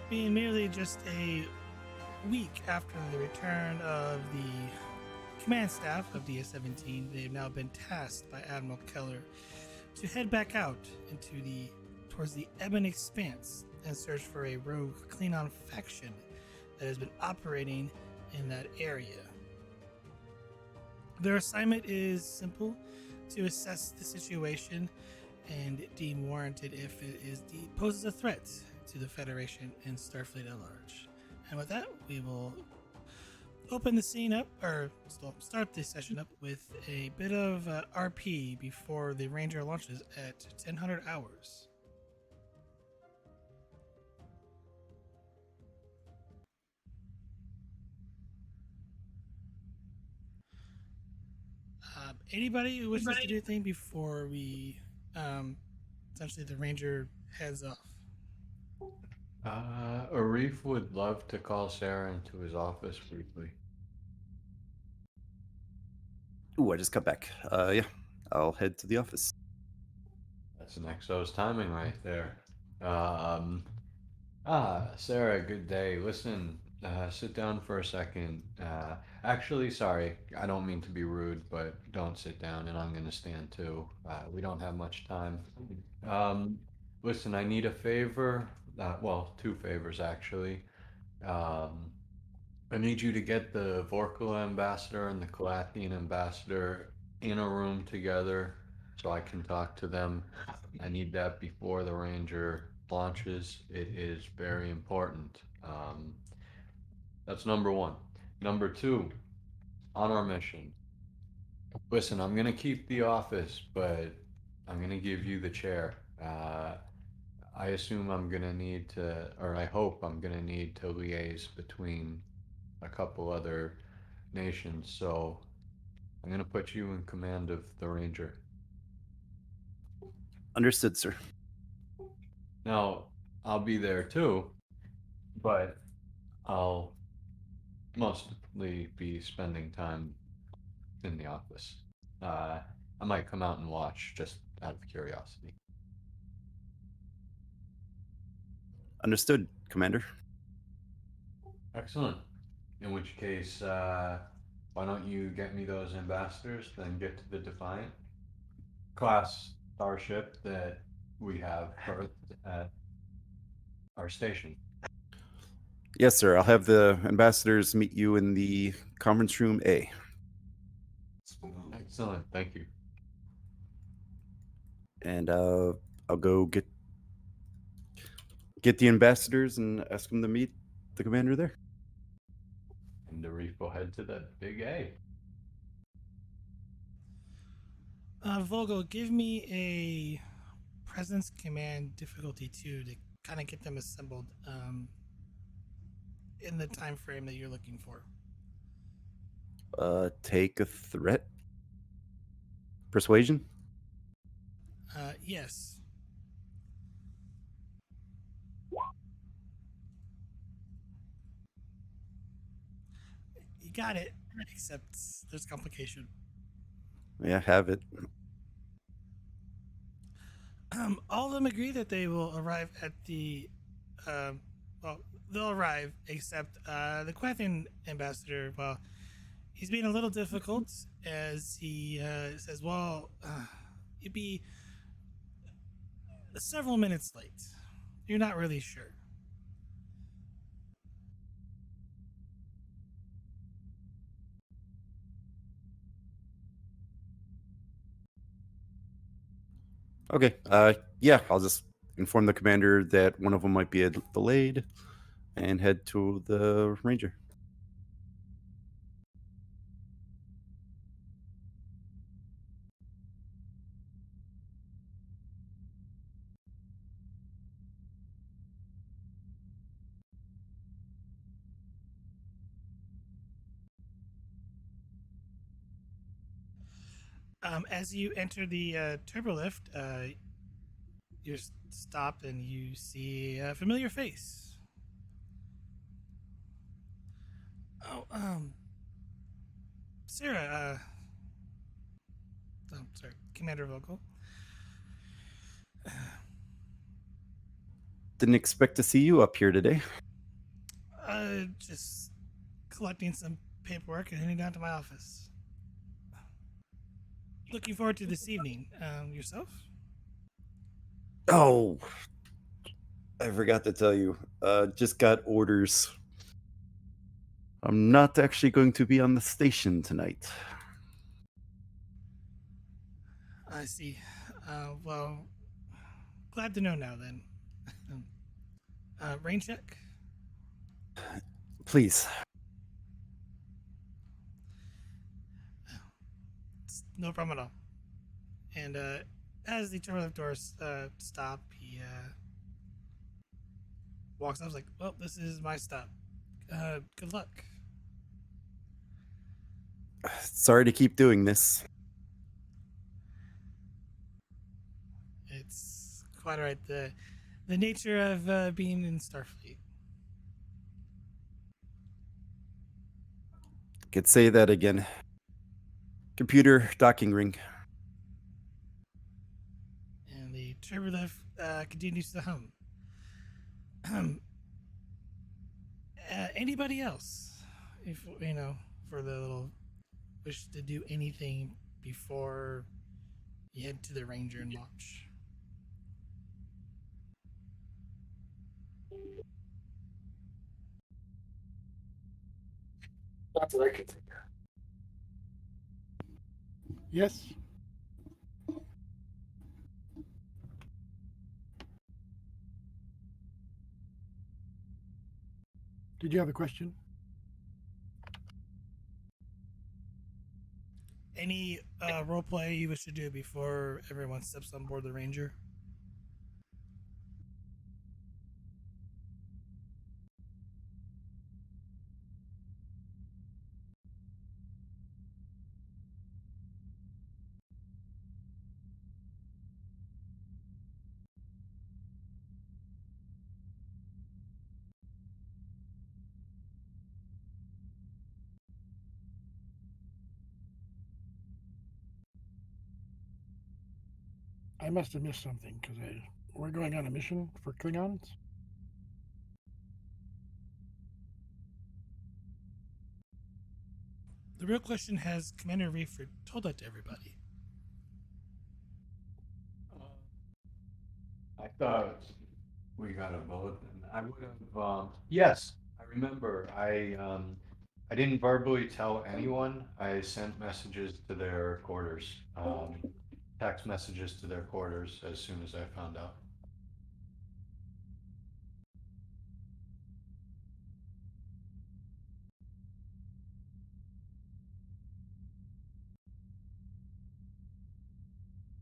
Being merely just a week after the return of the command staff of DS-17, they've now been tasked by Admiral Keller to head back out into the towards the Ebon Expanse and search for a rogue Klingon faction that has been operating in that area. Their assignment is simple: to assess the situation and deem warranted if it poses a threat to the Federation and Starfleet at large. And with that, we will open the scene up, or start this session up with a bit of RP before the Ranger launches at 1000 hours. Anybody who wishes to do anything before we, essentially, the Ranger heads off? Arif would love to call Sarah into his office briefly. Ooh, I just got back. Yeah, I'll head to the office. That's an Exo's timing right there. Um, Sarah, good day. Listen, sit down for a second. Actually, sorry, I don't mean to be rude, but don't sit down, and I'm gonna stand too. We don't have much time. Um, Listen, I need a favor. Well, two favors actually. Um, I need you to get the Vorkula ambassador and the Calathian ambassador in a room together so I can talk to them. I need that before the Ranger launches. It is very important. That's number one. Number two, on our mission. Listen, I'm going to keep the office, but I'm going to give you the chair. I assume I'm going to need to, or I hope I'm going to need to liaise between a couple other nations. So I'm going to put you in command of the Ranger. Understood, sir. Now, I'll be there too, but I'll mostly be spending time in the office. I might come out and watch just out of curiosity. Understood, Commander. Excellent. In which case, why don't you get me those ambassadors, then get to the Defiant class starship that we have berthed at our station. Yes, sir. I'll have the ambassadors meet you in the conference room A. Excellent. Thank you. And I'll go get the ambassadors and ask them to meet the commander there. And the reef will head to the big A. Vogel, give me a presence command difficulty 2 to kind of get them assembled in the time frame that you're looking for. Take a threat. Persuasion. Yes. You got it, except there's complication. Yeah, have it. All of them agree that they will arrive at the. Well, they'll arrive, except the Quathin ambassador. Well, he's being a little difficult as he says, "Well, you'd be several minutes late. You're not really sure." Okay. Yeah, I'll just inform the commander that one of them might be delayed and head to the ranger. As you enter the turbolift, you're stopped and you see a familiar face. Oh, Sarah. Oh, sorry, Commander Vogel. Didn't expect to see you up here today. Just collecting some paperwork and heading down to my office. Looking forward to this evening. Yourself? Oh, I forgot to tell you. Just got orders. I'm not actually going to be on the station tonight. I see. Well, glad to know now then. Rain check? Please. No problem at all. And as the toilet doors stop, he walks up. I was like, well, this is my stop. Good luck. Sorry to keep doing this. It's quite alright. The nature of being in Starfleet. Could say that again. Computer docking ring. And the turbolift continues to hum. Anybody else? If for the little wish to do anything before you head to the Ranger and launch. Not that I can think. Yes. Did you have a question? Any role play you wish to do before everyone steps on board the Ranger? I must have missed something because we're going on a mission for Klingons. The real question: has Commander Reeford told that to everybody? I thought we got a vote, and I would have. Yes, I remember. I didn't verbally tell anyone. I sent messages to their quarters, text messages to their quarters as soon as I found out.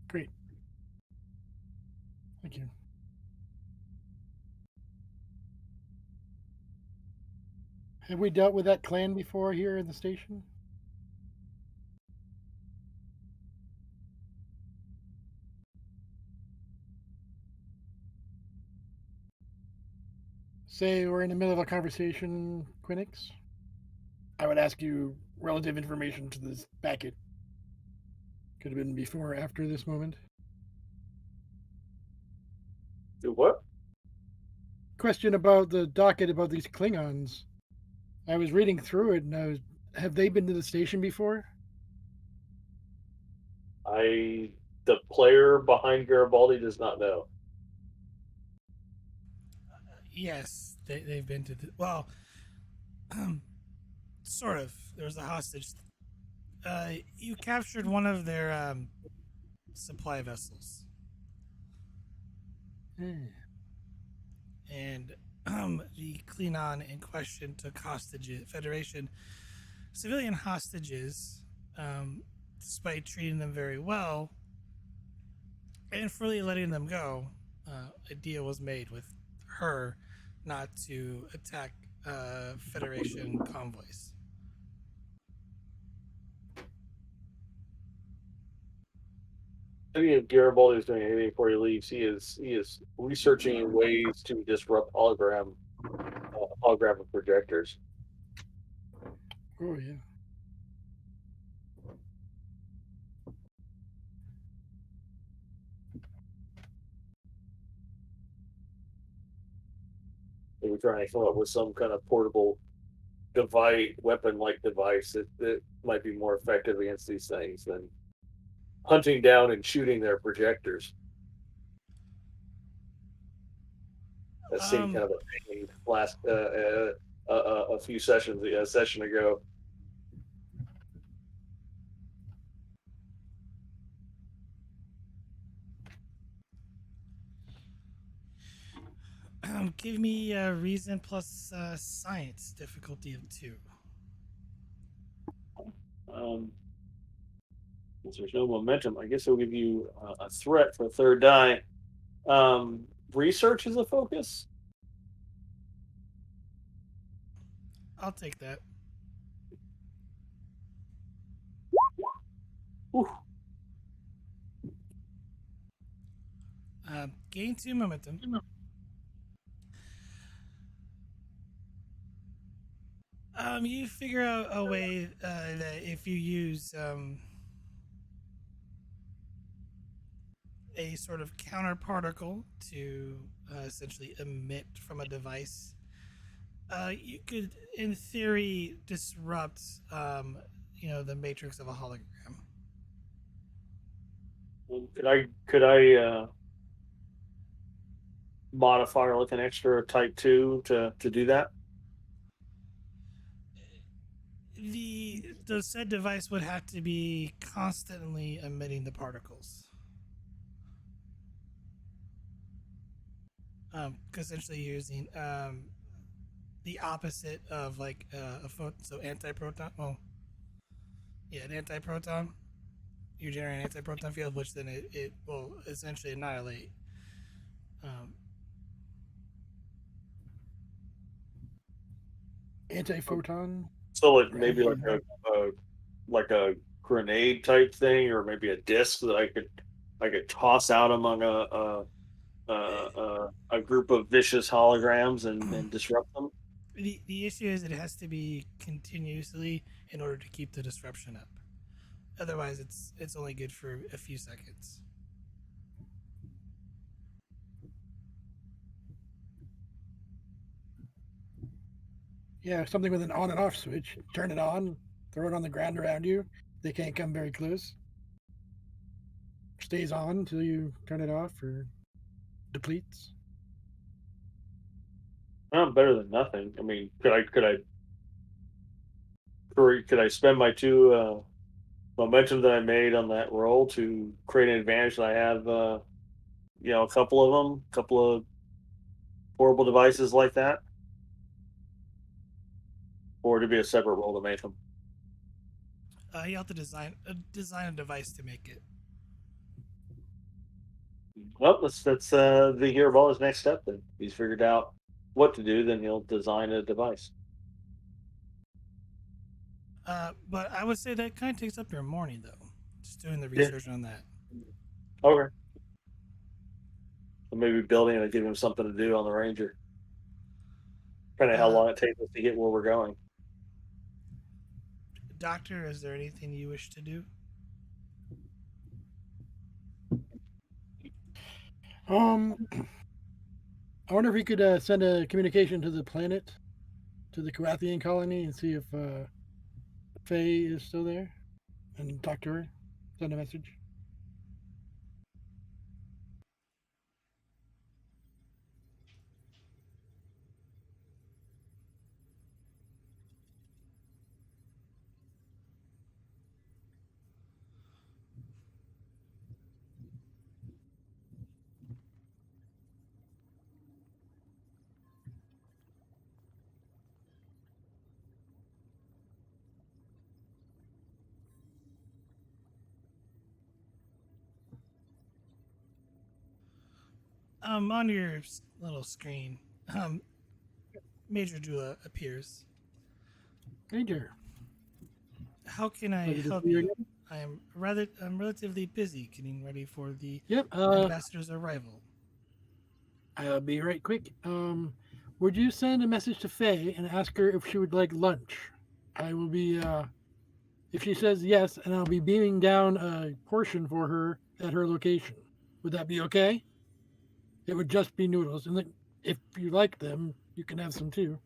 Great. Thank you. Have we dealt with that clan before here in the station? Say we're in the middle of a conversation, Quinix. I would ask you relative information to this packet. Could have been before or after this moment. Do what? Question about the docket about these Klingons. I was reading through it and have they been to the station before? The player behind Garibaldi does not know. Yes, they've been to the well, sort of. There was a hostage. You captured one of their supply vessels, and the Klingon in question took hostages, Federation civilian hostages, despite treating them very well and freely letting them go. A deal was made with her not to attack Federation convoys. If Garibaldi is doing anything before he leaves, he is researching ways to disrupt holographic projectors. Oh yeah. we're trying to come up with some kind of portable weapon-like device that might be more effective against these things than hunting down and shooting their projectors. That seemed kind of a pain last a few sessions a session ago. Give me reason plus science difficulty of 2. Since there's no momentum, I guess it'll give you a threat for a third die. Research is a focus. I'll take that. Ooh. Gain 2 momentum. You figure out a way that if you use a sort of counter particle to essentially emit from a device, you could, in theory, disrupt, the matrix of a hologram. Could I modify like an extra type 2 to do that? The said device would have to be constantly emitting the particles. Essentially using the opposite of like a photon, so antiproton. Well, yeah, an antiproton. You generate an antiproton field, which then it will essentially annihilate. Antiphoton. So like maybe like a grenade type thing, or maybe a disc that I could toss out among a group of vicious holograms and disrupt them. The issue is it has to be continuously in order to keep the disruption up. Otherwise, it's only good for a few seconds. Yeah, something with an on and off switch. Turn it on, throw it on the ground around you. They can't come very close. Stays on until you turn it off or depletes. Better than nothing. I mean, could I spend my 2 momentum that I made on that roll to create an advantage that I have? A couple of them, a couple of portable devices like that, or to be a separate roll to make them. You have to design a device to make it. Well, that's the hero of all his next step. Then he's figured out what to do. Then he'll design a device. But I would say that kind of takes up your morning, though. Just doing the research on that. Okay. So maybe building it and give him something to do on the Ranger. Depending on how long it takes us to get where we're going. Doctor, is there anything you wish to do? I wonder if we could send a communication to the planet, to the Korathian colony, and see if Faye is still there, and talk to her. Send a message. On your little screen, Major Dula appears. Major, How can I pleasure to help see you you? again. I'm relatively busy getting ready for the Yep. ambassador's arrival. I'll be right quick. Would you send a message to Faye and ask her if she would like lunch? I will be. If she says yes, and I'll be beaming down a portion for her at her location. Would that be okay? It would just be noodles, and if you like them, You can have some too.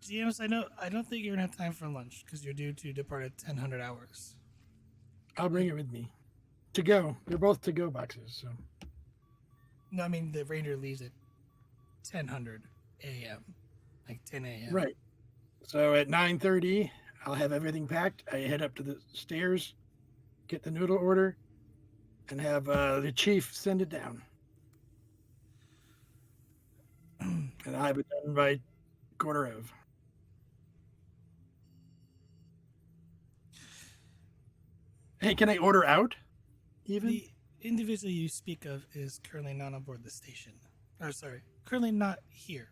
GMs, I don't think you're gonna have time for lunch because you're due to depart at 1000 hours. I'll bring it with me. To go. They're both to go boxes. So No, I mean the Ranger leaves at 1000 a.m. like 10 a.m. right. So at 9:30, I'll have everything packed. I head up to the stairs, get the noodle order, and have the chief send it down. And I'll have it done by quarter of. Hey, can I order out? Even? The individual you speak of is currently not on board the station. Or sorry, currently not here.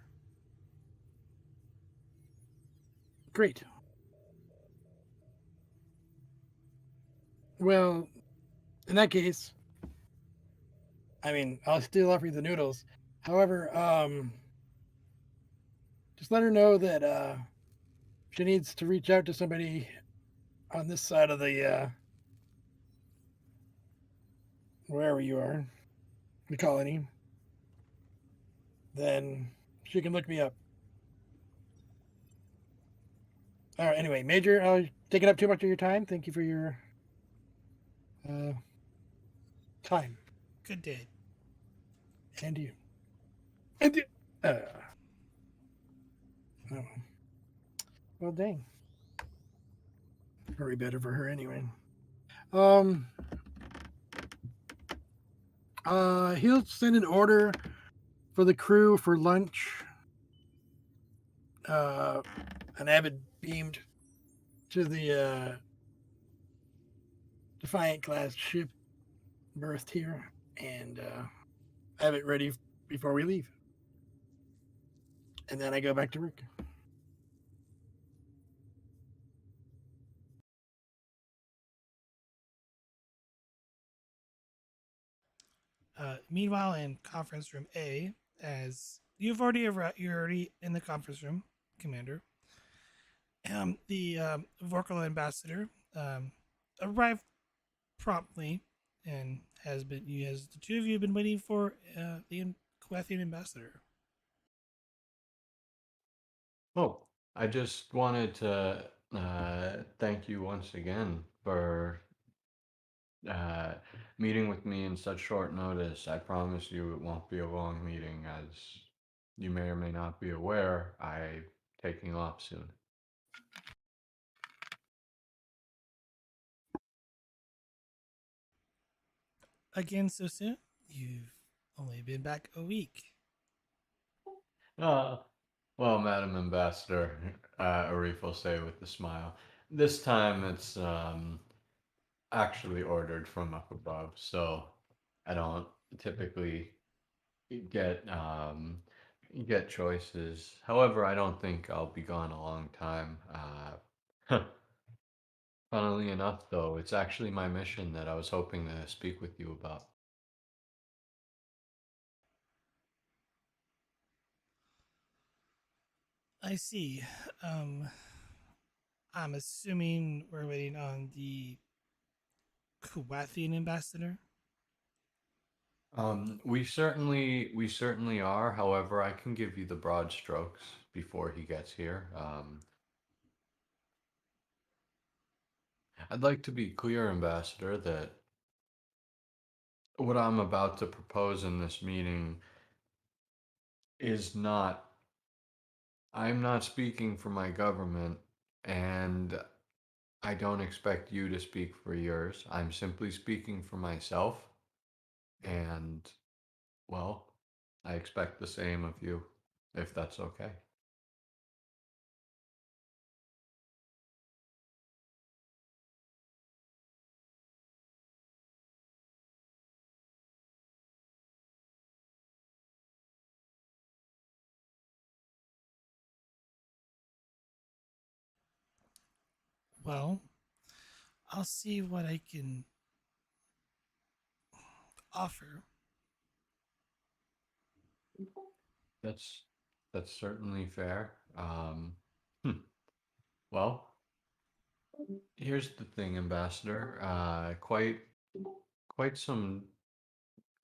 Great. Well, in that case, I mean, I'll still offer you the noodles. However, just let her know that she needs to reach out to somebody on this side of the wherever you are, the colony. Then she can look me up. All right. Anyway, Major, taking up too much of your time. Thank you for your uh, time, Good day. and you. And you. Oh. Well, dang. Probably better for her anyway. Um. He'll send an order for the crew for lunch. An Avid beamed to the Defiant class ship berthed here, and have it ready before we leave. And then I go back to work. Meanwhile, in conference room A, as you're already in the conference room, Commander. The Vorkal ambassador arrived promptly and has been. You, as the two of you, have been waiting for the Kuwathian ambassador. Oh, I just wanted to thank you once again for uh, meeting with me in such short notice. I promise you it won't be a long meeting, as you may or may not be aware, I'm taking off soon. Again, so soon? You've only been back a week. Uh, well, Madam Ambassador, Arif will say with a smile, this time it's actually ordered from up above, so I don't typically get get choices. However, I don't think I'll be gone a long time. Funnily enough, though, it's actually my mission that I was hoping to speak with you about. I see. Um, I'm assuming we're waiting on the Kuwathian ambassador. We certainly are. However, I can give you the broad strokes before he gets here. I'd like to be clear, Ambassador, that what I'm about to propose in this meeting is not, I'm not speaking for my government, and I don't expect you to speak for yours. I'm simply speaking for myself, and, well, I expect the same of you, if that's okay. Well, I'll see what I can offer. That's that's certainly fair. Hmm. Well, here's the thing, Ambassador. Quite some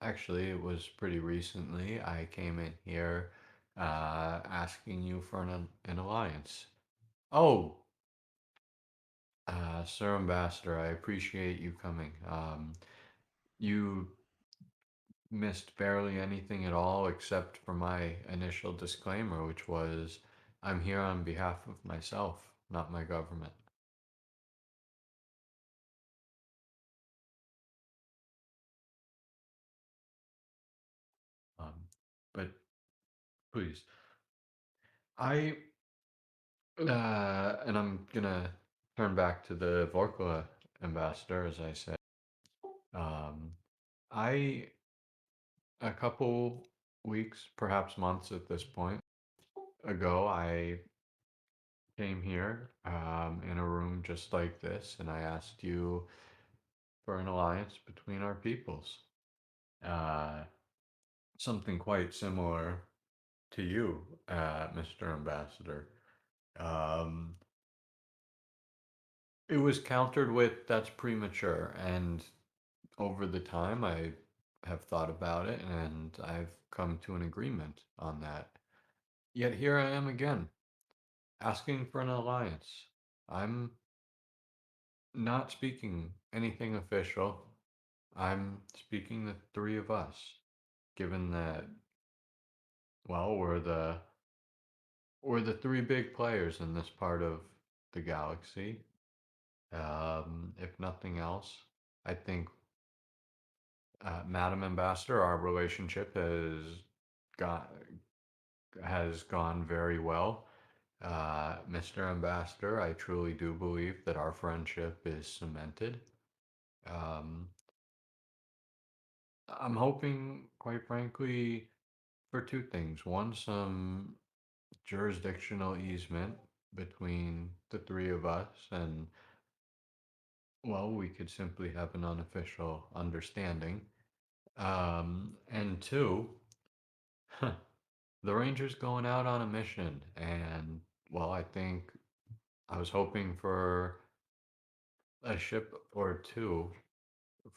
Actually, it was pretty recently. I came in here asking you for an alliance. Oh, Sir Ambassador, I appreciate you coming. You missed barely anything at all except for my initial disclaimer, which was I'm here on behalf of myself, not my government. Um, but please, I and I'm gonna turn back to the Vorkla ambassador, as I said. Um, I a couple weeks, perhaps months at this point ago, I came here in a room just like this, and I asked you for an alliance between our peoples. Uh, Something quite similar to you, Mr. Ambassador. Um, it was countered with that's premature, and over the time I have thought about it and I've come to an agreement on that. Yet here I am again, asking for an alliance. I'm not speaking anything official. I'm speaking the three of us, given that, well, we're the three big players in this part of the galaxy. If nothing else, I think, Madam Ambassador, our relationship got has gone very well. Mr. Ambassador, I truly do believe that our friendship is cemented. Um, I'm hoping, quite frankly, for two things. One, some jurisdictional easement between the three of us, and, well, we could simply have an unofficial understanding. And two, the Ranger's going out on a mission, and, well, I think I was hoping for a ship or two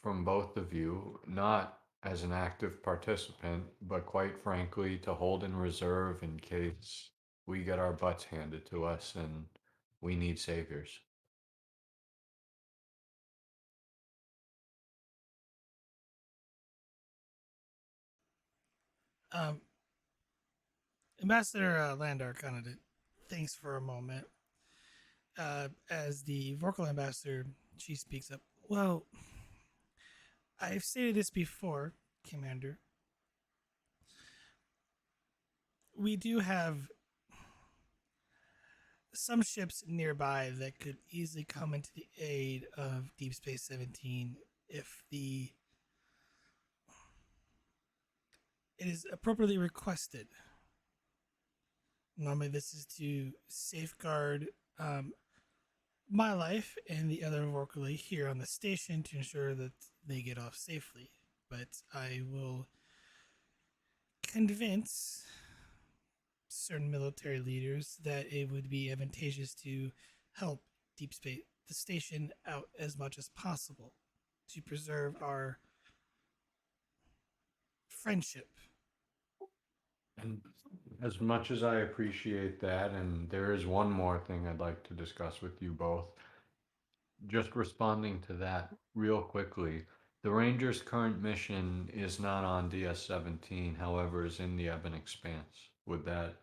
from both of you, not as an active participant, but quite frankly, to hold in reserve in case we get our butts handed to us and we need saviors. Um, Ambassador Landar kind of thinks for a moment. As the Vorkal ambassador, she speaks up. Well, I've stated this before, Commander. We do have some ships nearby that could easily come into the aid of Deep Space 17 if it is appropriately requested. Normally, this is to safeguard um, my life and the other Vorkali here on the station to ensure that they get off safely. But I will convince certain military leaders that it would be advantageous to help Deep Space the station out as much as possible to preserve our friendship. And as much as I appreciate that, and there is one more thing I'd like to discuss with you both, just responding to that real quickly. The Ranger's current mission is not on DS-17, however, is in the Ebon Expanse. Would that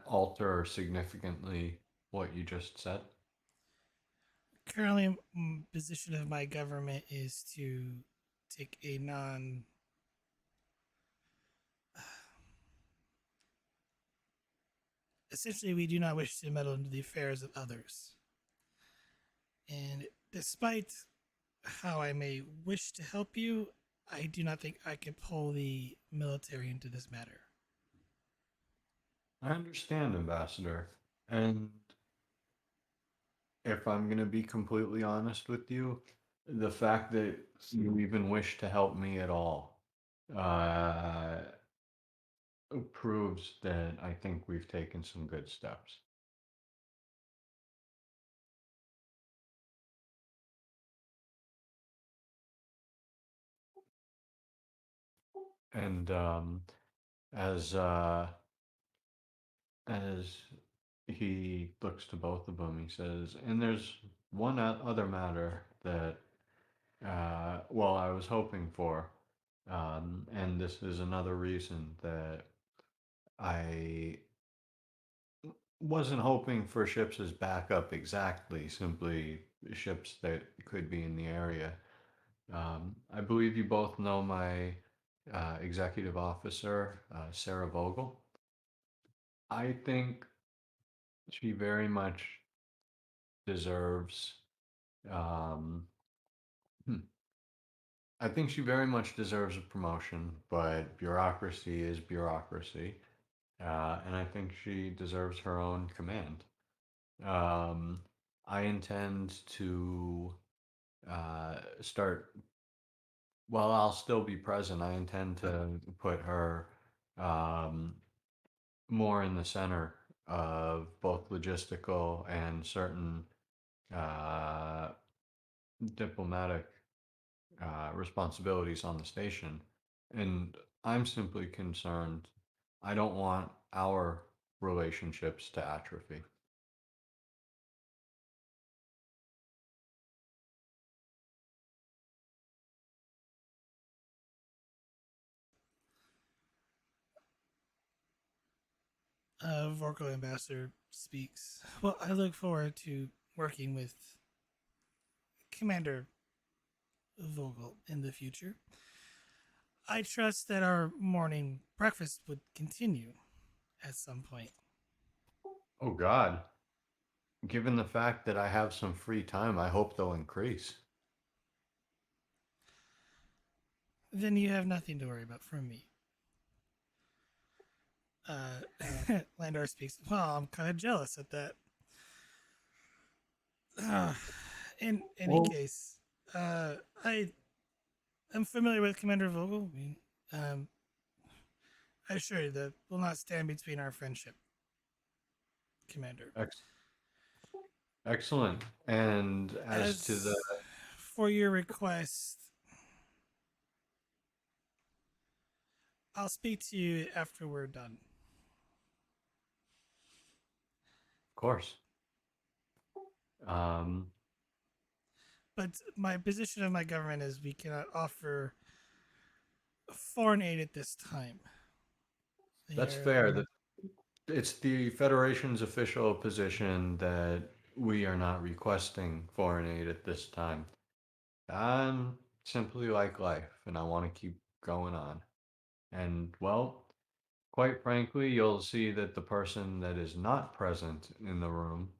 alter significantly what you just said? Currently, position of my government is to take a non. Essentially, we do not wish to meddle into the affairs of others. And despite how I may wish to help you, I do not think I can pull the military into this matter. I understand, Ambassador. And if I'm going to be completely honest with you, the fact that you even wish to help me at all uh, proves that I think we've taken some good steps. And as he looks to both of them, he says, "And there's one other matter that, well, I was hoping for, and this is another reason that I wasn't hoping for ships as backup exactly, simply ships that could be in the area. I believe you both know my executive officer, Sarah Vogel. I think she very much deserves, um, hmm, I think she very much deserves a promotion, but bureaucracy is bureaucracy. And I think she deserves her own command. Um, I intend to start. Well, I'll still be present. I intend to put her um, more in the center of both logistical and certain uh, diplomatic responsibilities on the station. And I'm simply concerned. I don't want our relationships to atrophy. Vorkal Ambassador speaks. Well, I look forward to working with Commander Vogel in the future. I trust that our morning breakfast would continue at some point. Oh, God. Given the fact that I have some free time, I hope they'll increase. Then you have nothing to worry about from me. Landor speaks. Well, I'm kind of jealous at that. In any Well, case, I am familiar with Commander Vogel. Um, I assure you that will not stand between our friendship, Commander. ex- excellent. And as to the, As for your request, I'll speak to you after we're done. of course, um, But my position of my government is we cannot offer foreign aid at this time. that's You're- fair. It's the Federation's official position that we are not requesting foreign aid at this time. I'm simply like life, and I want to keep going on. And, well, quite frankly, you'll see that the person that is not present in the room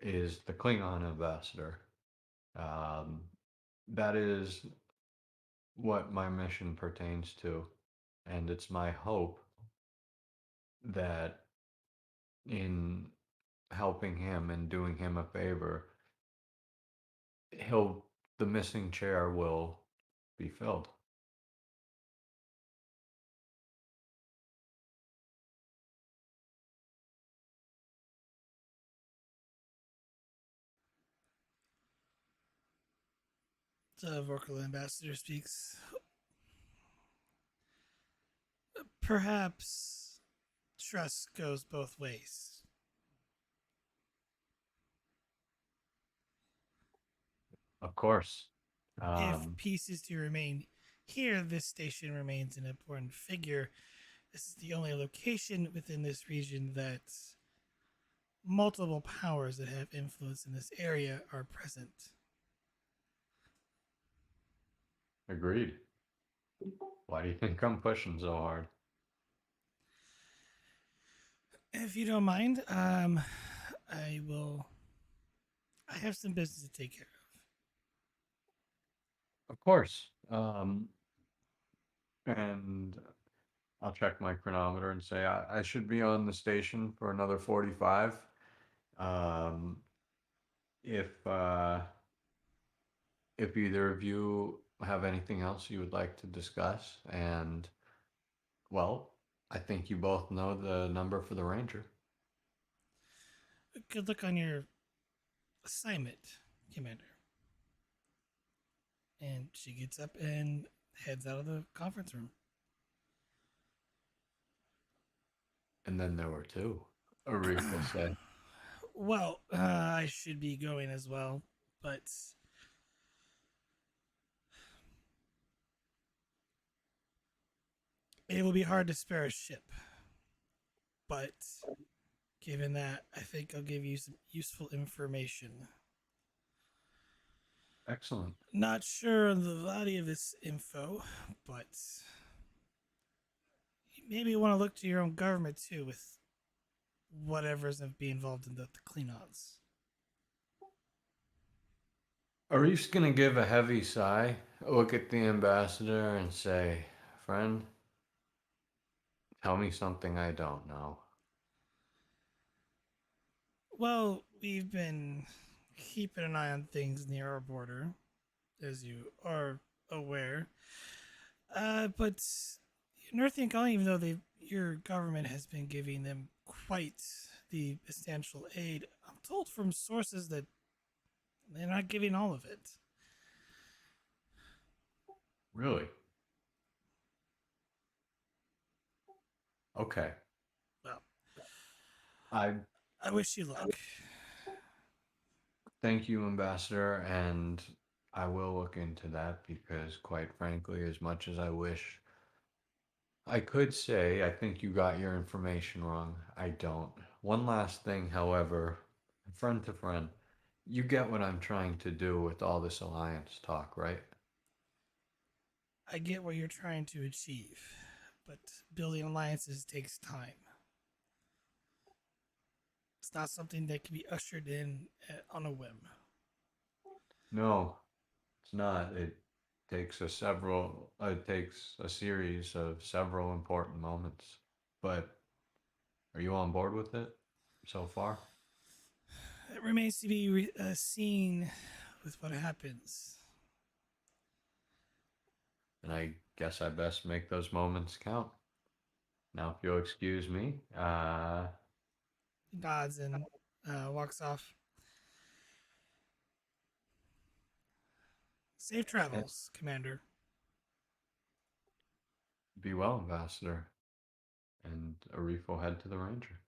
is the Klingon ambassador. Um, that is what my mission pertains to. And it's my hope that in helping him and doing him a favor, he'll the missing chair will be filled. The Vorkal ambassador speaks. Perhaps trust goes both ways. Of course. If Um, peace is to remain here, this station remains an important figure. This is the only location within this region that multiple powers that have influence in this area are present. Agreed. Why do you think I'm pushing so hard? If you don't mind, I will. I have some business to take care Of course. And I'll check my chronometer and say I should be on the station for another 45. Um, if uh, if either of you have anything else you would like to discuss, and well, I think you both know the number for the ranger. of. Good luck on your assignment, Commander. And she gets up and heads out of the conference room. And then there were two, Arif will say. Well, I should be going as well, but it will be hard to spare a ship. But given that, I think I'll give you some useful information. Excellent. Not sure on the value of this info, but you maybe want to look to your own government too with whatever's going to be involved in the Klingons. Arif's gonna give a heavy sigh, look at the ambassador, and say, "Friend, tell me something I don't know." Well, we've been keeping an eye on things near our border, as you are aware. But Earthian Colony, even though your government has been giving them quite the substantial aid, I'm told from sources that they're not giving all of it. Really? Okay. Well, I I wish you luck. thank you, Ambassador, and I will look into that because, quite frankly, as much as I wish I could say I think you got your information wrong, I don't. One last thing, however, friend to friend, you get what I'm trying to do with all this alliance talk, right? I get what you're trying to achieve, but building alliances takes time. It's not something that can be ushered in on a whim. No, it's not. It takes a series of several important moments. But are you on board with it so far? It remains to be seen with what happens. And I guess I best make those moments count. Now, if you'll excuse me, Nods and walks off. Safe yes, travels, Commander. be well, Ambassador. And Arif will head to the Ranger.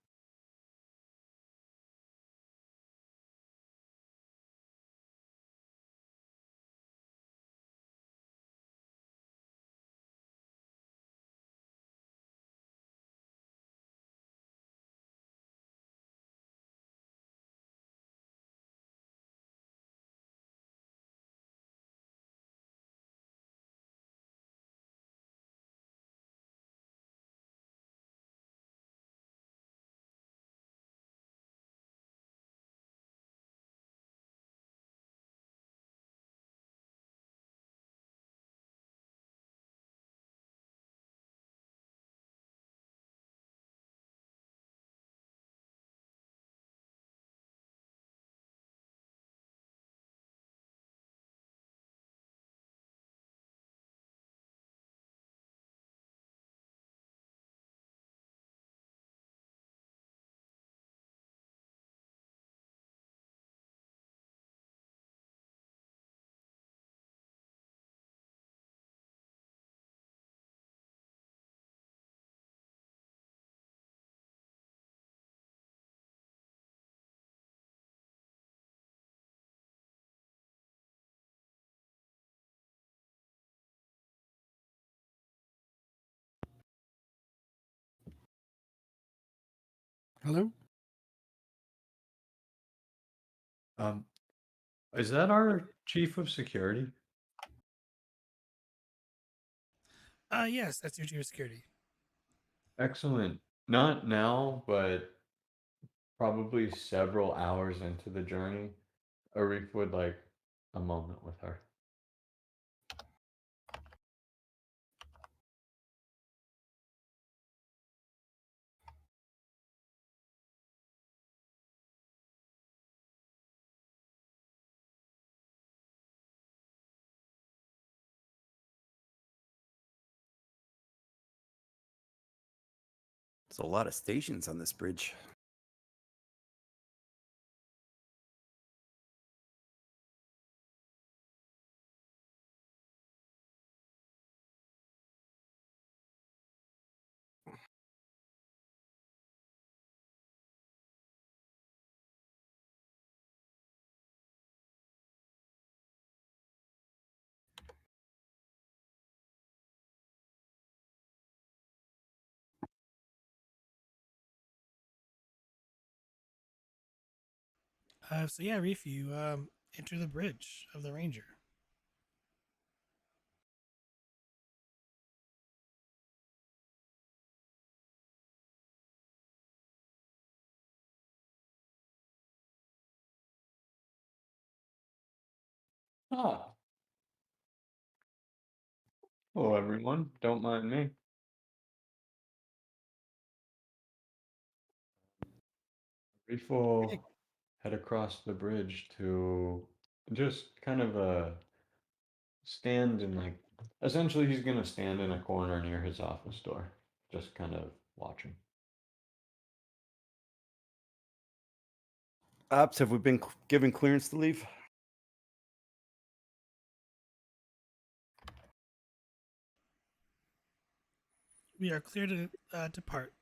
Hello? Um, is that our chief of security? Yes, that's your chief security. Excellent. Not now, but probably several hours into the journey, Arif would like a moment with her. There's a lot of stations on this bridge. So yeah, Reef, you enter the bridge of the Ranger. Ah. Hello, everyone. Don't mind me. Reef will head across the bridge to just kind of stand and like essentially he's gonna stand in a corner near his office door, just kind of watching. Ops, have we been given clearance to leave? We are clear to depart.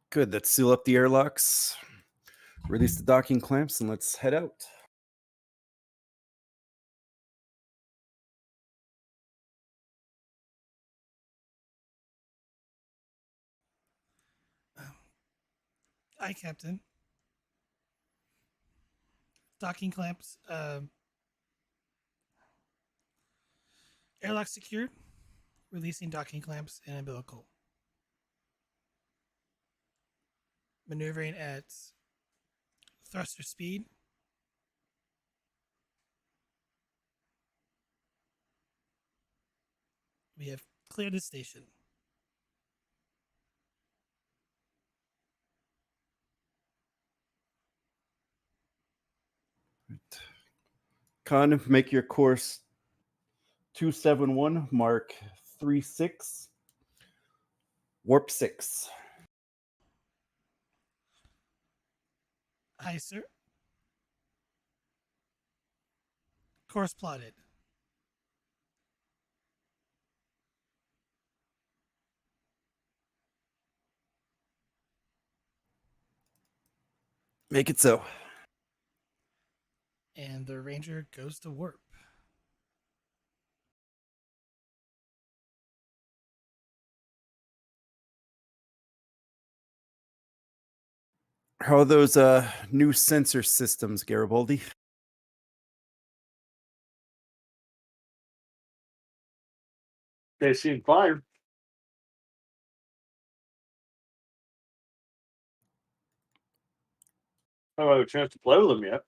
Good. Let's seal up the airlocks, release the docking clamps, and let's head out. Aye, Captain. Docking clamps. Airlock secured. Releasing docking clamps and umbilical. Maneuvering at thruster speed. We have cleared the station. Con, make your course 271, mark 36, warp 6. Aye, sir. Course plotted. Make it so. And the Ranger goes to warp. How are those new sensor systems, Garibaldi? They seem fine. I haven't had a chance to play with them yet.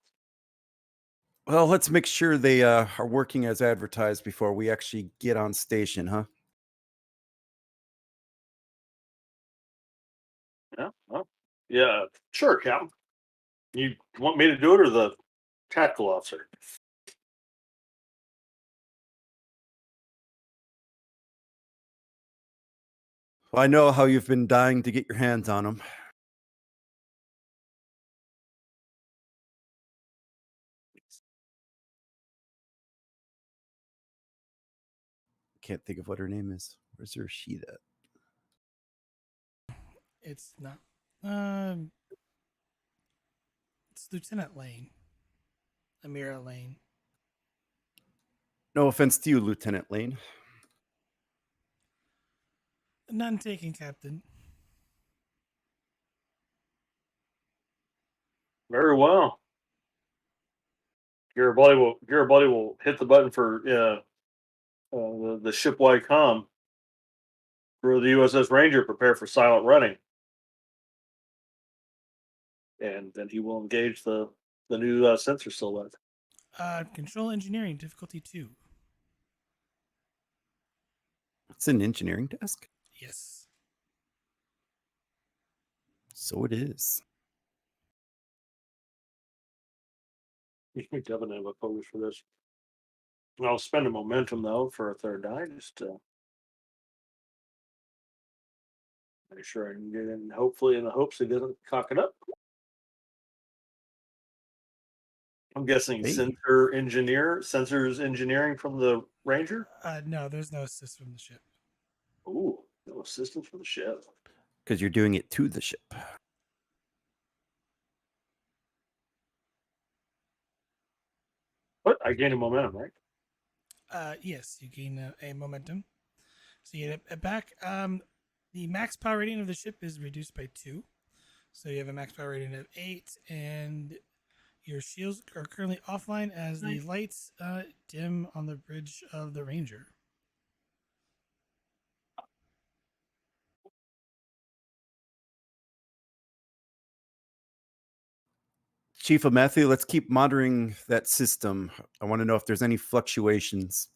Well, let's make sure they are working as advertised before we actually get on station, huh? Yeah. Well, yeah. Sure, Captain. You want me to do it or the tactical officer? Well, I know how you've been dying to get your hands on them. Can't think of what her name is. Where's her sheet at? It's not. It's Lieutenant Lane. Amira Lane. No offense to you, Lieutenant Lane. None taken, Captain. Very well. Garibaldi will hit the button for the shipwide comm for the USS Ranger. Prepare for silent running, and then he will engage the new sensor silhouette. Control engineering difficulty 2. It's an engineering desk. Yes. So it is. You can definitely have a focus for this. I'll spend a momentum though for a third die, just to make sure I can get in. Hopefully, in the hopes he doesn't cock it up. I'm guessing Hey. sensors engineering from the Ranger. No, there's no assist from the ship. Ooh, no assistance from the ship. Because you're doing it to the ship. But I gain a momentum, right? Yes, you gain a momentum. So you get it back. The max power rating of the ship is reduced by 2. So you have a max power rating of 8, and your shields are currently offline as the lights dim on the bridge of the Ranger. Chief of Matthew, let's keep monitoring that system. I want to know if there's any fluctuations.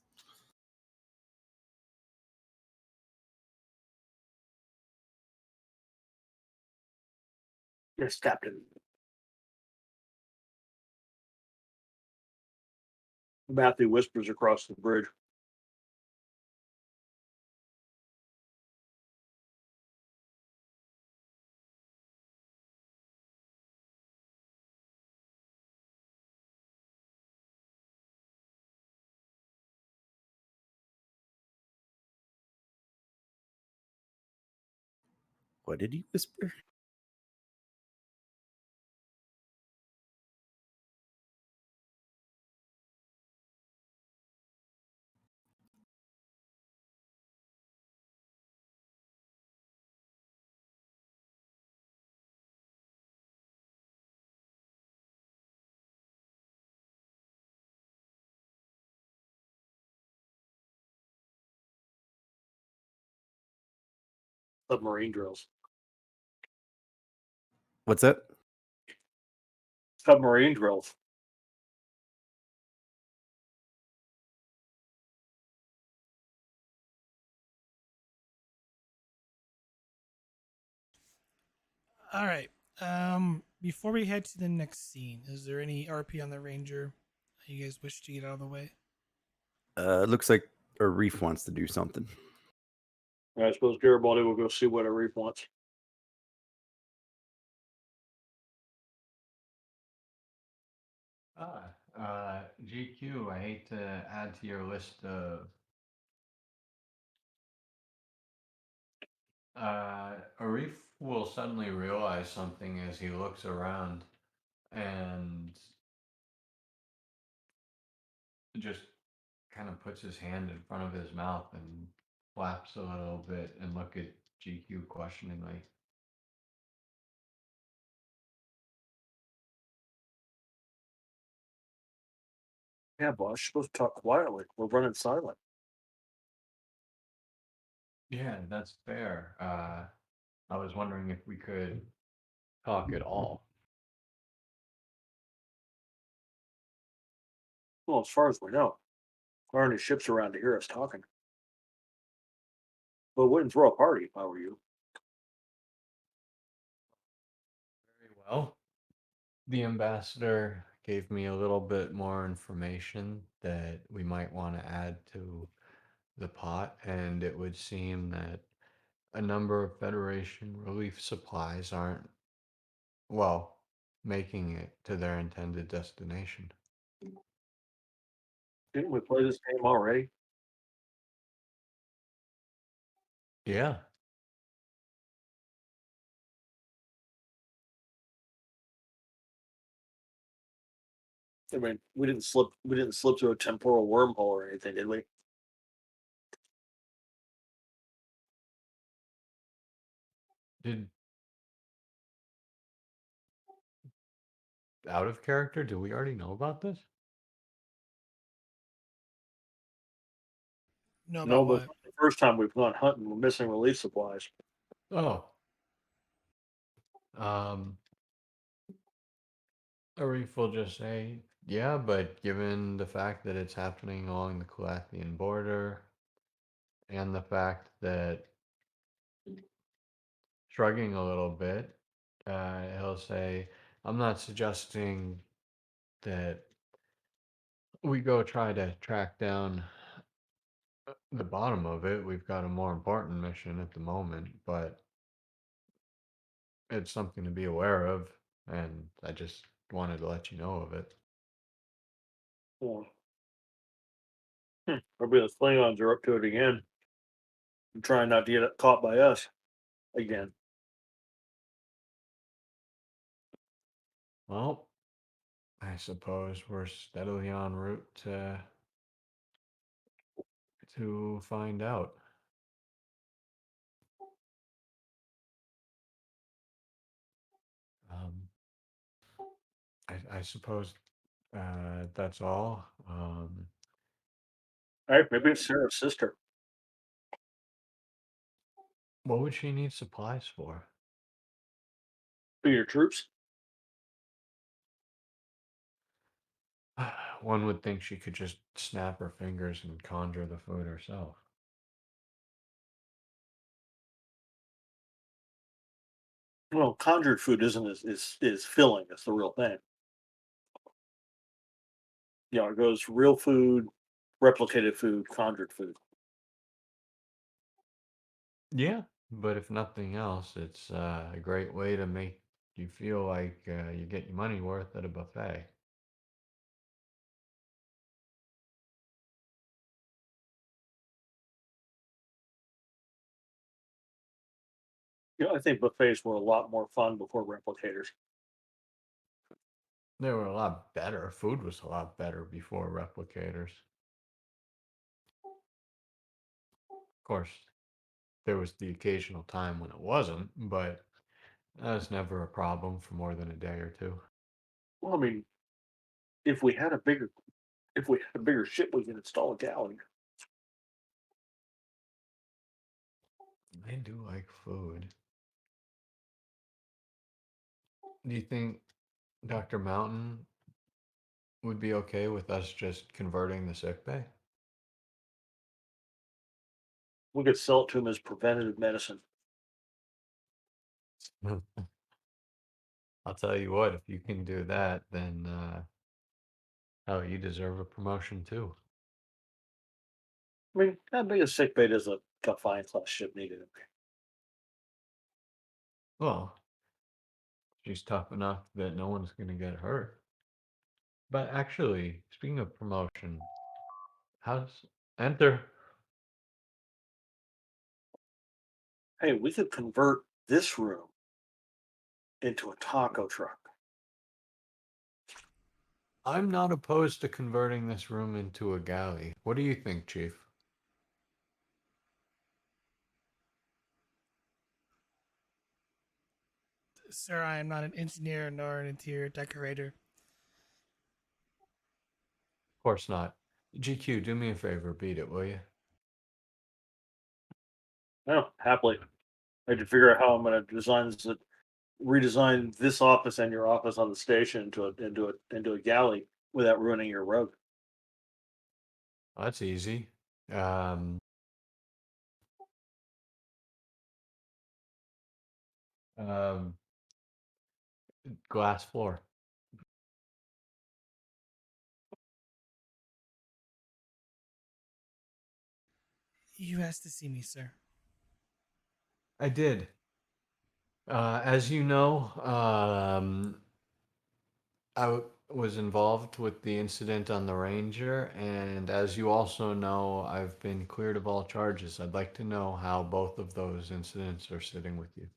Yes, Captain. Matthew whispers across the bridge. What did he whisper? Submarine drills. What's that? Submarine drills. All right. Before we head to the next scene, is there any RP on the Ranger you guys wish to get out of the way? It looks like a reef wants to do something. I suppose Garibaldi will go see what a reef wants. GQ, I hate to add to your list of Arif will suddenly realize something as he looks around and just kind of puts his hand in front of his mouth and flaps a little bit and look at GQ questioningly. Yeah, boss, you're supposed to talk quietly. We're running silent. Yeah, that's fair. I was wondering if we could talk at all. Well, as far as we know, there aren't any ships around to hear us talking. But wouldn't throw a party if I were you. Very well. The ambassador gave me a little bit more information that we might want to add to the pot, and it would seem that a number of Federation relief supplies aren't, well, making it to their intended destination. Didn't we play this game already? Yeah. I mean, we didn't slip through a temporal wormhole or anything, did we? Did out of character, do we already know about this? No, No, about but what? the first time we've gone hunting, we're missing relief supplies. Oh. Um Arif will just say, yeah, but given the fact that it's happening along the Kulathian border and the fact that shrugging a little bit, he'll say, I'm not suggesting that we go try to track down the bottom of it. We've got a more important mission at the moment, but it's something to be aware of, and I just wanted to let you know of it. Oh. Maybe the Klingons are up to it again. I'm trying not to get caught by us again. Well, I suppose we're steadily en route to to find out. Um, I suppose that's all. All right, maybe it's Sarah's sister. What would she need supplies for? For your troops? One would think she could just snap her fingers and conjure the food herself. Well, conjured food isn't is filling. That's the real thing. You know, it goes real food, replicated food, conjured food. Yeah, but if nothing else, it's a great way to make you feel like you get your money worth at a buffet. You know, I think buffets were a lot more fun before replicators. They were a lot better. Food was a lot better before replicators. Of course, there was the occasional time when it wasn't, but that was never a problem for more than a day or two. Well, I mean, if we had a bigger if we had a bigger ship, we could install a galley. I do like food. Do you think Dr. Mountain would be okay with us just converting the sick bay? We could sell it to him as preventative medicine. I'll tell you what, if you can do that, then oh, you deserve a promotion too. I mean, how big a sick bay does a fine class ship need it? Well, she's tough enough that no one's going to get hurt. But actually, speaking of promotion, how's enter? Hey, we could convert this room into a taco truck. I'm not opposed to converting this room into a galley. What do you think, Chief? Sir, I am not an engineer nor an interior decorator. Of course not. GQ, do me a favor, beat it, will you? No, happily. I had to figure out how I'm going to redesign this office and your office on the station into a galley without ruining your road. That's easy. Um, um, glass floor. You asked to see me, sir. I did. As you know, was involved with the incident on the Ranger, and as you also know, I've been cleared of all charges. I'd like to know how both of those incidents are sitting with you.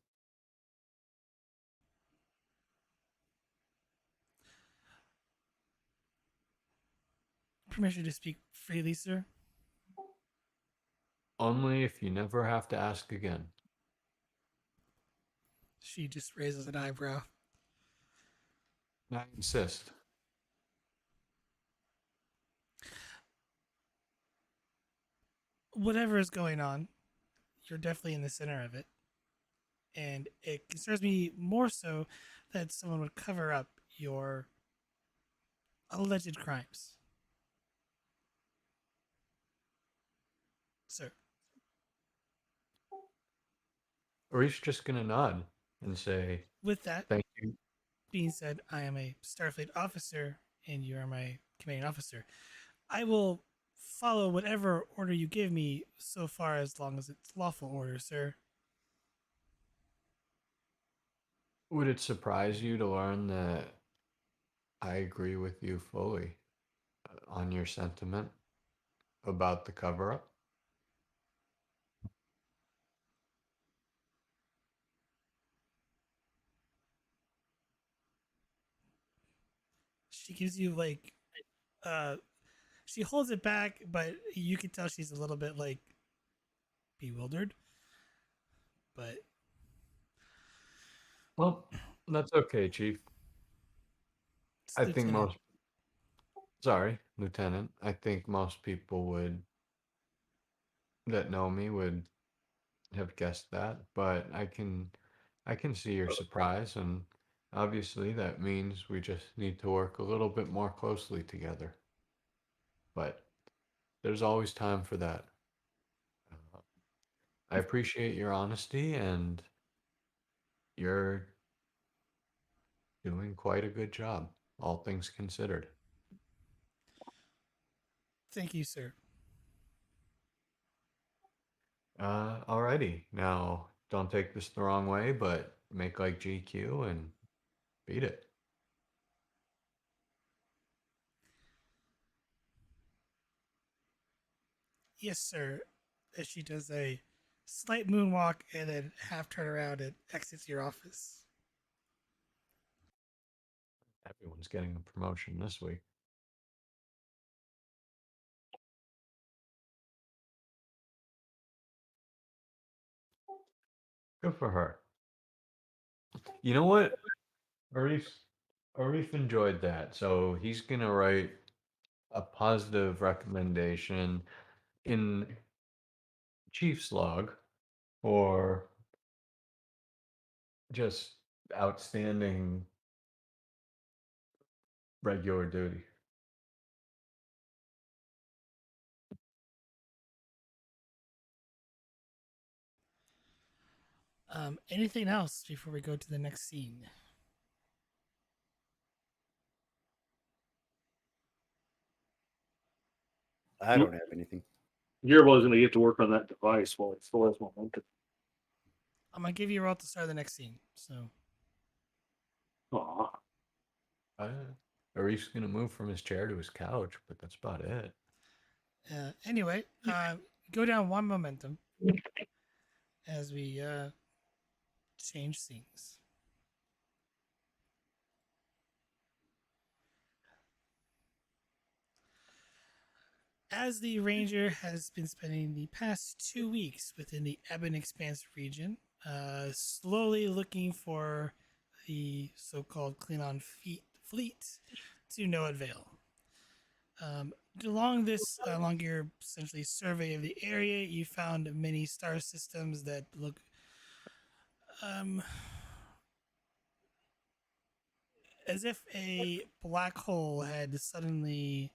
Permission to speak freely, sir? Only if you never have to ask again. She just raises an eyebrow. I insist. Whatever is going on, you're definitely in the center of it. And it concerns me more so that someone would cover up your alleged crimes. Sir, Or he's just gonna nod and say, with that "Thank you." being said, I am a Starfleet officer and you are my commanding officer. I will follow whatever order you give me so far as long as it's lawful order, sir. Would it surprise you to learn that I agree with you fully on your sentiment about the cover-up? She gives you like uh she holds it back, but you can tell she's a little bit like bewildered. But Well, that's okay, Chief. I think Lieutenant, sorry, Lieutenant. I think most people would that know me would have guessed that, but I can see your surprise, and obviously that means we just need to work a little bit more closely together. But there's always time for that. Uh, I appreciate your honesty, and you're doing quite a good job, all things considered. thank you, sir. Alrighty. Now, don't take this the wrong way, but make like GQ and beat it. Yes, sir. As she does a slight moonwalk and then half turn around and exits your office. Everyone's getting a promotion this week. Good for her. You know what? Arif enjoyed that, so he's gonna write a positive recommendation in Chief's log for just outstanding regular duty. Anything else before we go to the next scene? I don't have anything. Gearbo's going to get to work on that device while it still has momentum. I'm gonna give you a roll to start the next scene. So Aw. Arif's gonna move from his chair to his couch, but that's about it. anyway, go down one momentum as we change scenes. As the Ranger has been spending the past 2 weeks within the Ebon Expanse region, slowly looking for the so-called Klingon fleet to no avail. Along your essentially survey of the area, you found many star systems that look um, as if a black hole had suddenly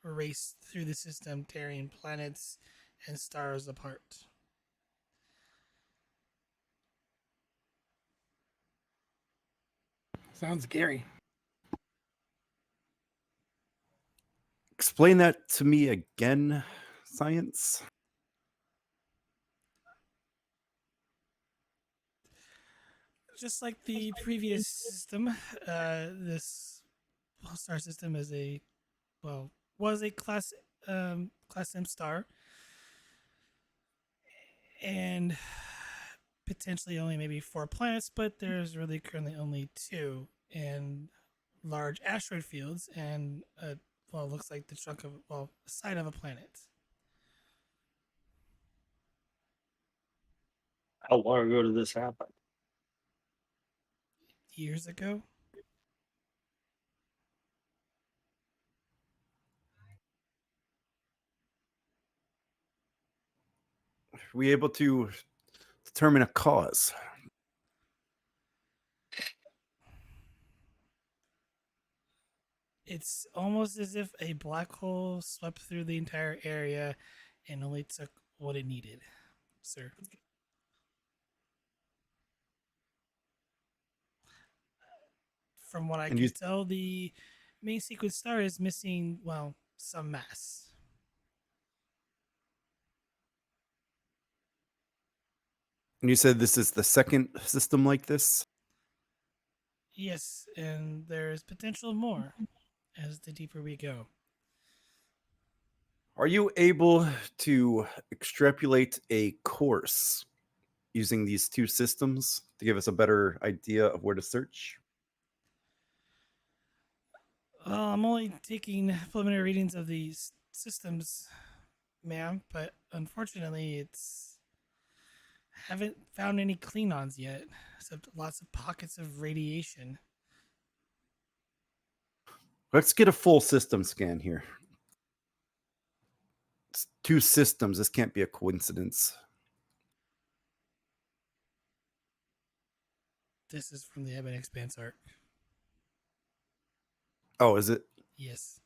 raced through the system, tearing planets and stars apart. Sounds scary. Explain that to me again, science. Just like the previous system, this star system is was a class M star, and potentially only maybe 4 planets, but there's really currently only two, and large asteroid fields, and looks like the chunk of the side of a planet. How long ago did this happen? Years ago, Are we able to determine a cause? it's almost as if a black hole swept through the entire area and only took what it needed, sir. From what I And can you tell, the main sequence star is missing, some mass. and you said this is the second system like this. Yes, and there's potential more as the deeper we go. Are you able to extrapolate a course using these two systems to give us a better idea of where to search? Well, I'm only taking preliminary readings of these systems, ma'am, but unfortunately, it's haven't found any Klingons yet, except lots of pockets of radiation. Let's get a full system scan here. It's 2 systems. This can't be a coincidence. This is from the Ebon Expanse arc. Oh, is it? Yes.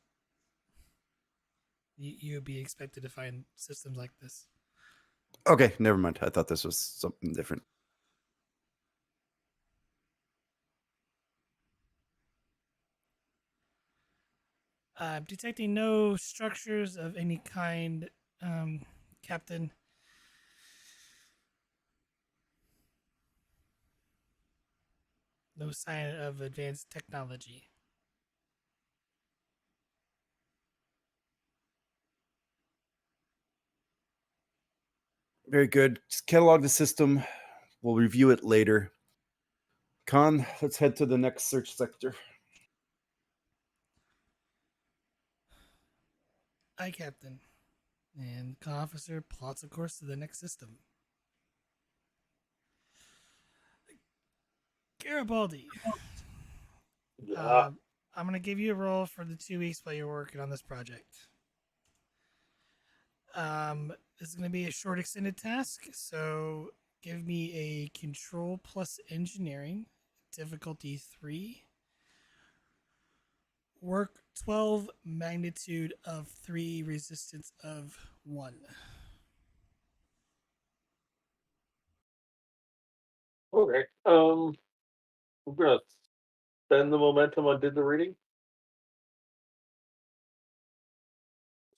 You would be expected to find systems like this. Okay, never mind. I thought this was something different. Detecting no structures of any kind, Captain. No sign of advanced technology. Very good. Just catalog the system. We'll review it later. Khan, let's head to the next search sector. Aye, Captain. And officer plots a course to the next system. Garibaldi. Yeah. I'm going to give you a role for the 2 weeks while you're working on this project. This is going to be a short extended task, so give me a control plus engineering, difficulty 3. Work 12, magnitude of 3, resistance of 1. Okay. I'm gonna spend the momentum I did the reading,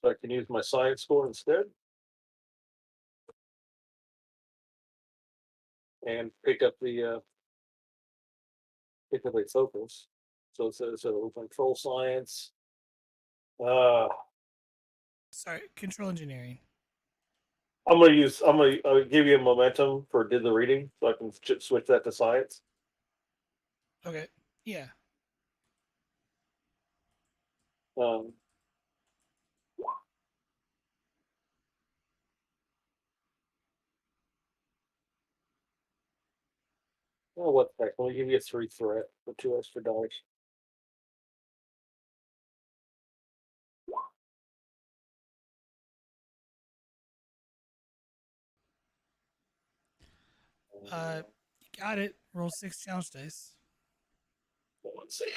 so I can use my science score instead, and pick up a focus. So it says control science. Sorry, control engineering. I'm gonna give you a momentum for did the reading, so I can switch that to science. Okay, yeah. Um, oh, what the heck? Let me give you a 3 threat for 2 extra dice. You got it. Roll 6 challenge dice. Let's see.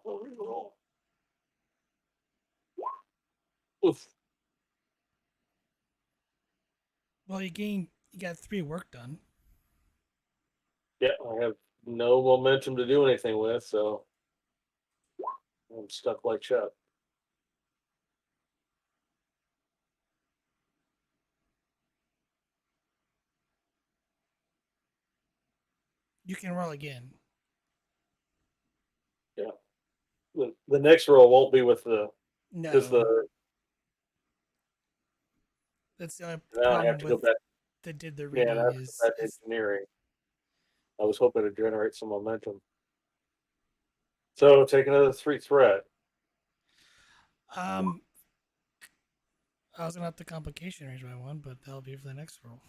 Reroll. Oof. Well, you got 3 work done. Yeah, I have no momentum to do anything with, so I'm stuck like Chuck. You can roll again. Yeah. The next roll won't be with the No, because the that's the only now I have problem to go with back. that did the Yeah, reading I have to go back to is engineering. I was hoping to generate some momentum. So take another 3 threat. I was gonna have the complication range by 1, but that'll be for the next roll.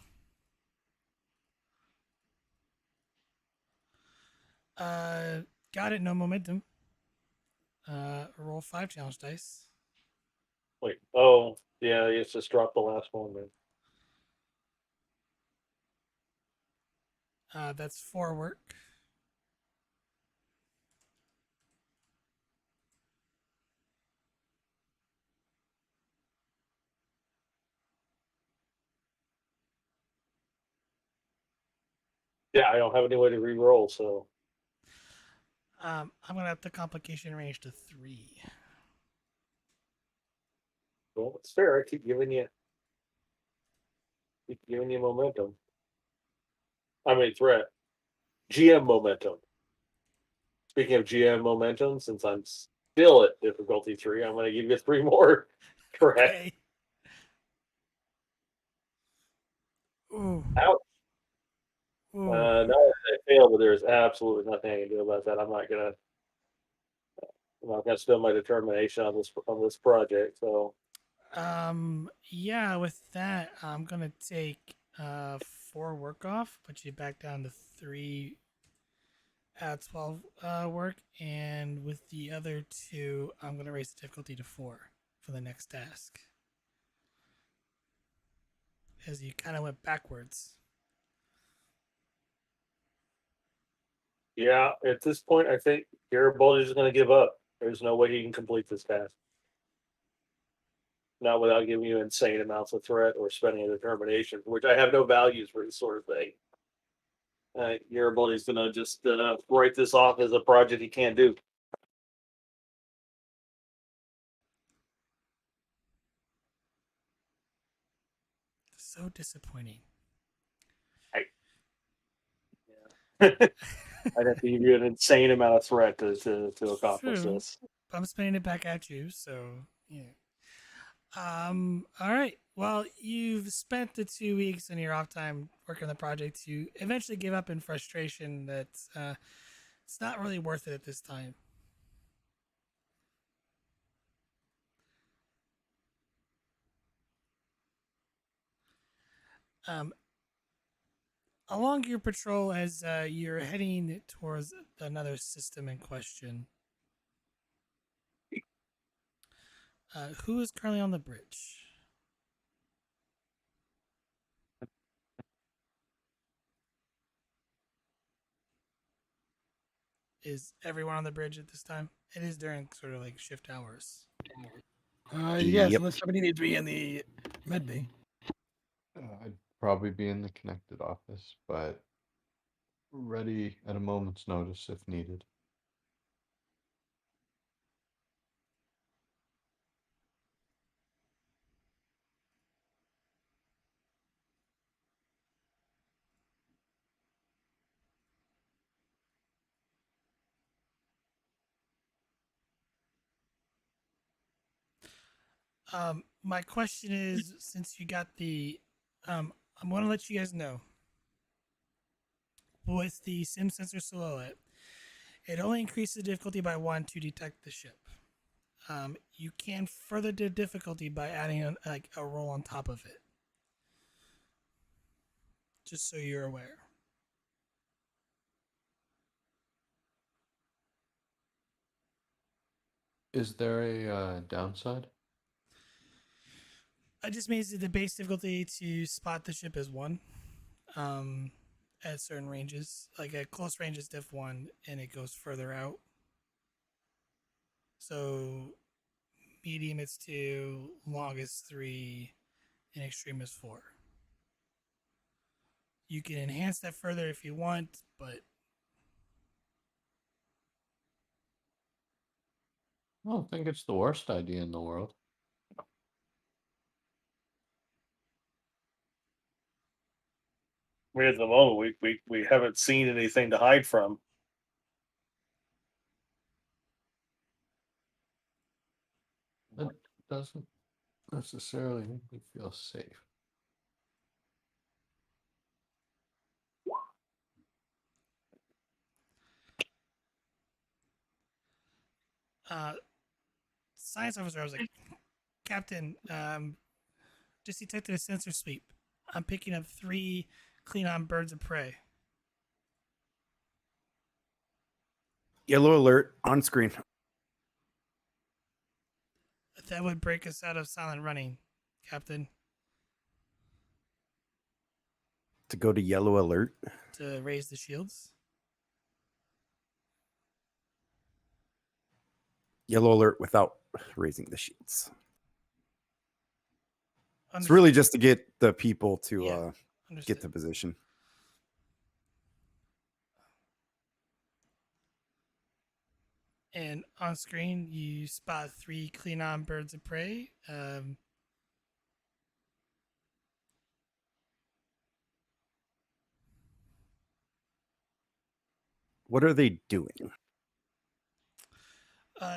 Got it. No momentum. Roll 5 challenge dice. Wait, oh yeah, it's just dropped the last one then. That's 4 work. Yeah, I don't have any way to re-roll, so I'm gonna have the complication range to 3. well, it's fair. I keep giving you momentum. I mean threat. GM momentum. Speaking of GM momentum, since I'm still at difficulty 3, I'm going to give you 3 more threat. Okay. Ooh. Ouch. Ooh. No, I failed, but there's absolutely nothing I can do about that. I'm not gonna. I'm not gonna spend my determination on this project. So Yeah, with that, I'm gonna take 4 work off, put you back down to 3 out of 12 work, and with the other 2, I'm gonna raise the difficulty to 4 for the next task. As you kind of went backwards. yeah, at this point, I think Garibaldi is gonna give up. There's no way he can complete this task. Not without giving you insane amounts of threat or spending a determination, which I have no values for this sort of thing. Garibaldi's gonna just write this off as a project he can't do. So disappointing. I'd have to give you an insane amount of threat to accomplish True. this. I'm spinning it back at you, so yeah. All right. Well, you've spent the 2 weeks in your off time working on the project. You eventually give up in frustration that it's not really worth it at this time. Um, along your patrol, as you're heading towards another system in question, who is currently on the bridge? Is everyone on the bridge at this time? It is during sort of like shift hours. Yes, Yep. unless somebody needs me in the med bay. I'd probably be in the connected office, but ready at a moment's notice if needed. My question is, since you got the, I'm going to let you guys know with the sim sensor silhouette, it only increases the difficulty by 1 to detect the ship. You can further the difficulty by adding like a roll on top of it. Just so you're aware. Is there a downside? It just means that the base difficulty to spot the ship is 1. At certain ranges, like at close range is diff 1, and it goes further out. So medium is 2, long is 3, and extreme is 4. You can enhance that further if you want, but I don't think it's the worst idea in the world. I mean, at the moment, we haven't seen anything to hide from. It doesn't necessarily make me feel safe. Science officer, I was like, Captain, just detected a sensor sweep. I'm picking up 3 Klingon birds of prey. Yellow alert on screen. That would break us out of silent running, Captain. To go to yellow alert. To raise the shields. Yellow alert without raising the shields. It's Understood. really just to get the people to Yeah, get to position. And on screen, you spot 3 Klingon birds of prey. What are they doing?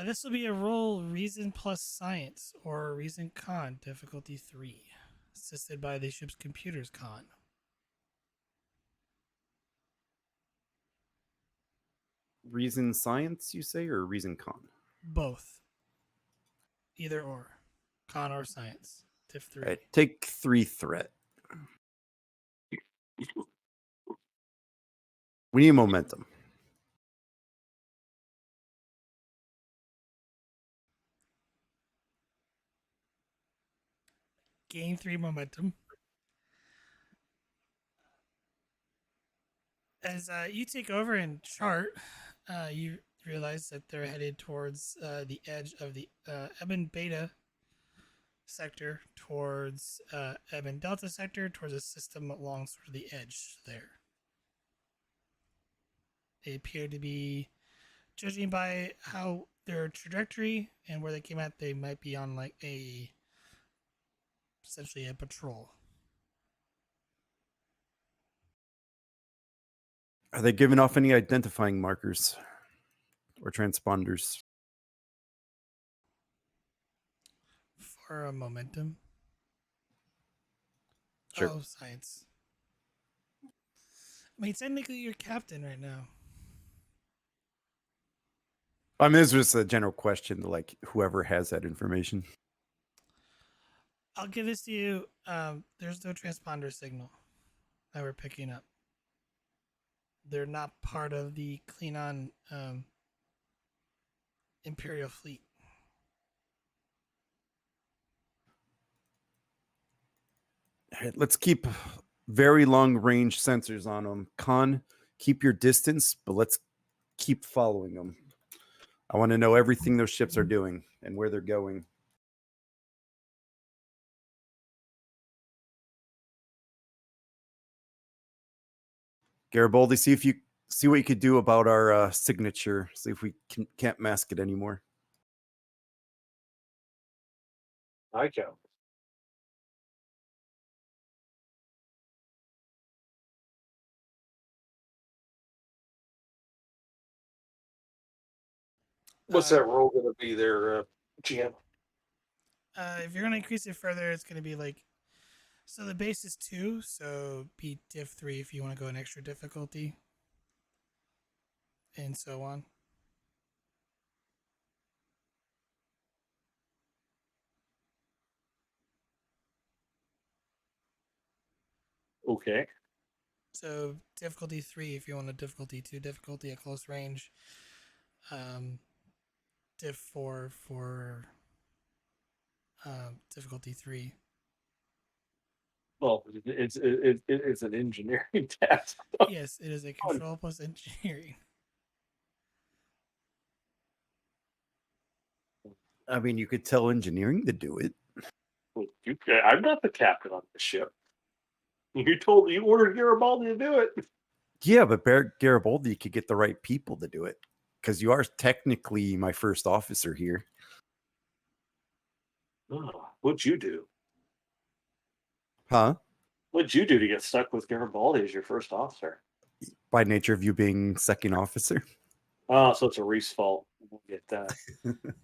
This will be a roll reason plus science or reason con, difficulty 3, assisted by the ship's computers con. Reason science, you say, or reason con? Both. Either or. Con or science. Diff 3. All right, take 3 threat. We need momentum. Gain 3 momentum. As you take over and chart, you realize that they're headed towards the edge of the Ebon Beta Sector, towards Ebon Delta Sector, towards a system along sort of the edge there. They appear to be, judging by how their trajectory and where they came at, they might be on like essentially a patrol. Are they giving off any identifying markers or transponders? For a momentum. Sure. Oh, science. I mean, technically you're captain right now. I mean, this was just a general question to like whoever has that information. I'll give this to you. There's no transponder signal that we're picking up. They're not part of the Klingon Imperial fleet. All right, let's keep very long range sensors on them. Con, keep your distance, but let's keep following them. I want to know everything those ships are doing and where they're going. Garibaldi, see what you could do about our signature. See if we can't mask it anymore. I can. What's that roll going to be there, GM? If you're going to increase it further, it's going to be like, so the base is 2, so be diff 3 if you want to go an extra difficulty, and so on. Okay. So difficulty 3 if you want a difficulty 2, difficulty at close range. Diff 4 for difficulty 3. Well, it's an engineering task. Yes, it is a control plus engineering. I mean, you could tell engineering to do it. I'm not the captain on the ship. You ordered Garibaldi to do it. Yeah, but Garibaldi could get the right people to do it because you are technically my first officer here. Oh, what'd you do? Huh? What'd you do to get stuck with Garibaldi as your first officer? By nature of you being second officer. Oh, so it's a Reese fault. We'll get that.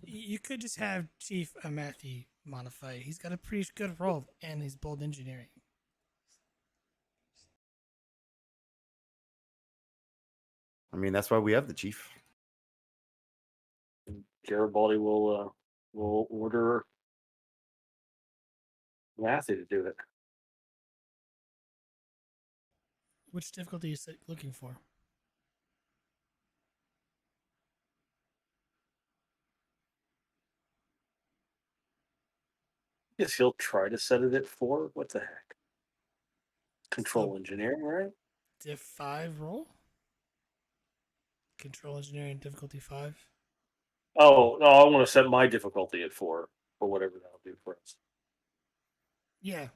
You could just have Chief Matthew modify. He's got a pretty good role, and he's bold engineering. I mean, that's why we have the chief. Garibaldi will order Matthew to do it. Which difficulty are you looking for? Guess he'll try to set it at 4. What the heck? Control So, engineering, right? Diff 5 roll? Control engineering difficulty 5. Oh, no, I want to set my difficulty at 4 for whatever that'll do for us. Yeah.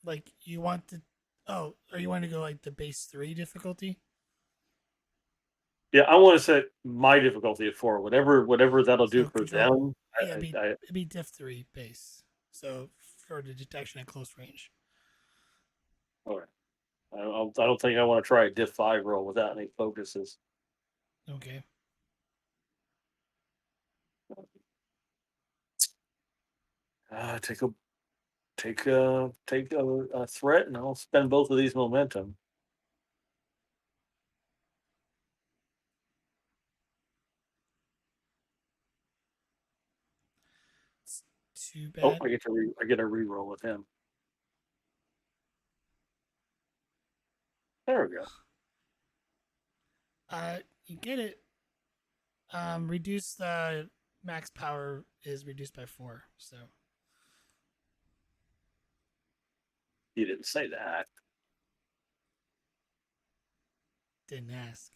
Like you want to. Oh, or you want to go like the base 3 difficulty? Yeah, I want to set my difficulty at 4. Whatever that'll do for them. Yeah, it'd be diff 3 base. So for the detection at close range. All right. I don't think I want to try a diff 5 roll without any focuses. Okay. Take a threat, and I'll spend both of these momentum. too Oh, bad. I get a reroll with him. There we go. You get it. Reduce the max power is reduced by 4. So You didn't say that. didn't ask.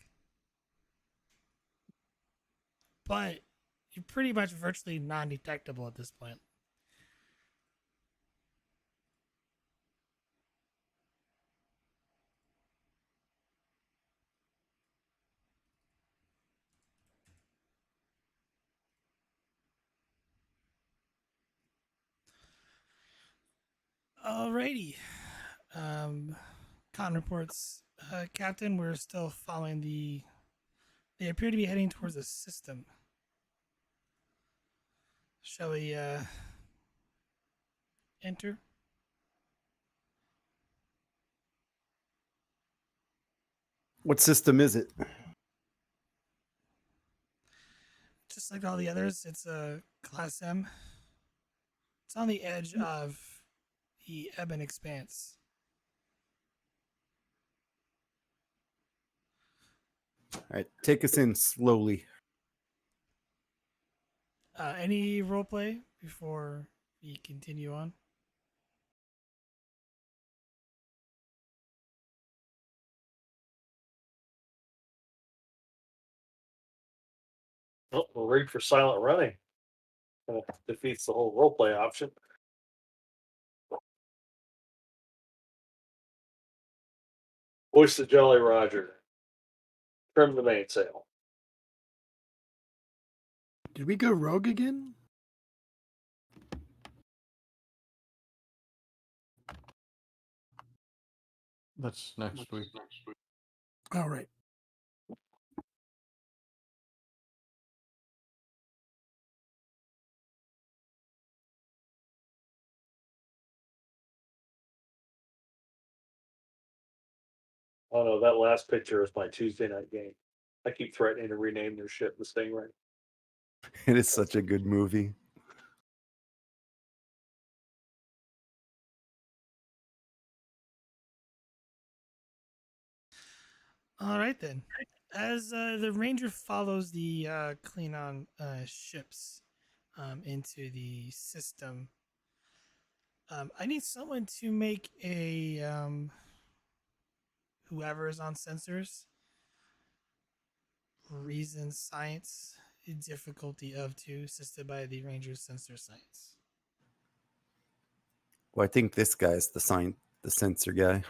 But you're pretty much virtually non-detectable at this point. Alrighty. Con reports, Captain. We're still following the. They appear to be heading towards a system. Shall we enter? What system is it? Just like all the others, it's a Class M. It's on the edge of the Ebon Expanse. All right, take us in slowly. Any roleplay before we continue on? Oh, we're ready for silent running. Defeats the whole roleplay option. Hoist the Jolly Roger. Trim the mainsail. Did we go rogue again? That's next week. All right. Oh no, that last picture is my Tuesday night game. I keep threatening to rename their ship the Stingray. It is such a good movie. All right then. As the Ranger follows the Klingon ships into the system, I need someone to make a whoever is on sensors reason science difficulty of 2 assisted by the Ranger's sensor science. Well, I think this guy's the sensor guy.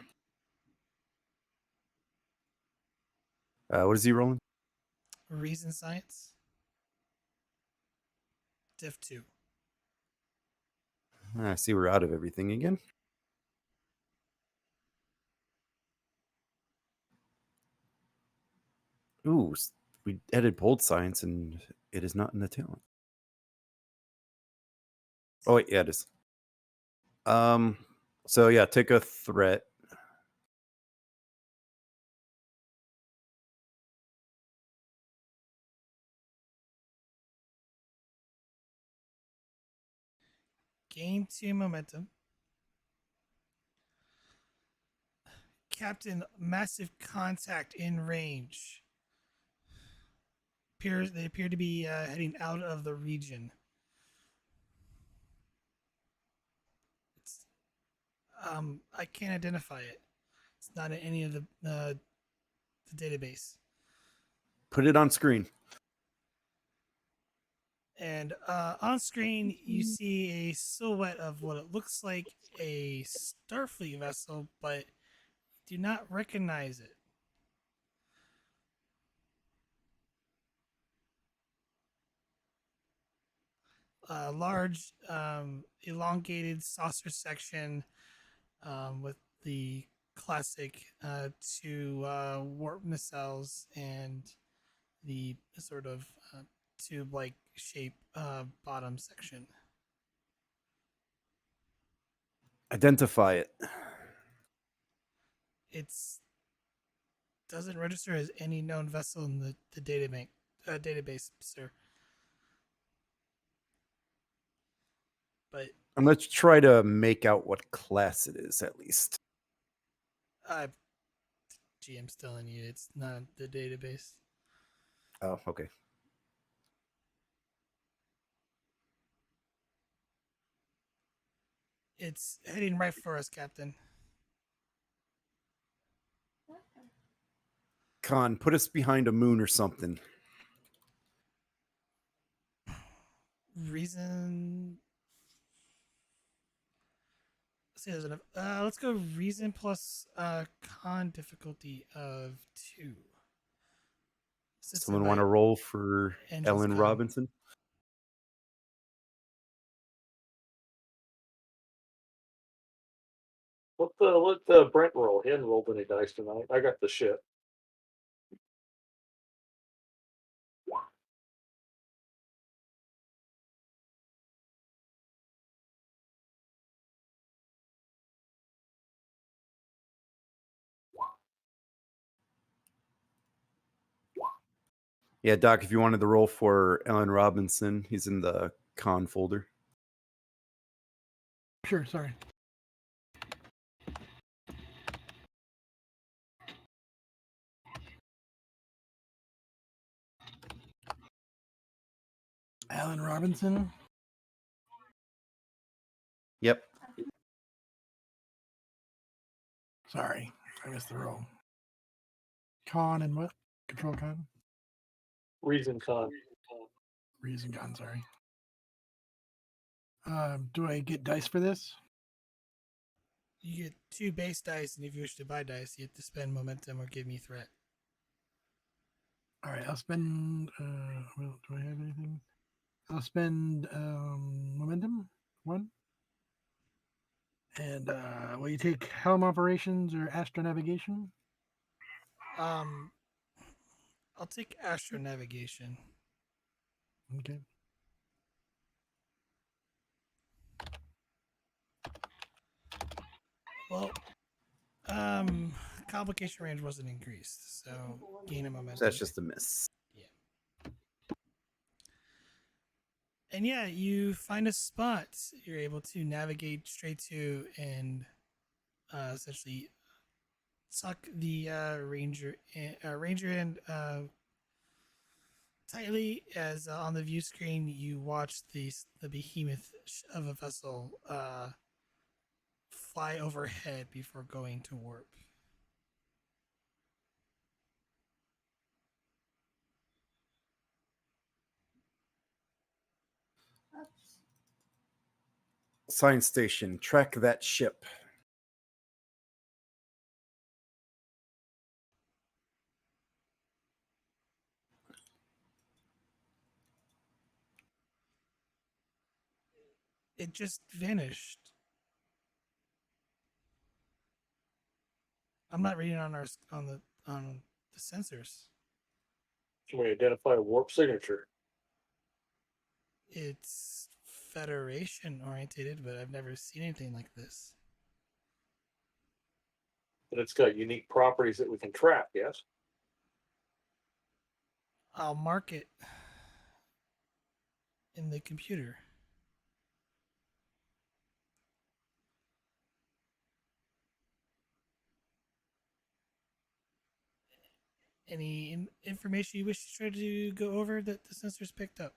What is he rolling? Reason science diff 2. I see we're out of everything again. Ooh, we added bold science and it is not in the talent. Oh wait, yeah, it is. So yeah, take a threat. Gain 2 momentum. Captain, massive contact in range. They appear to be heading out of the region. It's, I can't identify it. It's not in any of the database. Put it on screen. And on screen, you see a silhouette of what it looks like a Starfleet vessel, but do not recognize it. A large, elongated saucer section with the classic 2 warp nacelles and the sort of tube-like shape bottom section. Identify it. It's doesn't register as any known vessel in the database, sir. but I'm going to try to make out what class it is, at least. GM's telling you it's not the database. Oh, okay. It's heading right for us, Captain. Khan, put us behind a moon or something. Reason. Let's see, there's enough. Let's go reason plus con difficulty of 2. Assisted Someone by want to roll for Engine's Ellen con. Robinson? Let the Brent roll. He hadn't rolled any dice tonight. I got the shit. Yeah, Doc, if you wanted to roll for Ellen Robinson, he's in the con folder. Sure, sorry. Alan Robinson. Yep. Sorry, I missed the roll. Con and what? Control con? Reason con. Reason con, sorry. Do I get dice for this? You get 2 base dice, and if you wish to buy dice, you have to spend momentum or give me threat. All right, I'll spend. Well, do I have anything? I'll spend momentum 1. And will you take helm operations or astronavigation? I'll take astronavigation. Okay. Well, complication range wasn't increased, so gain a momentum. So that's just a miss. And yeah, you find a spot you're able to navigate straight to and essentially suck the ranger and tightly as on the view screen you watch the behemoth of a vessel fly overhead before going to warp. Science station, track that ship. It just vanished. I'm not reading on the sensors. Can we identify a warp signature? It's Federation orientated, but I've never seen anything like this. But it's got unique properties that we can track, yes? I'll mark it in the computer. Any information you wish to try to go over that the sensors picked up?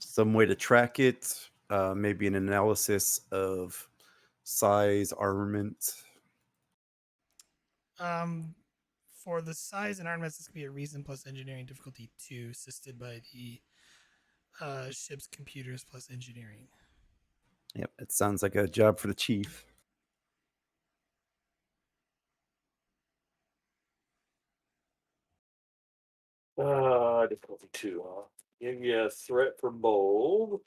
Some way to track it, maybe an analysis of size, armament. For the size and armaments, this can be a reason plus engineering difficulty 2, assisted by the ship's computers plus engineering. Yep, it sounds like a job for the chief. Difficulty 2, huh? Give you a threat for bold.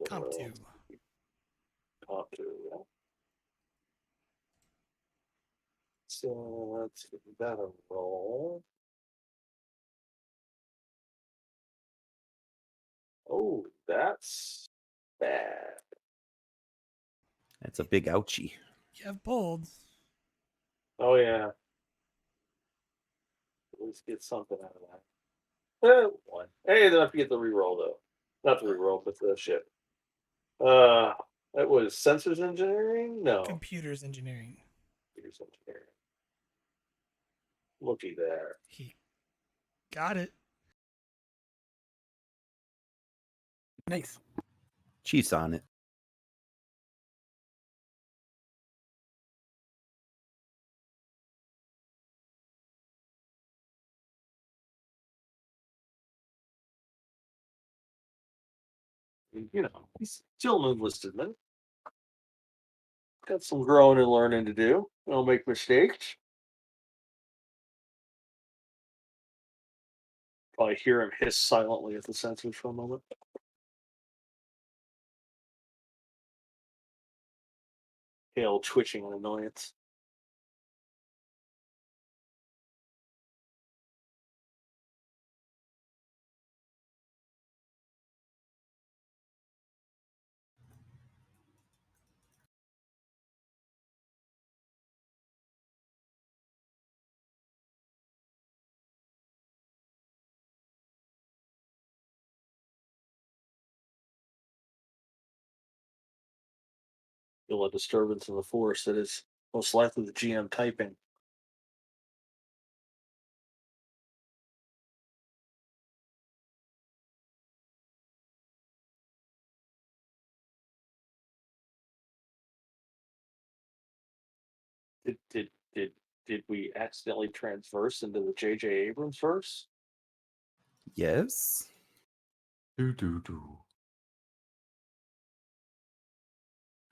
Comp 2. Comp 2, yeah. So let's give that a roll. Oh, that's bad. That's a big ouchie. You have bold. Oh, yeah. At least get something out of that. 1. Hey, then I have to get the reroll, though. Not the reroll, but the ship. That was sensors engineering? No. Computers engineering. Computers engineering. Looky there. He got it. Nice. Chiefs on it. You know, he's still an enlisted man. Got some growing and learning to do. Don't make mistakes. Probably hear him hiss silently at the sensors for a moment. Tail twitching in annoyance. Feel a disturbance in the force that is most likely the GM typing. Did we accidentally transverse into the J.J. Abrams verse? Yes. Do do do.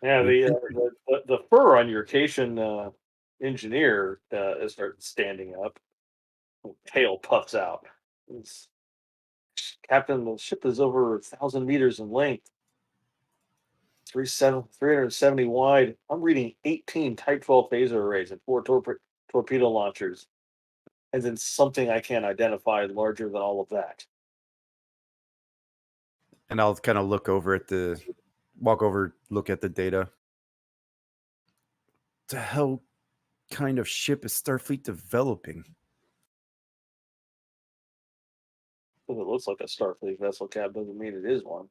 Yeah, the fur on your Cation engineer is starting standing up. Tail puffs out. It's, Captain, the ship is over 1,000 meters in length. 370 wide. I'm reading 18 Type 12 phaser arrays and 4 torpedo launchers. And then something I can't identify larger than all of that. And I'll kind of look at the data. The hell kind of ship is Starfleet developing? If it looks like a Starfleet vessel, Cap, doesn't mean it is one.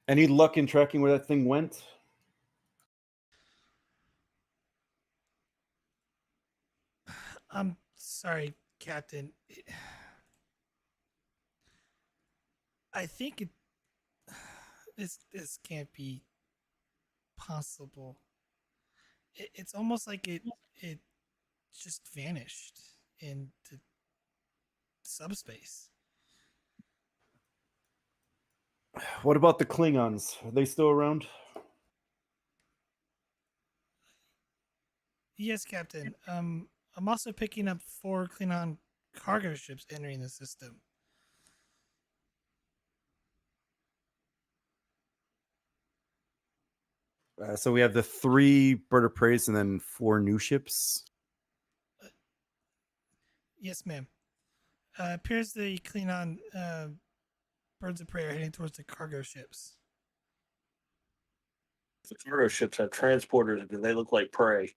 Any luck in tracking where that thing went? I'm sorry, Captain. I think this can't be possible. It's almost like it just vanished into subspace. What about the Klingons? Are they still around? Yes, Captain. I'm also picking up 4 Klingon cargo ships entering the system. So we have the 3 bird of prey and then 4 new ships. Yes, ma'am. Appears the Klingon birds of prey are heading towards the cargo ships. The cargo ships have transporters, and they look like prey.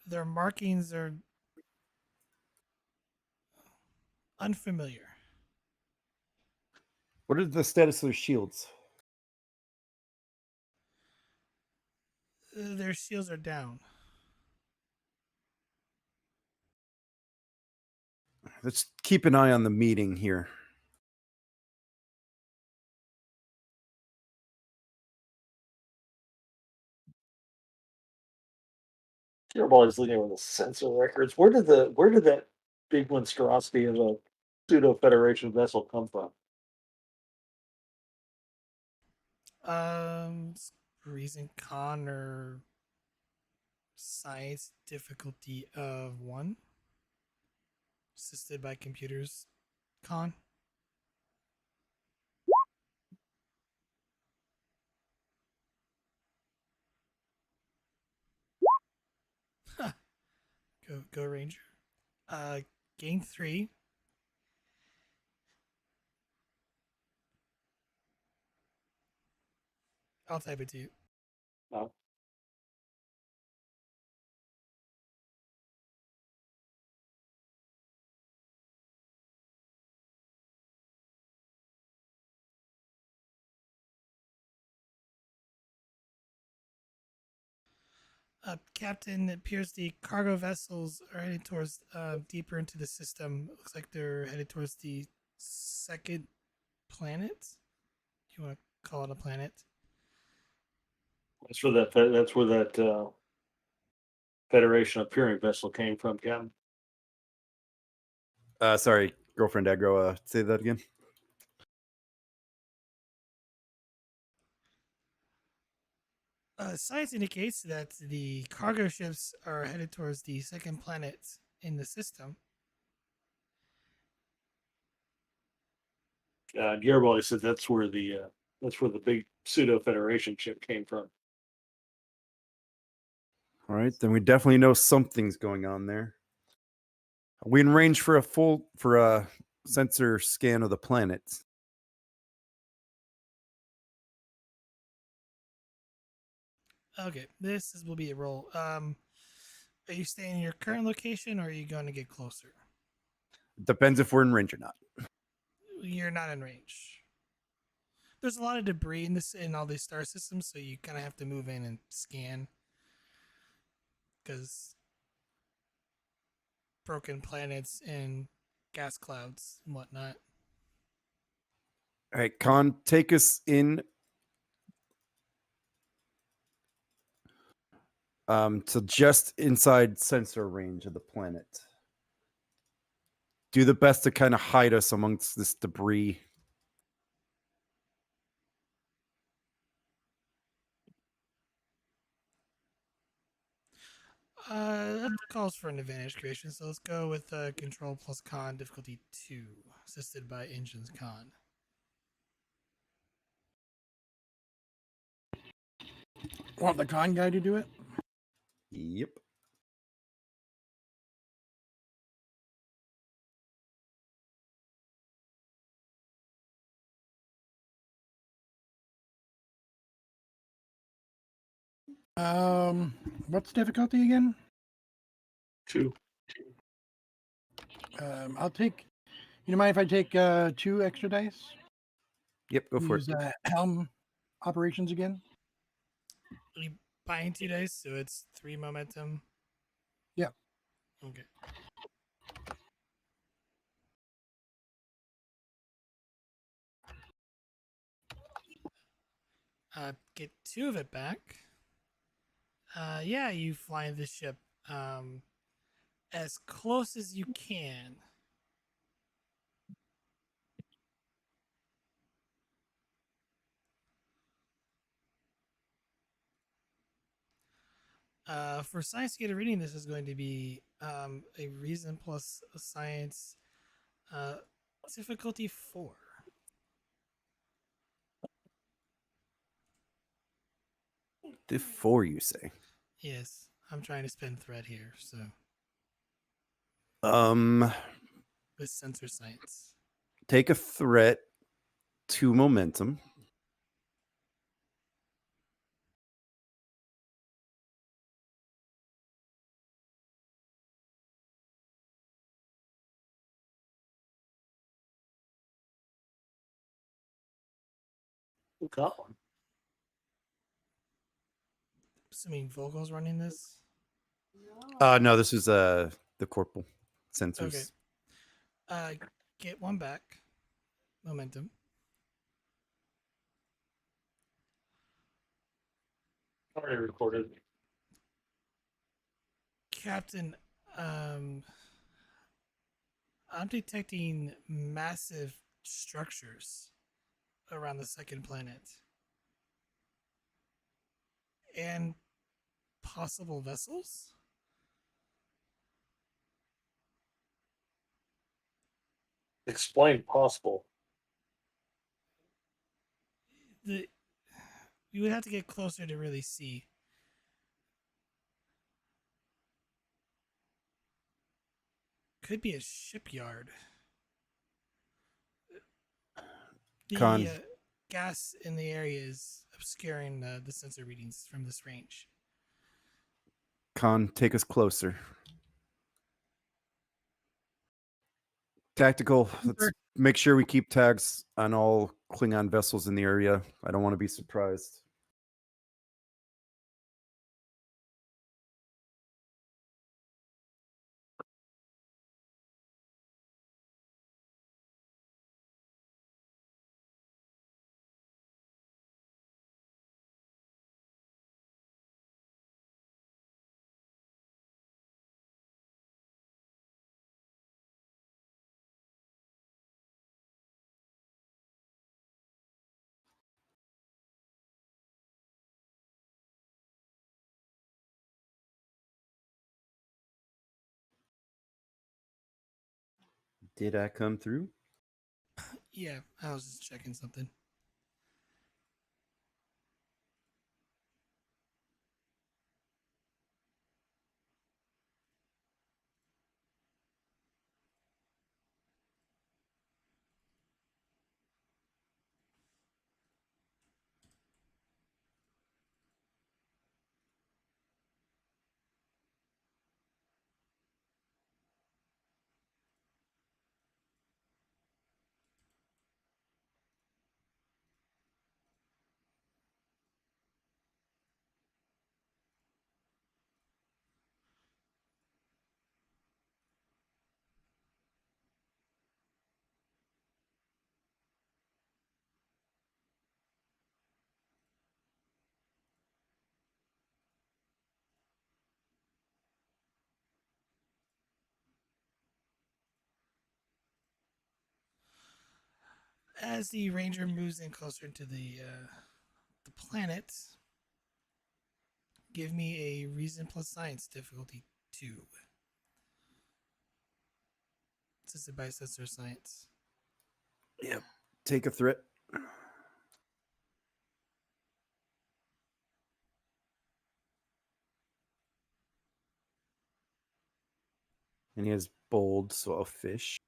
Their markings are unfamiliar. What is the status of their shields? Their shields are down. Let's keep an eye on the meeting here. Everybody's looking at the sensor records. Where did that big monstrosity of a pseudo Federation vessel come from? Reason Con or science difficulty of 1, assisted by computers. Con. Go Ranger. Gain 3. I'll type it to you. No. Captain, it appears the cargo vessels are headed towards deeper into the system. It looks like they're headed towards the second planet. Do you want to call it a planet? That's where that Federation appearing vessel came from, Captain. Sorry, girlfriend aggro. Say that again. Science indicates that the cargo ships are headed towards the second planet in the system. Garibaldi said that's where the big pseudo Federation ship came from. All right, then we definitely know something's going on there. Are we in range for a sensor scan of the planet? Okay, will be a roll. Are you staying in your current location, or are you going to get closer? Depends if we're in range or not. You're not in range. There's a lot of debris in all these star systems, so you kind of have to move in and scan because broken planets and gas clouds and whatnot. All right, Con, take us in to just inside sensor range of the planet. Do the best to kind of hide us amongst this debris. That calls for an advantage creation, so let's go with control plus con difficulty 2, assisted by engines con. Want the con guy to do it? Yep. What's difficulty again? 2. I'll take. You mind if I take 2 extra dice? Yep, go for it. Use helm operations again. You buying 2 dice, so it's 3 momentum. Yeah. Okay. Get 2 of it back. Yeah, you fly the ship as close as you can. For science to get a reading, this is going to be a reason plus a science difficulty 4. Before you say. Yes, I'm trying to spin thread here, so with sensor science. Take a threat, 2 momentum. Who got one? Assuming Vogel's running this. No, this is the corporal sensors. Okay. Get 1 back. Momentum. Already recorded. Captain, I'm detecting massive structures around the second planet. And possible vessels. Explain possible. The You would have to get closer to really see. Could be a shipyard. The Con, gas in the area is obscuring the sensor readings from this range. take us closer. Tactical, let's make sure we keep tags on all Klingon vessels in the area. I don't want to be surprised. Did I come through? Yeah, I was just checking something. As the ranger moves in closer to the planet, give me a reason plus science difficulty 2. Assisted by sensor science. Yep. Take a threat. And he has bold, so a fish.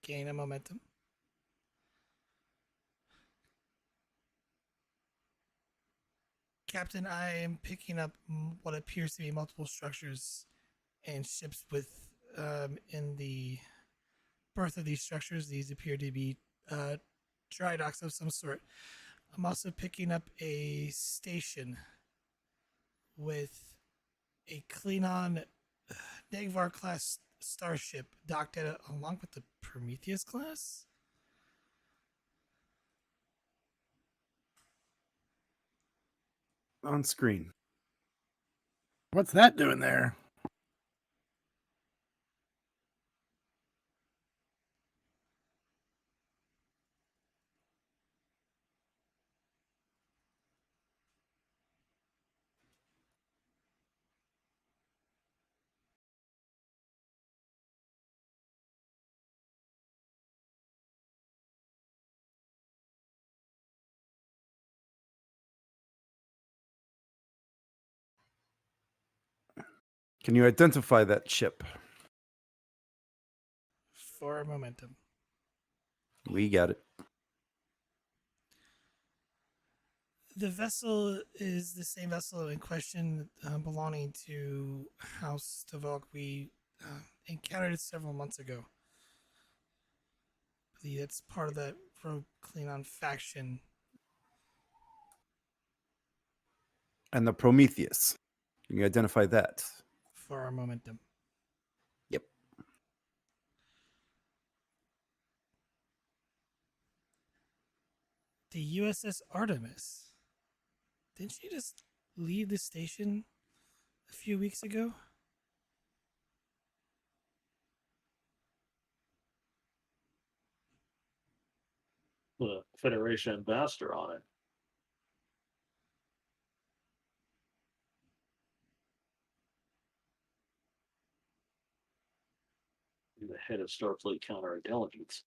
Gain a momentum. Captain, I am picking up what appears to be multiple structures and ships with in the birth of these structures. These appear to be dry docks of some sort. I'm also picking up a station with a Klingon Negvar class starship docked at along with the Prometheus class. On screen. What's that doing there? Can you identify that ship? For momentum. We got it. The vessel is the same vessel in question belonging to House Tavok. We encountered it several months ago. I believe it's part of the rogue Klingon faction. And the Prometheus. Can you identify that? For our momentum. Yep. The USS Artemis. Didn't she just leave the station a few weeks ago? The Federation ambassador on it. the head of Starfleet Counterintelligence.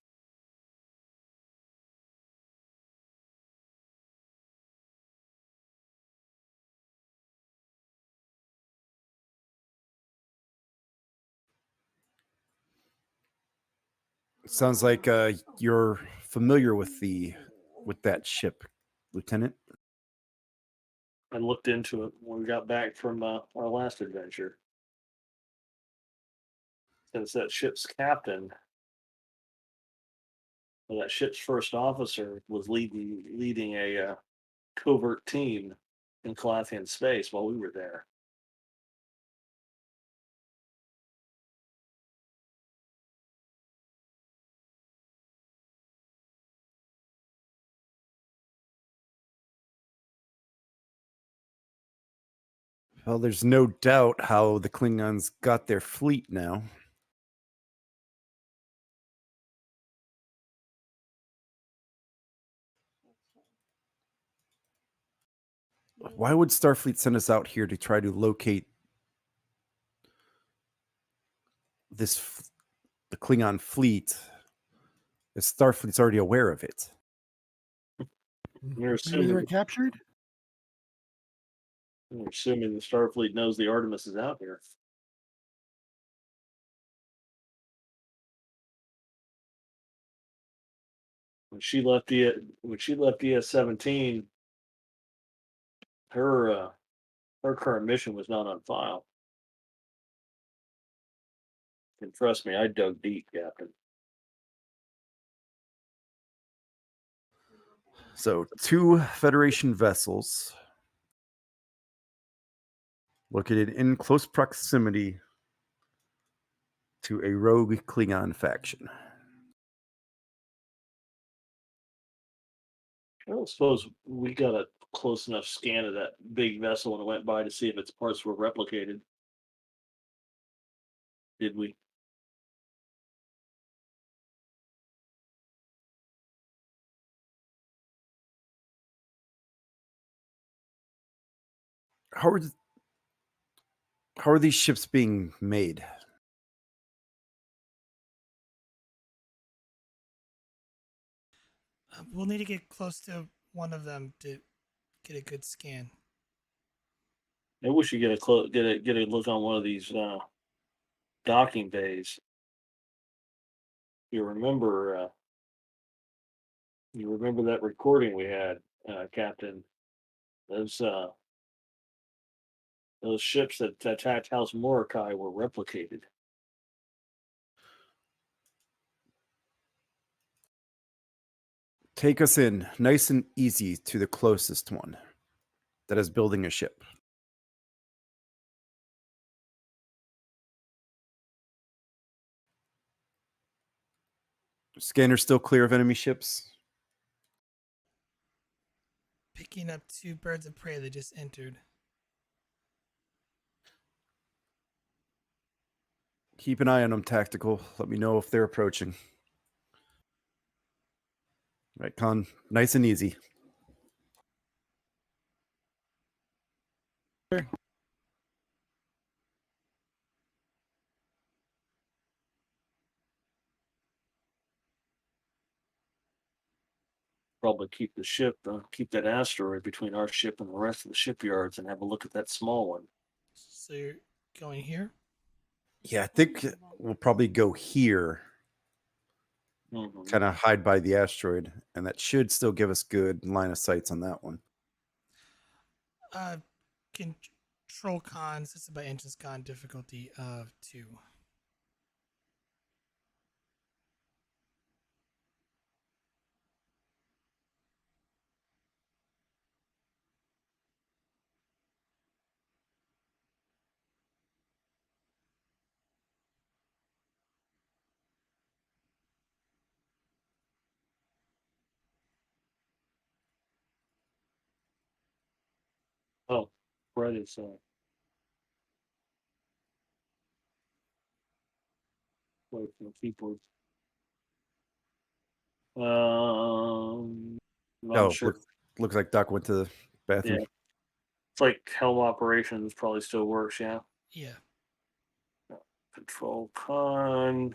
Sounds like you're familiar with that ship, Lieutenant. I looked into it when we got back from our last adventure. Since that ship's captain, or that ship's first officer, was leading a covert team in Calathian space while we were there. Well, there's no doubt how the Klingons got their fleet now. Why would Starfleet send us out here to try to locate the Klingon fleet if Starfleet's already aware of it? You're Maybe they were assuming, captured. you're assuming the Starfleet knows the Artemis is out here. When she left ES-17, her current mission was not on file. And trust me, I dug deep, Captain. So, 2 Federation vessels located in close proximity to a rogue Klingon faction. I don't suppose we got a close enough scan of that big vessel when it went by to see if its parts were replicated. Did we? How are these ships being made? We'll need to get close to one of them to get a good scan. Maybe we should get a look on one of these docking bays. You remember that recording we had, Captain? Those ships that attacked House Morokai were replicated. Take us in, nice and easy, to the closest one that is building a ship. Scanner still clear of enemy ships. Picking up 2 birds of prey that just entered. Keep an eye on them, Tactical. Let me know if they're approaching. Right, Con, nice and easy. Sure. Probably keep that asteroid between our ship and the rest of the shipyards, and have a look at that small one. So you're going here? Yeah, I think we'll probably go here, Mhm. kind of hide by the asteroid, and that should still give us good line of sights on that one. Control con, system by engines con, difficulty of 2. Oh, Brett is away from the keyboard. Not Oh, sure. looks like Doc went to the bathroom. Yeah, it's like helm operations probably still works. Yeah. Yeah. Control con.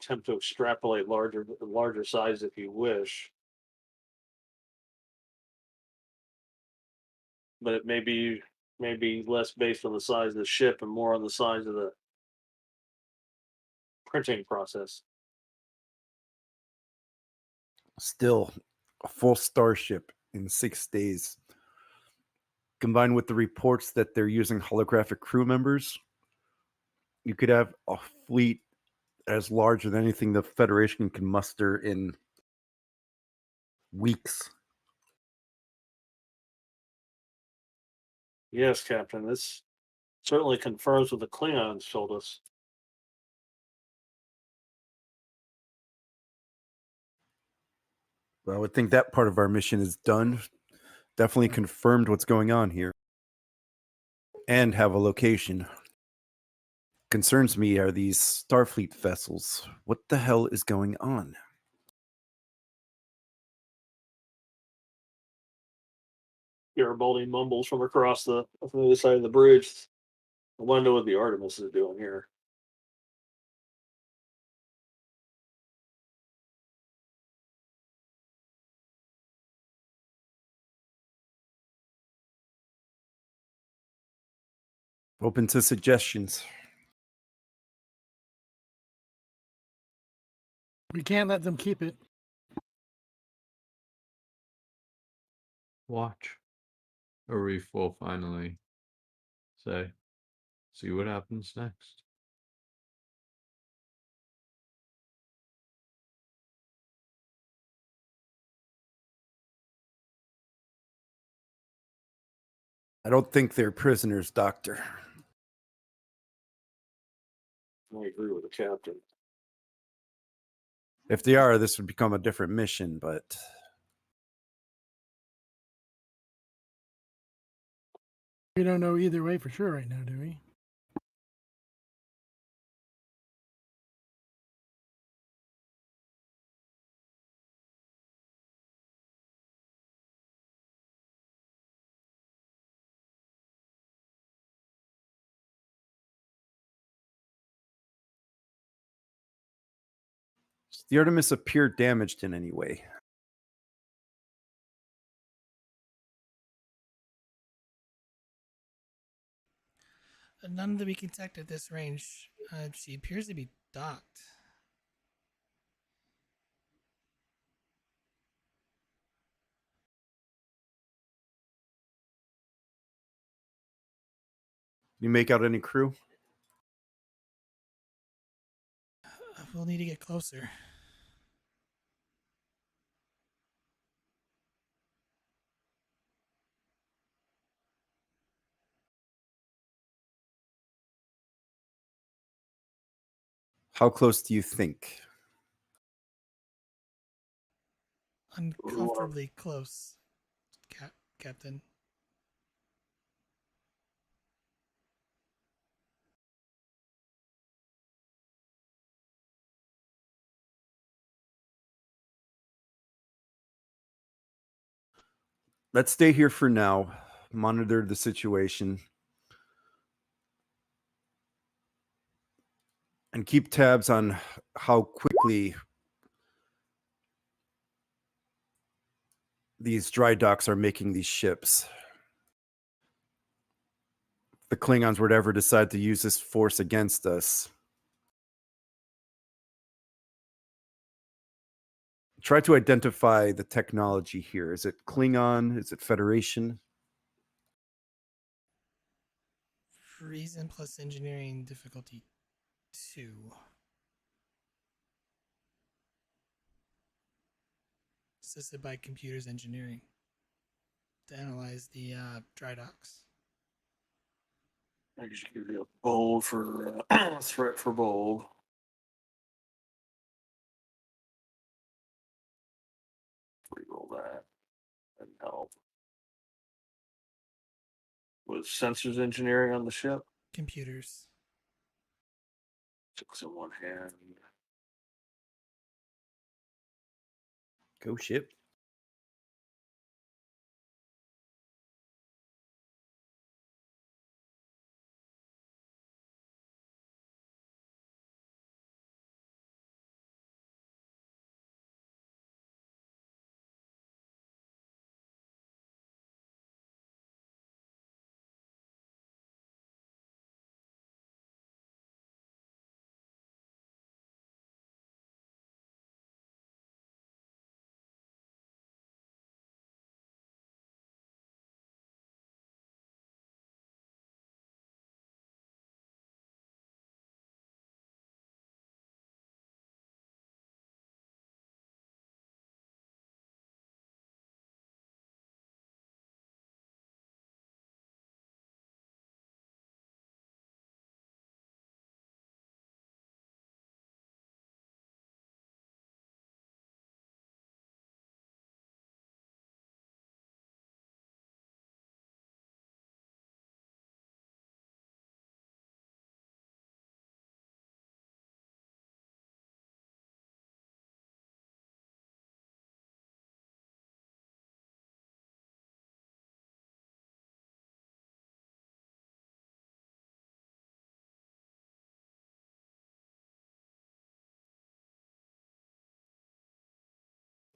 attempt to extrapolate larger size if you wish. But it may be less based on the size of the ship and more on the size of the printing process. Still, a full starship in 6 days. Combined with the reports that they're using holographic crew members, you could have a fleet as large as anything the Federation can muster in weeks. Yes, Captain. This certainly confirms what the Klingons told us. Well, I would think that part of our mission is done. Definitely confirmed what's going on here. And have a location. Concerns me are these Starfleet vessels. What the hell is going on? Garibaldi mumbles from across from the other side of the bridge. I want to know what the Artemis is doing here. Open to suggestions. We can't let them keep it. Watch. A reef will finally say, see what happens next. I don't think they're prisoners, Doctor. I agree with the captain. If they are, this would become a different mission, but We don't know either way for sure right now, do we? does the Artemis appear damaged in any way? None that we can detect at this range. She appears to be docked. You make out any crew? We'll need to get closer. How close do you think? Uncomfortably close, Captain. Let's stay here for now. Monitor the situation. And keep tabs on how quickly these dry docks are making these ships. If the Klingons would ever decide to use this force against us, try to identify the technology here. Is it Klingon? Is it Federation? Reason plus engineering difficulty 2. Assisted by computers engineering to analyze the dry docks. I should give you a bold for threat for bold. Reroll that and help. Was sensors engineering on the ship? Computers. 6 in one hand. Go ship.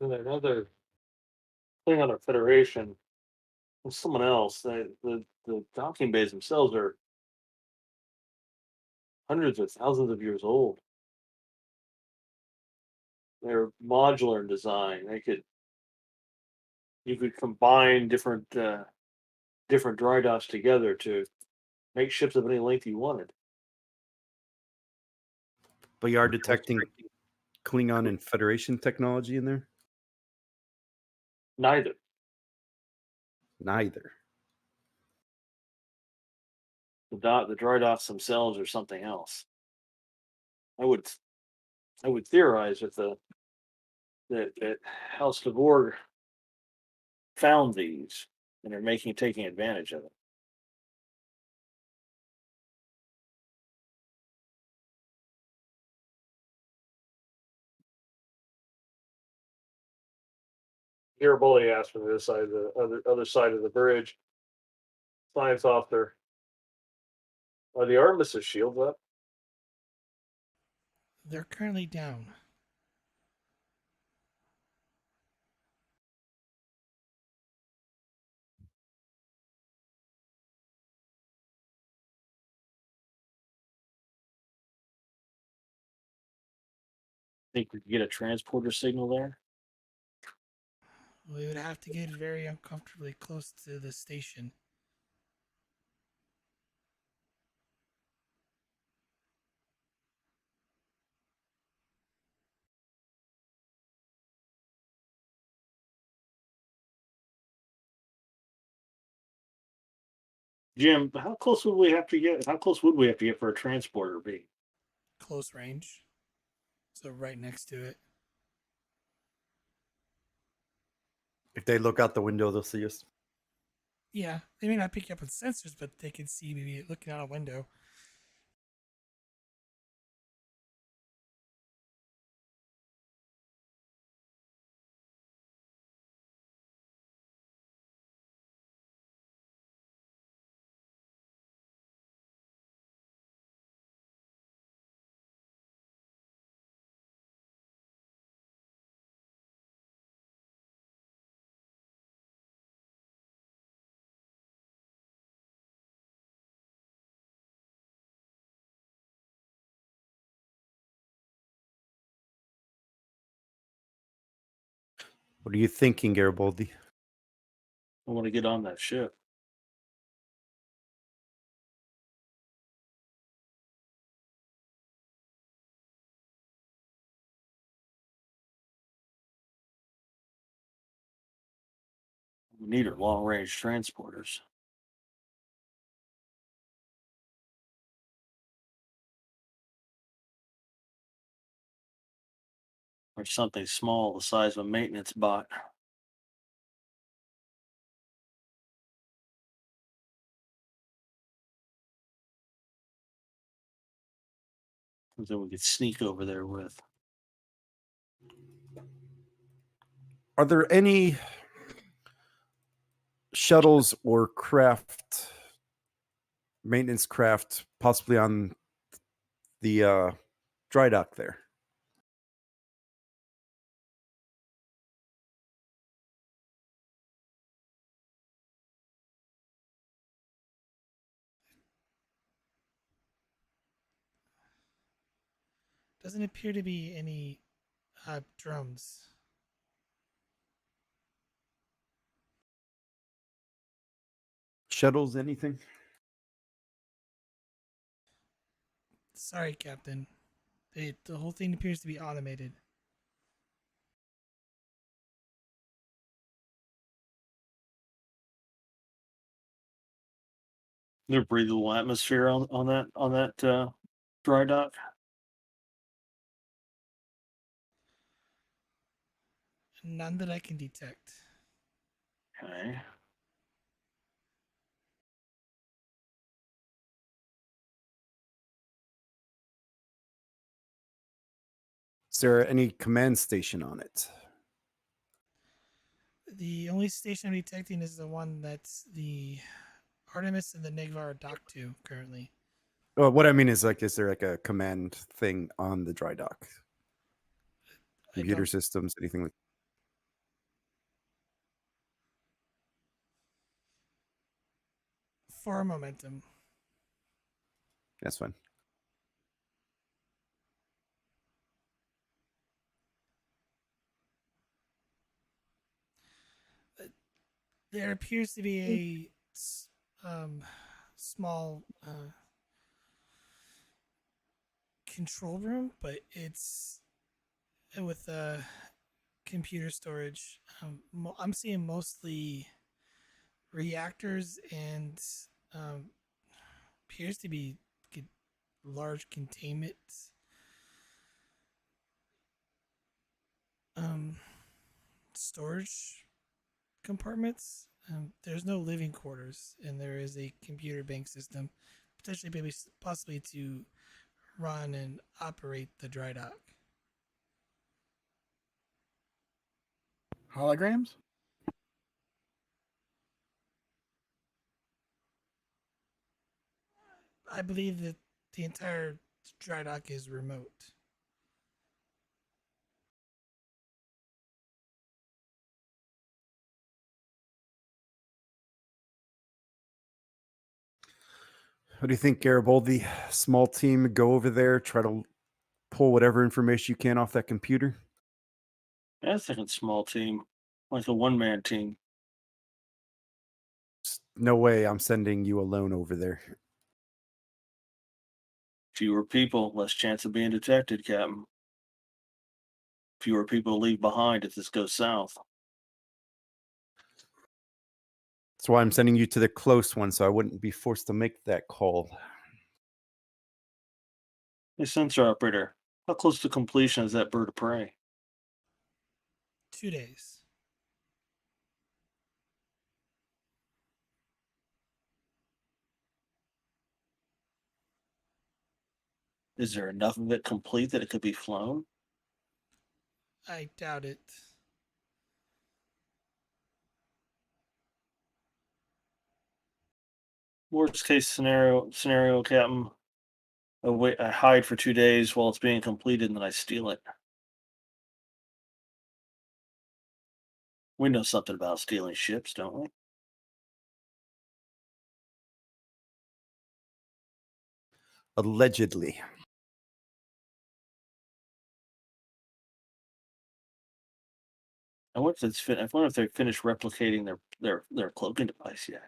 And another thing on the Federation, with someone else, the docking bays themselves are hundreds of thousands of years old. They're modular in design. You could combine different dry docks together to make ships of any length you wanted. But you are detecting Klingon and Federation technology in there? Neither. Neither. The dry docks themselves are something else. I would theorize that House Devore found these and are taking advantage of it. Garibaldi asked from this side of the other side of the bridge. Science officer. Are the Armistice shields up? They're currently down. Think we could get a transporter signal there? We would have to get very uncomfortably close to the station. Jim, how close would we have to get? How close would we have to get for a transporter be? Close range. So right next to it. If they look out the window, they'll see us. Yeah, they may not pick you up with sensors, but they can see maybe looking out a window. What are you thinking, Garibaldi? I want to get on that ship. We need our long range transporters. Or something small the size of a maintenance bot. Something we could sneak over there with. Are there any shuttles or craft, maintenance craft, possibly on the dry dock there? Doesn't appear to be any drones. Shuttles, anything? Sorry, Captain. The whole thing appears to be automated. There's breathable atmosphere on that dry dock. None that I can detect. Okay. Is there any command station on it? The only station I'm detecting is the one that's the Artemis and the Negvar dock to currently. Well, what I mean is, like, is there like a command thing on the dry dock? Computer systems, anything like? 4 momentum. That's fine. There appears to be a small control room, but it's with computer storage. I'm seeing mostly reactors and appears to be large containment storage compartments. There's no living quarters, and there is a computer bank system, potentially maybe possibly to run and operate the dry dock. Holograms? I believe that the entire dry dock is remote. What do you think, Garibaldi? Small team, go over there, try to pull whatever information you can off that computer. I was thinking small team, like a one-man team. No way I'm sending you alone over there. Fewer people, less chance of being detected, Captain. Fewer people to leave behind if this goes south. That's why I'm sending you to the close one, so I wouldn't be forced to make that call. Hey, sensor operator, how close to completion is that bird of prey? 2 days. Is there enough of it complete that it could be flown? I doubt it. Worst case scenario, Captain. I hide for 2 days while it's being completed, and then I steal it. We know something about stealing ships, don't we? Allegedly. I wonder if they finished replicating their cloaking device yet.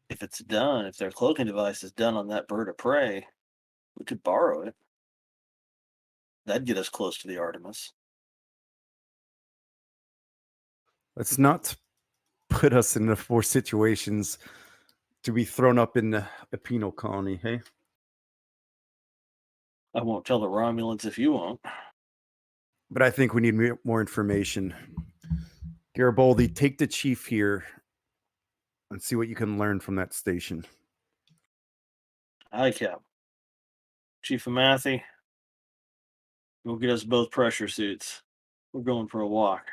If it's done, if their cloaking device is done on that bird of prey, we could borrow it. That'd get us close to the Artemis. Let's not put us in the 4 situations to be thrown up in a penal colony, hey? I won't tell the Romulans if you won't. But I think we need more information. Garibaldi, take the chief here and see what you can learn from that station. Aye, Cap. Chief of Matthew, go get us both pressure suits. We're going for a walk.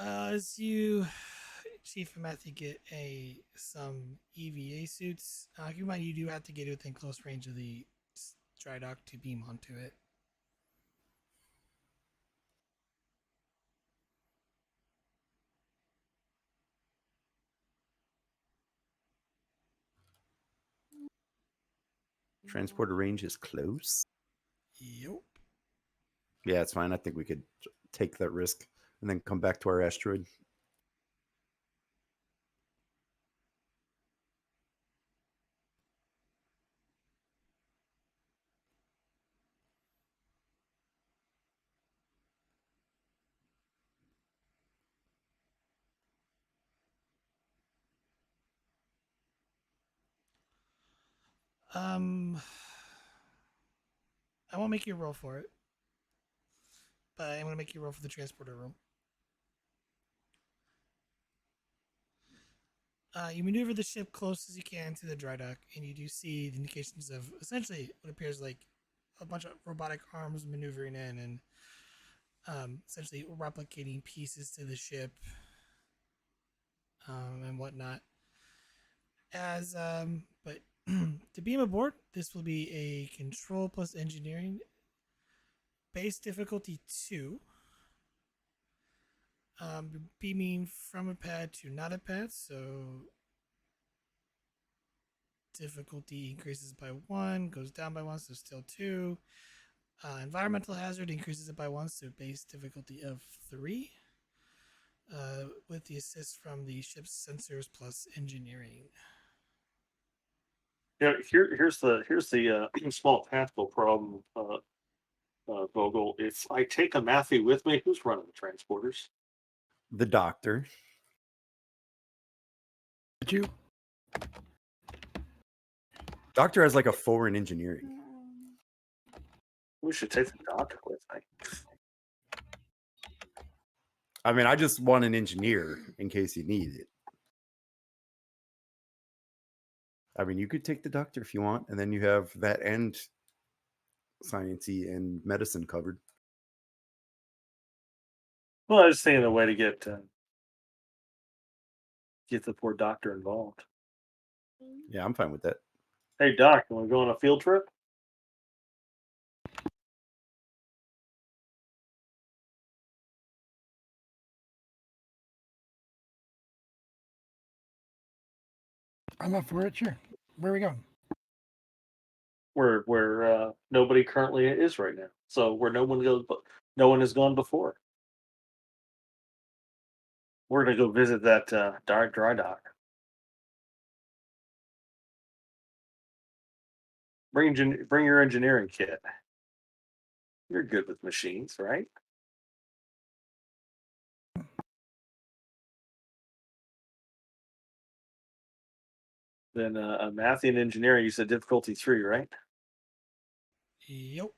As you, Chief and Matthew, get some EVA suits, keep in mind you do have to get within close range of the dry dock to beam onto it. Transporter range is close. Yep. Yeah, it's fine. I think we could take that risk and then come back to our asteroid. I won't make you roll for it, but I'm gonna make you roll for the transporter room. You maneuver the ship close as you can to the dry dock, and you do see the indications of essentially what appears like a bunch of robotic arms maneuvering in and essentially replicating pieces to the ship and whatnot. But to beam aboard, this will be a control plus engineering base difficulty 2. Beaming from a pad to not a pad, so difficulty increases by 1, goes down by 1, so still 2. Environmental hazard increases it by 1, so base difficulty of 3. With the assist from the ship's sensors plus engineering. Yeah, here's the small tactical problem, Vogel. If I take a Matthew with me, who's running the transporters? The doctor. But you, Doctor has like a 4 in engineering. We should take the doctor with me. I mean, I just want an engineer in case you need it. I mean, you could take the doctor if you want, and then you have that and sciencey and medicine covered. Well, I was thinking of a way to get the poor doctor involved. Yeah, I'm fine with that. Hey, Doc, you want to go on a field trip? I'm up for it. Sure. Where are we going? Where nobody currently is right now. So where no one goes, but no one has gone before. We're gonna go visit that dry dock. Bring your engineering kit. You're good with machines, right? Then math and engineering, you said difficulty 3, right? Yep.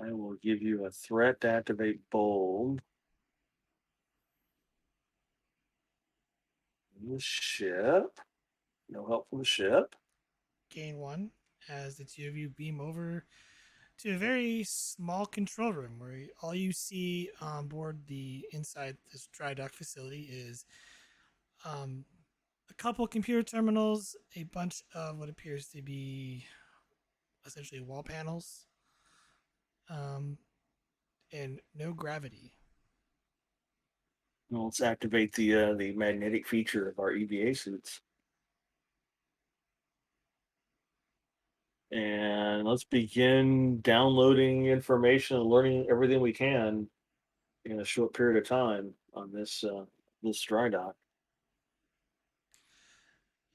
I will give you a threat to activate bold. The ship. No help from the ship. Gain 1 as the two of you beam over to a very small control room where all you see on board the inside this dry dock facility is a couple computer terminals, a bunch of what appears to be essentially wall panels, um, and no gravity. Well, let's activate the magnetic feature of our EVA suits. And let's begin downloading information and learning everything we can in a short period of time on this dry dock.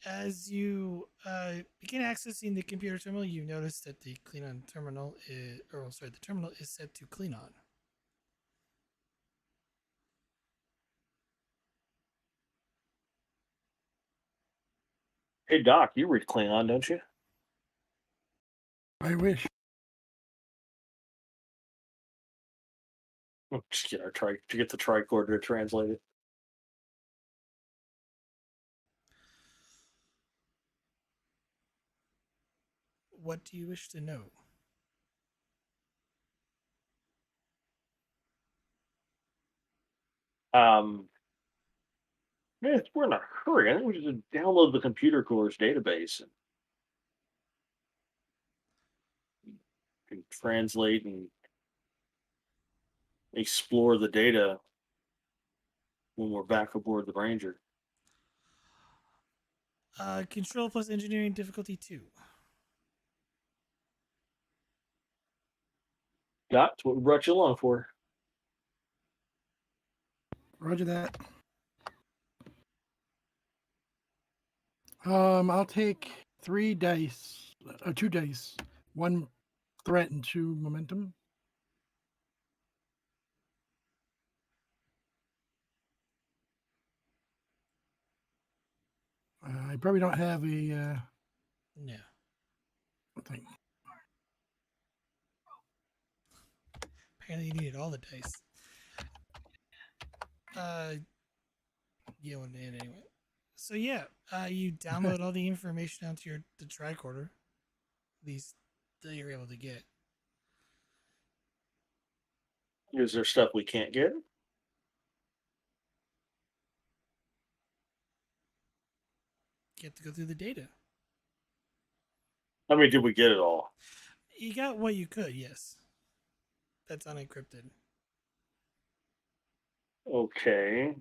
As you begin accessing the computer terminal, you notice that the Klingon terminal is, the terminal is set to Klingon. Hey Doc, you read Klingon, don't you? I wish. Just get the tricorder to translate it. What do you wish to know? Yeah, we're in a hurry. I think we should download the computer core's database and translate and explore the data when we're back aboard the Ranger. Control plus engineering difficulty 2. That's what we brought you along for. Roger that. I'll take 3 dice, 2 dice, 1 threat and 2 momentum. I probably don't have a No. thing. Apparently you needed all the dice. Yeah, one in anyway. So yeah, you download all the information onto the tricorder. At least that you're able to get. Is there stuff we can't get? You have to go through the data. I mean, did we get it all? You got what you could, yes. That's unencrypted. Okay.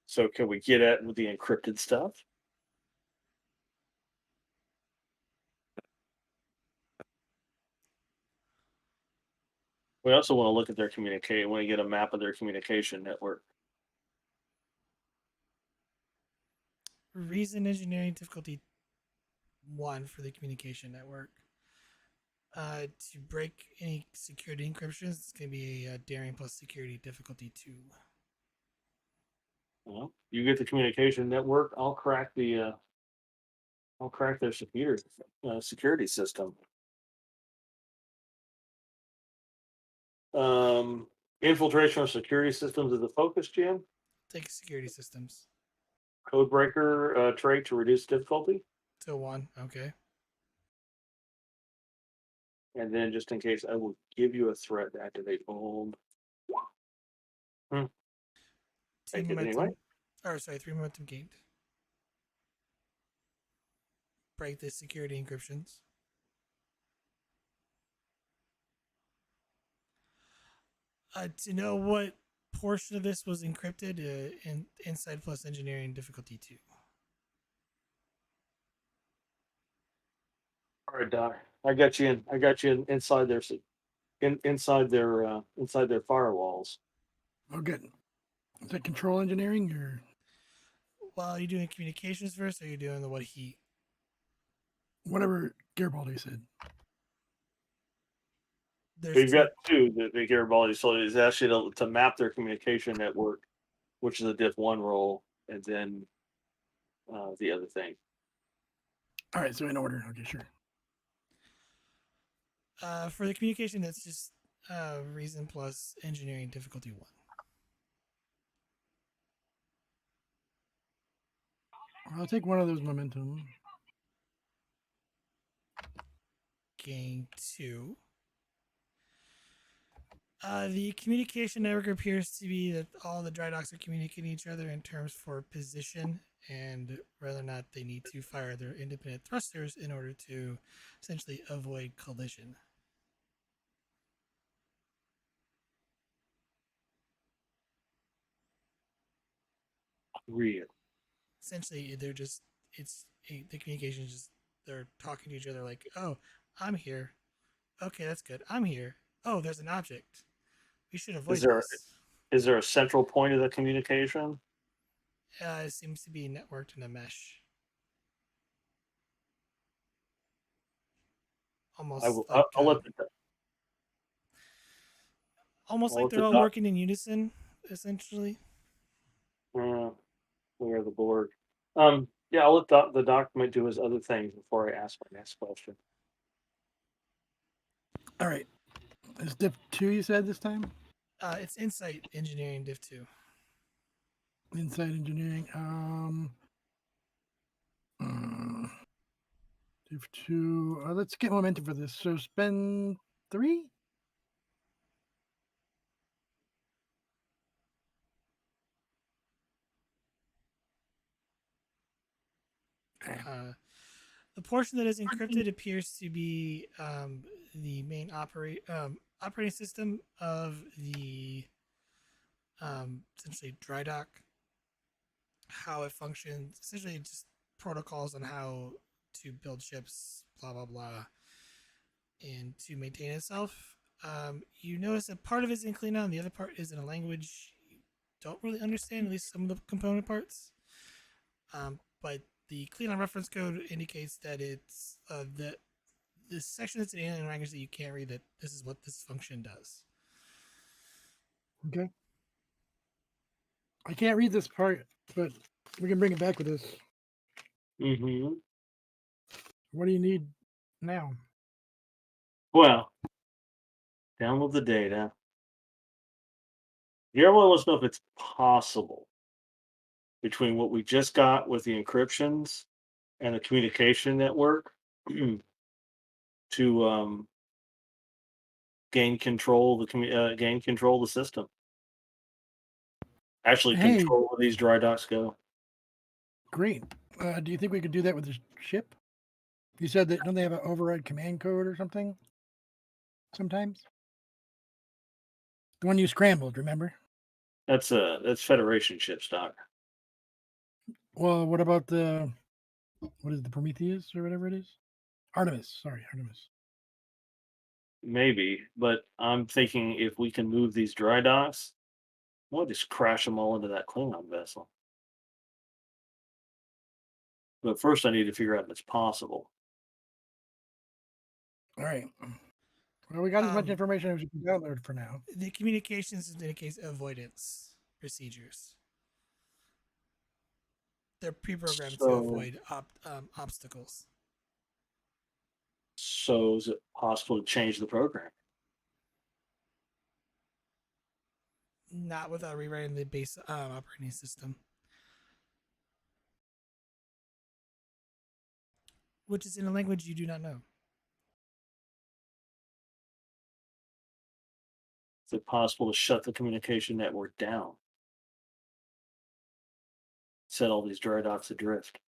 So can we get at with the encrypted stuff? We also want to look at their communicate. Want to get a map of their communication network. Reason engineering difficulty 1 for the communication network. To break any security encryptions, it's going to be a daring plus security difficulty 2. Well, you get the communication network. I'll crack their security system. Infiltration of security systems is the focus, Jim. Take security systems. Codebreaker trait to reduce difficulty. To 1, okay. And then just in case, I will give you a threat to activate bold. Two Take it momentum. anyway. Or sorry, 3 momentum gained. Break the security encryptions. To know what portion of this was encrypted, in inside plus engineering difficulty 2. All right, Doc. I got you in. I got you inside their inside their firewalls. Oh, good. Is that control engineering or? Well, are you doing communications first, or are you doing the what heat? Whatever Garibaldi said. There's We've two. got two the Garibaldi. So it's actually to map their communication network, which is a diff 1 role, and then the other thing. All right, so in order. Okay, sure. For the communication, that's just reason plus engineering difficulty 1. I'll take one of those momentum. Gain 2. The communication network appears to be that all the dry docks are communicating each other in terms for position and whether or not they need to fire their independent thrusters in order to essentially avoid collision. Real. Essentially, the communication is just they're talking to each other like, oh, I'm here. Okay, that's good. I'm here. Oh, there's an object. We should avoid this. Is there a central point of the communication? It seems to be networked in a mesh. Almost like I'll let they're all working in unison, essentially. Clear the board. Yeah, I'll let the document do his other things before I ask my next question. All right. It's diff 2 you said this time? It's Insight Engineering Div 2. Inside engineering. Div 2. Let's get momentum for this. So spend 3? The portion that is encrypted appears to be the main operating system of the essentially dry dock, how it functions, essentially just protocols on how to build ships, blah blah blah, and to maintain itself. You notice that part of it's in Klingon, the other part is in a language you don't really understand, at least some of the component parts. But the Klingon reference code indicates that it's the section that's in alien language that you can't read, that this is what this function does. Okay. I can't read this part, but we can bring it back with us. Mm-hmm. What do you need now? Well, download the data, Guillermo wants to know if it's possible between what we just got with the encryptions and the communication network to gain control of the system. Actually, Hey. control where these dry docks go. Great. Do you think we could do that with the ship? You said that don't they have an override command code or something? Sometimes. The one you scrambled, remember? That's Federation ships, Doc. Well, what about the what is it, the Prometheus or whatever it is? Artemis. Sorry, Artemis. Maybe, but I'm thinking if we can move these dry docks, we'll just crash them all into that Klingon vessel. But first, I need to figure out if it's possible. All right. Well, we got as much Um, information as we can download for now. The communications indicates avoidance procedures. They're pre-programmed to So, avoid obstacles. so is it possible to change the program? Not without rewriting the base operating system, which is in a language you do not know. Is it possible to shut the communication network down? Set all these dry docks adrift?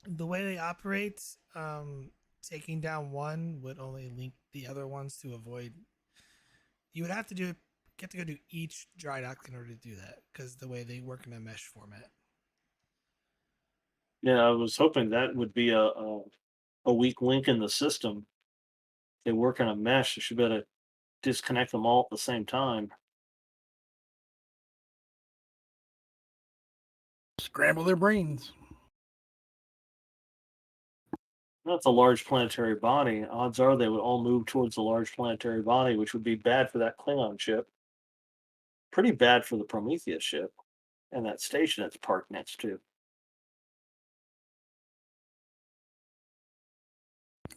The way they operate, taking down one would only link the other ones to avoid. You would have to get to go to each dry dock in order to do that because the way they work in a mesh format. Yeah, I was hoping that would be a weak link in the system. They work in a mesh. You should be able to disconnect them all at the same time. Scramble their brains. That's a large planetary body. Odds are they would all move towards the large planetary body, which would be bad for that Klingon ship. Pretty bad for the Prometheus ship and that station it's parked next to.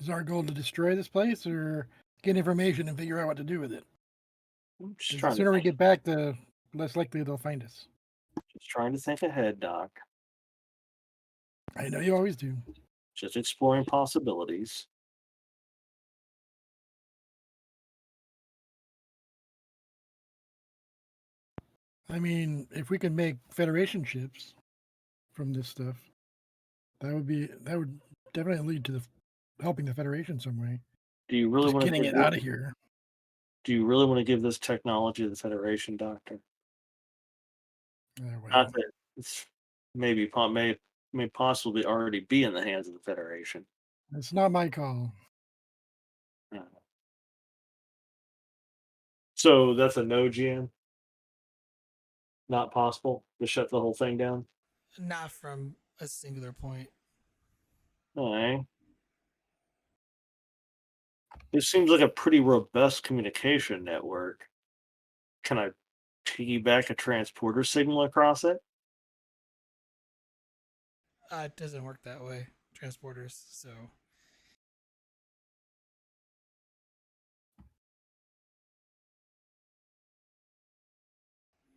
Is our goal to destroy this place or get information and figure out what to do with it? I'm just 'Cause trying the to sooner we think, get back, the less likely they'll find us. just trying to think ahead, Doc. I know you always do. Just exploring possibilities. I mean, if we can make Federation ships from this stuff, that would definitely lead to the helping the Federation some way. Do you really Just want to getting give it out of here. Do you really want to give this technology to the Federation, Doctor? Well, Not that it's may possibly already be in the hands of the Federation. it's not my call. Uh, So that's a no, GM. Not possible to shut the whole thing down. Not from a singular point. All right. This seems like a pretty robust communication network. Can I piggyback a transporter signal across it? It doesn't work that way. Transporters, so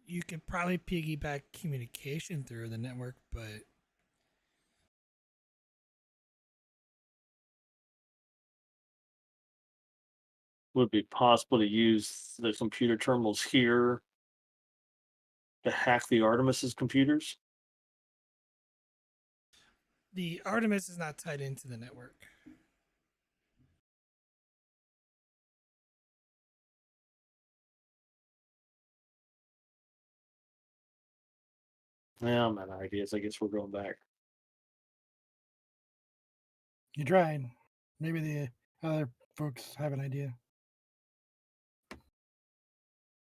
you could probably piggyback communication through the network, but Would it be possible to use the computer terminals here to hack the Artemis's computers? the Artemis is not tied into the network. Yeah, I'm out of ideas. I guess we're going back. You tried. Maybe the other folks have an idea.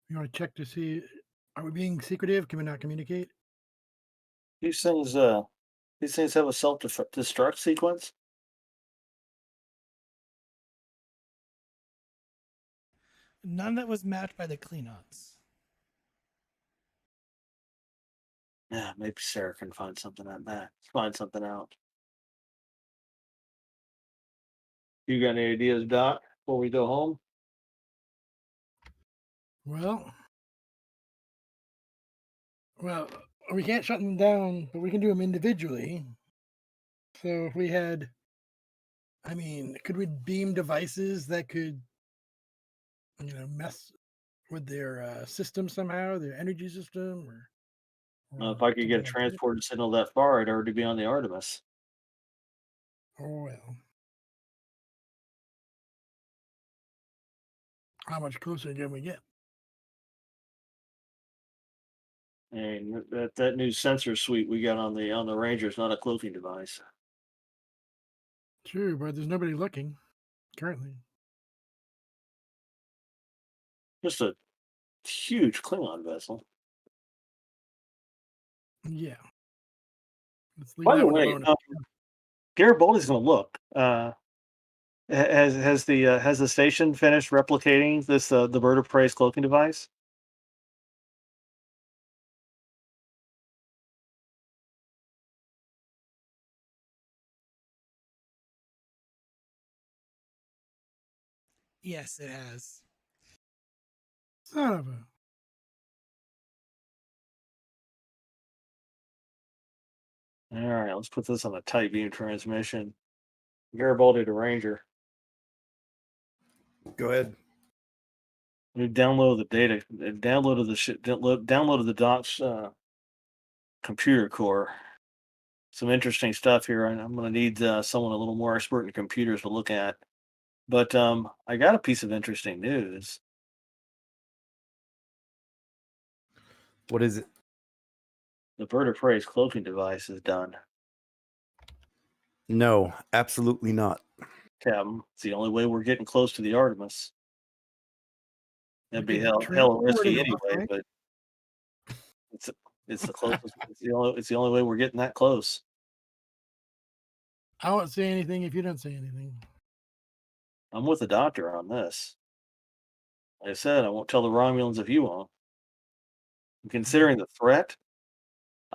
You want to check to see, are we being secretive? Can we not communicate? These things have a self-destruct sequence. None that was matched by the Klingons. Yeah, maybe Sarah can find something on that. Find something out. You got any ideas, Doc, before we go home? Well, well, we can't shut them down, but we can do them individually. So if we had, I mean, could we beam devices that could, mess with their system somehow, their energy system, If or I could get a something like that? transporter signal that far, I'd already be on the Artemis. Oh well, how much closer can we get? And that new sensor suite we got on the Ranger is not a cloaking device. True, but there's nobody looking currently. Just a huge Klingon vessel. Yeah, let's leave By that the one way, alone. Garibaldi's going to look. Has the station finished replicating this the bird of prey's cloaking device? Yes, it has. Son of a. All right, let's put this on a tight beam transmission. Garibaldi to Ranger. Go ahead. We downloaded the data. Downloaded the shit. Downloaded the doc's computer core. Some interesting stuff here. I'm going to need someone a little more expert in computers to look at. But I got a piece of interesting news. What is it? The bird of prey's cloaking device is done. No, absolutely not. Captain, it's the only way we're getting close to the Artemis. That'd We be could hell transport risky it off, anyway, right? but it's it's the closest. It's the only way we're getting that close. I won't say anything if you don't say anything. I'm with the doctor on this. Like I said, I won't tell the Romulans if you won't. And considering the threat,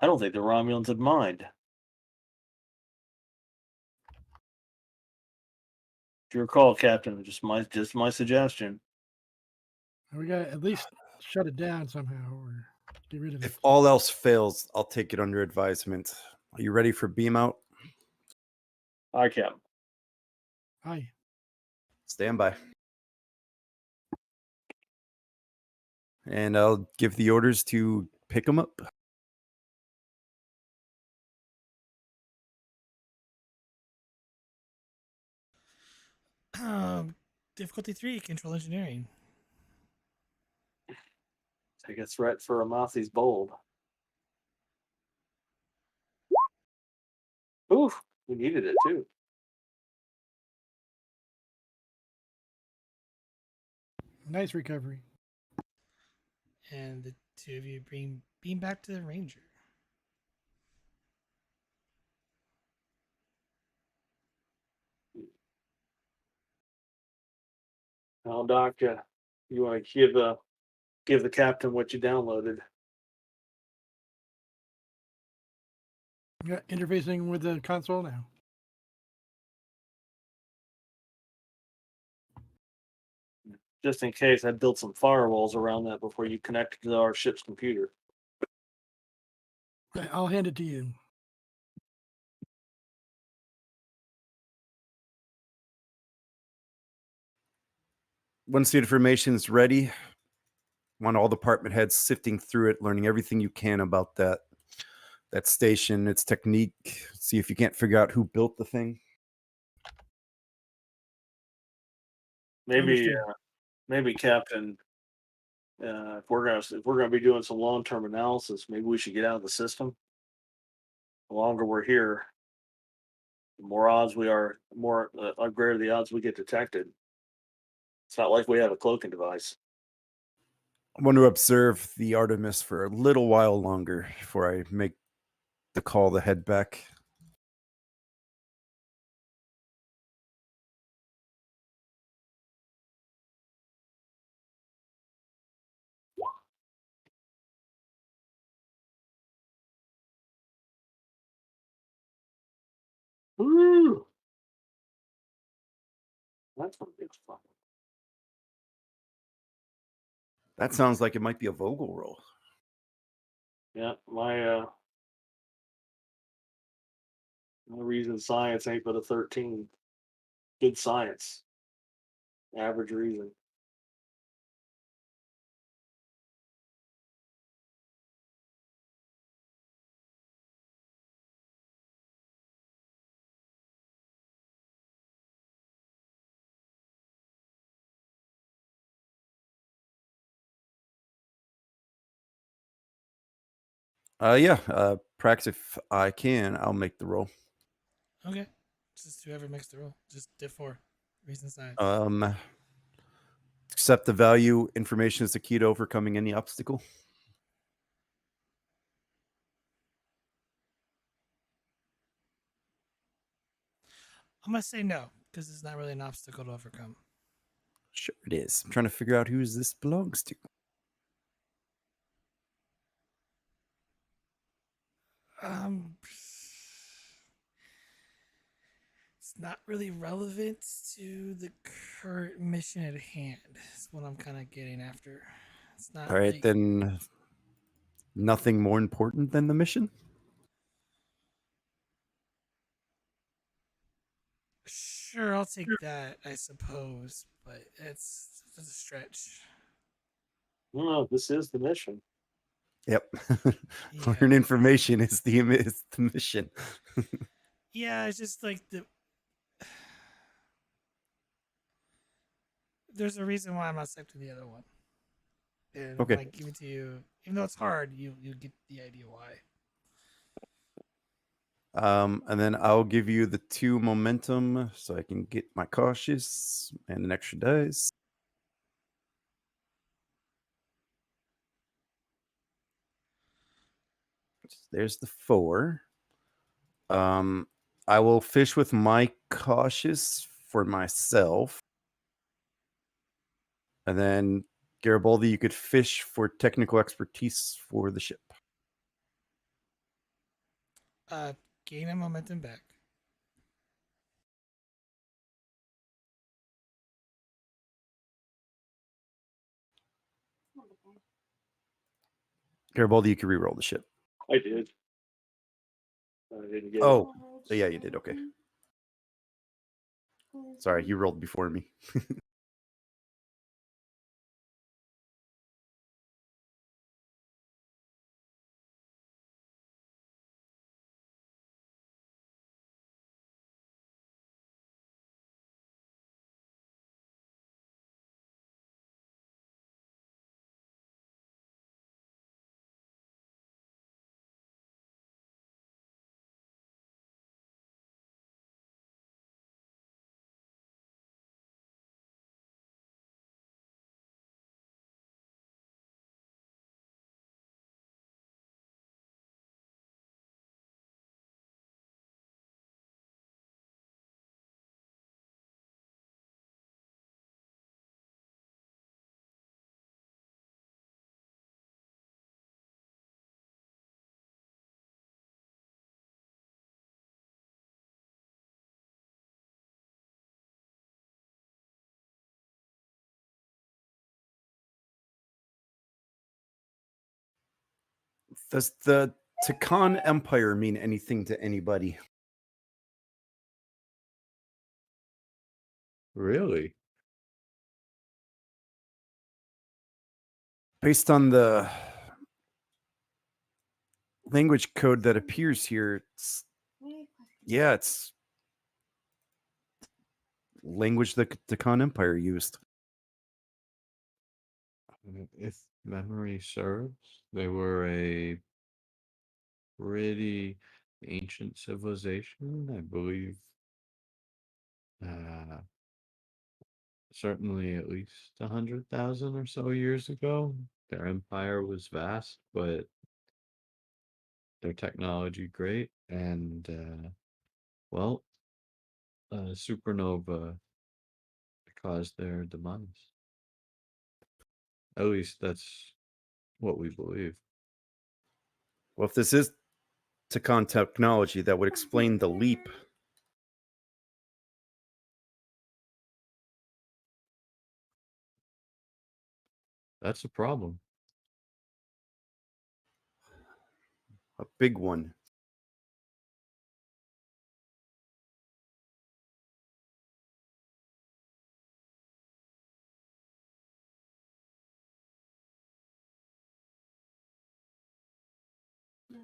I don't think the Romulans would mind. It's your call, Captain. Just my suggestion. We got to at least shut it down somehow or get rid of it. If all else fails, I'll take it under advisement. Are you ready for beam out? Aye, Captain. Aye. Stand by. And I'll give the orders to pick them up. Difficulty 3, control engineering. Take a threat for Amathi's bold. Oof, we needed it too. Nice recovery. And the two of you bring beam back to the Ranger. Now, Doc, you want to give the captain what you downloaded? Yeah, interfacing with the console now. Just in case, I built some firewalls around that before you connect to our ship's computer. I'll hand it to you. Once the information is ready, want all department heads sifting through it, learning everything you can about that station, its technique. See if you can't figure out who built the thing. Maybe, Understood. maybe, Captain. If we're gonna be doing some long term analysis, maybe we should get out of the system. The longer we're here, the more odds we are, the more greater the odds we get detected. It's not like we have a cloaking device. I want to observe the Artemis for a little while longer before I make the call to head back. Ooh. That's gonna be fun. That sounds like it might be a Vogel roll. Yeah, my reason science ain't but a 13. Good science. Average reason. Yeah. Prax, if I can, I'll make the roll. Okay. Just whoever makes the roll. Just diff 4. Reason science. Accept the value. Information is the key to overcoming any obstacle. I'm going to say no, because it's not really an obstacle to overcome. Sure it is. I'm trying to figure out who this belongs to. It's not really relevant to the current mission at hand. That's what I'm kind of getting after. It's not All right, like, then nothing more important than the mission? sure, I'll take that, I suppose, but it's a stretch. No, this is the mission. Yep. Yeah. Learn information is the mission. Yeah, it's just like there's a reason why I'm not accepting the other one. And Okay. when I give it to you, even though it's hard, you get the idea why. And then I'll give you the 2 momentum so I can get my cautious and an extra dice. There's the 4. I will fish with my cautious for myself. And then Garibaldi, you could fish for technical expertise for the ship. Gain a momentum back. Garibaldi, you can reroll the ship. I did. I didn't get it. Oh, yeah, you did. Okay. Sorry, you rolled before me. Does the Takan Empire mean anything to anybody? Really? Based on the language code that appears here, it's language that the Takan Empire used. If memory serves, they were a pretty ancient civilization, I believe. Uh, Certainly at least 100,000 or so years ago. Their empire was vast, but their technology great, and well, a supernova caused their demise. At least that's what we believe. Well, if this is Takan technology, that would explain the leap That's a problem. A big one.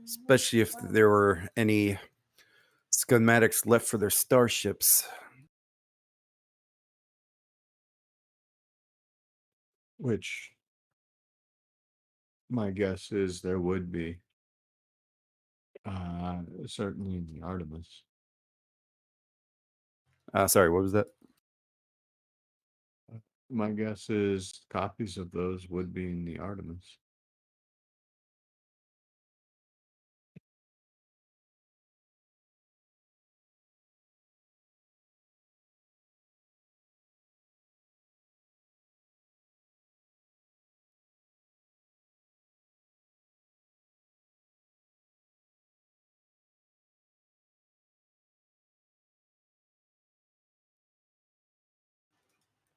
Especially if there were any schematics left for their starships. Which my guess is there would be. Certainly in the Artemis. Sorry, what was that? My guess is copies of those would be in the Artemis.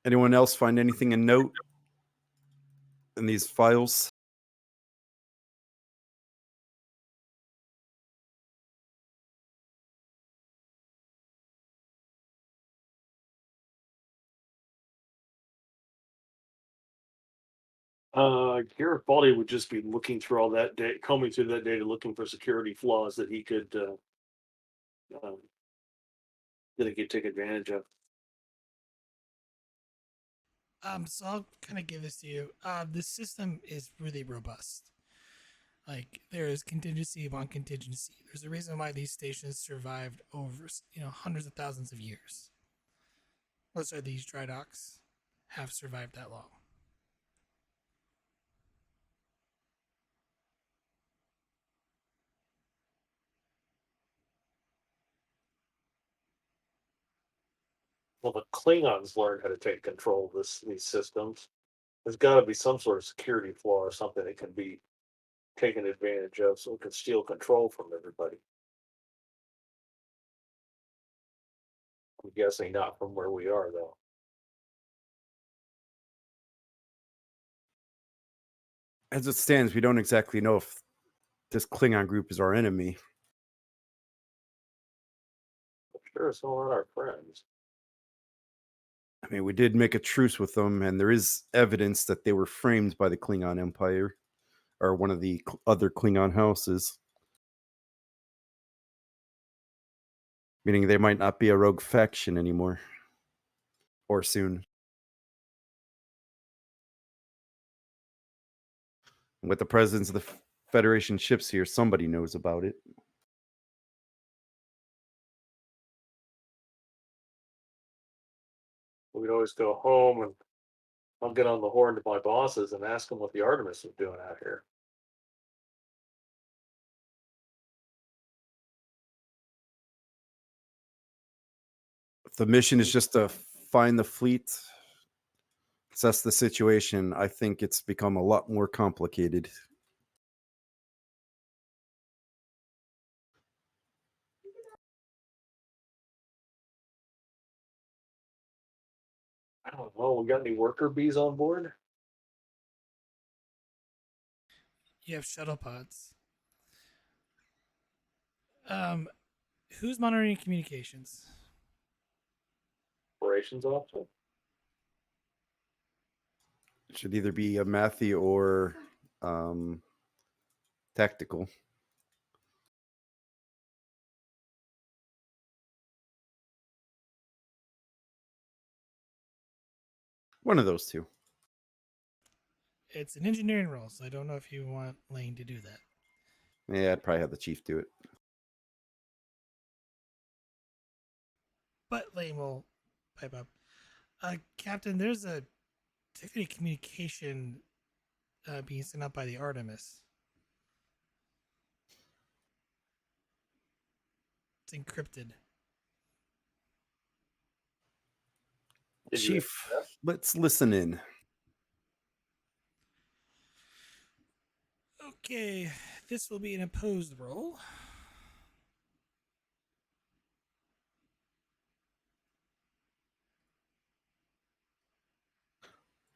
Anyone else find anything in note in these files? Garibaldi would just be looking through all that data, combing through that data, looking for security flaws that he could take advantage of. So I'll kind of give this to you. This system is really robust. Like there is contingency upon contingency. There's a reason why these stations survived over, hundreds of thousands of years. Most of these dry docks have survived that long. Well, the Klingons learned how to take control of these systems. There's got to be some sort of security flaw or something that can be taken advantage of, so it can steal control from everybody. I'm guessing not from where we are, though. As it stands, we don't exactly know if this Klingon group is our enemy. I'm sure it's not our friends. I mean, we did make a truce with them, and there is evidence that they were framed by the Klingon Empire or one of the other Klingon houses. Meaning they might not be a rogue faction anymore. Or soon. With the presence of the Federation ships here, somebody knows about it. We'd always go home and I'll get on the horn to my bosses and ask them what the Artemis was doing out here. If the mission is just to find the fleet, assess the situation, I think it's become a lot more complicated. I don't know. We got any worker bees on board? You have shuttle pods. Who's monitoring communications? Operations officer? It should either be a Matthew or tactical. One of those two. It's an engineering role, so I don't know if you want Lane to do that. Yeah, I'd probably have the chief do it. But Lane will pipe up. Captain, there's a Tiffany communication being sent out by the Artemis. It's encrypted. Chief, let's listen in. Okay, this will be an opposed roll.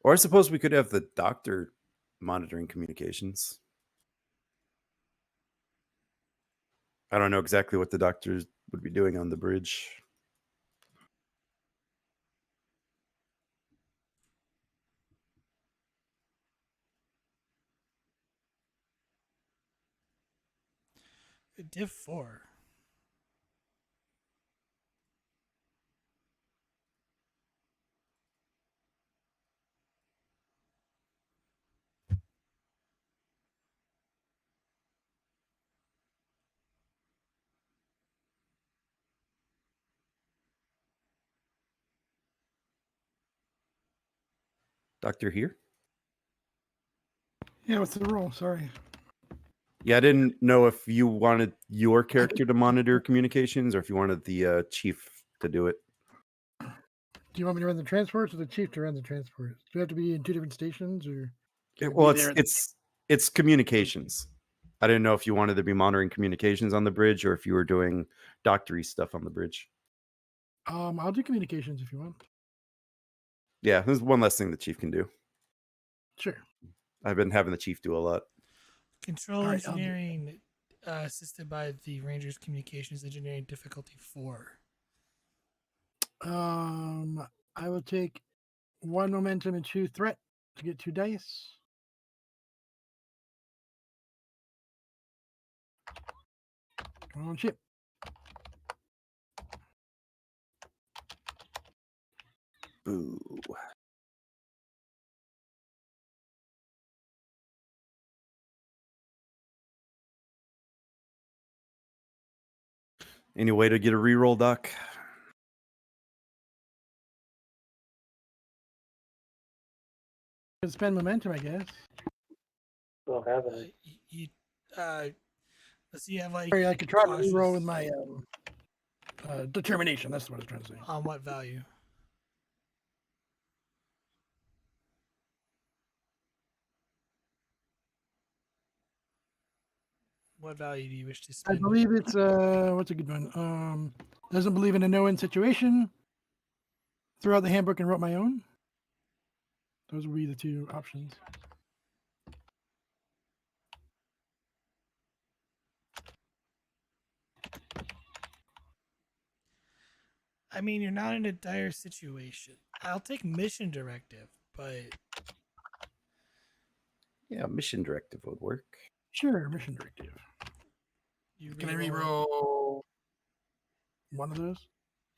Or I suppose we could have the doctor monitoring communications. I don't know exactly what the doctors would be doing on the bridge. Div 4. Doctor here? Yeah, what's the role? Sorry. Yeah, I didn't know if you wanted your character to monitor communications or if you wanted the chief to do it. Do you want me to run the transports or the chief to run the transports? Do you have to be in two different stations or? can I Well, be there? it's communications. I didn't know if you wanted to be monitoring communications on the bridge or if you were doing doctory stuff on the bridge. I'll do communications if you want. Yeah, there's one less thing the chief can do. Sure. I've been having the chief do a lot. Control All right, I'll do- engineering, assisted by the Rangers Communications Engineering difficulty 4. I will take 1 momentum and 2 threat to get 2 dice. Come on, chip. Boo. Any way to get a reroll, Doc? Could spend momentum, I guess. Don't have any. Let's see, you have like Sorry, I could try to cautious- reroll with my determination. That's what I was trying to say. On what value? What value do you wish to I spend? believe it's what's a good one? Doesn't believe in a no-win situation. Threw out the handbook and wrote my own. Those would be the 2 options. I mean, you're not in a dire situation. I'll take mission directive, but Yeah, mission directive would work. Sure, mission directive. you Can I reroll- reroll one of those?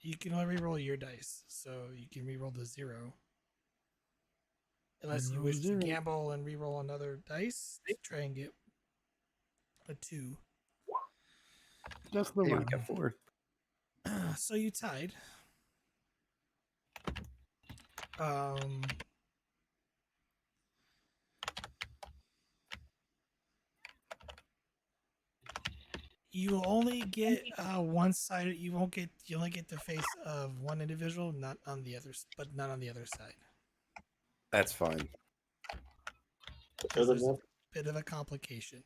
You can only reroll your dice, so you can reroll the 0. Unless you Reroll wish to 0. gamble and reroll another dice to try and get a 2. Just the Hey, we one. got 4. So you tied. You will only get one side. You won't get. You only get the face of one individual, not on the others, but not on the other side. That's fine. Because there's a bit of a complication.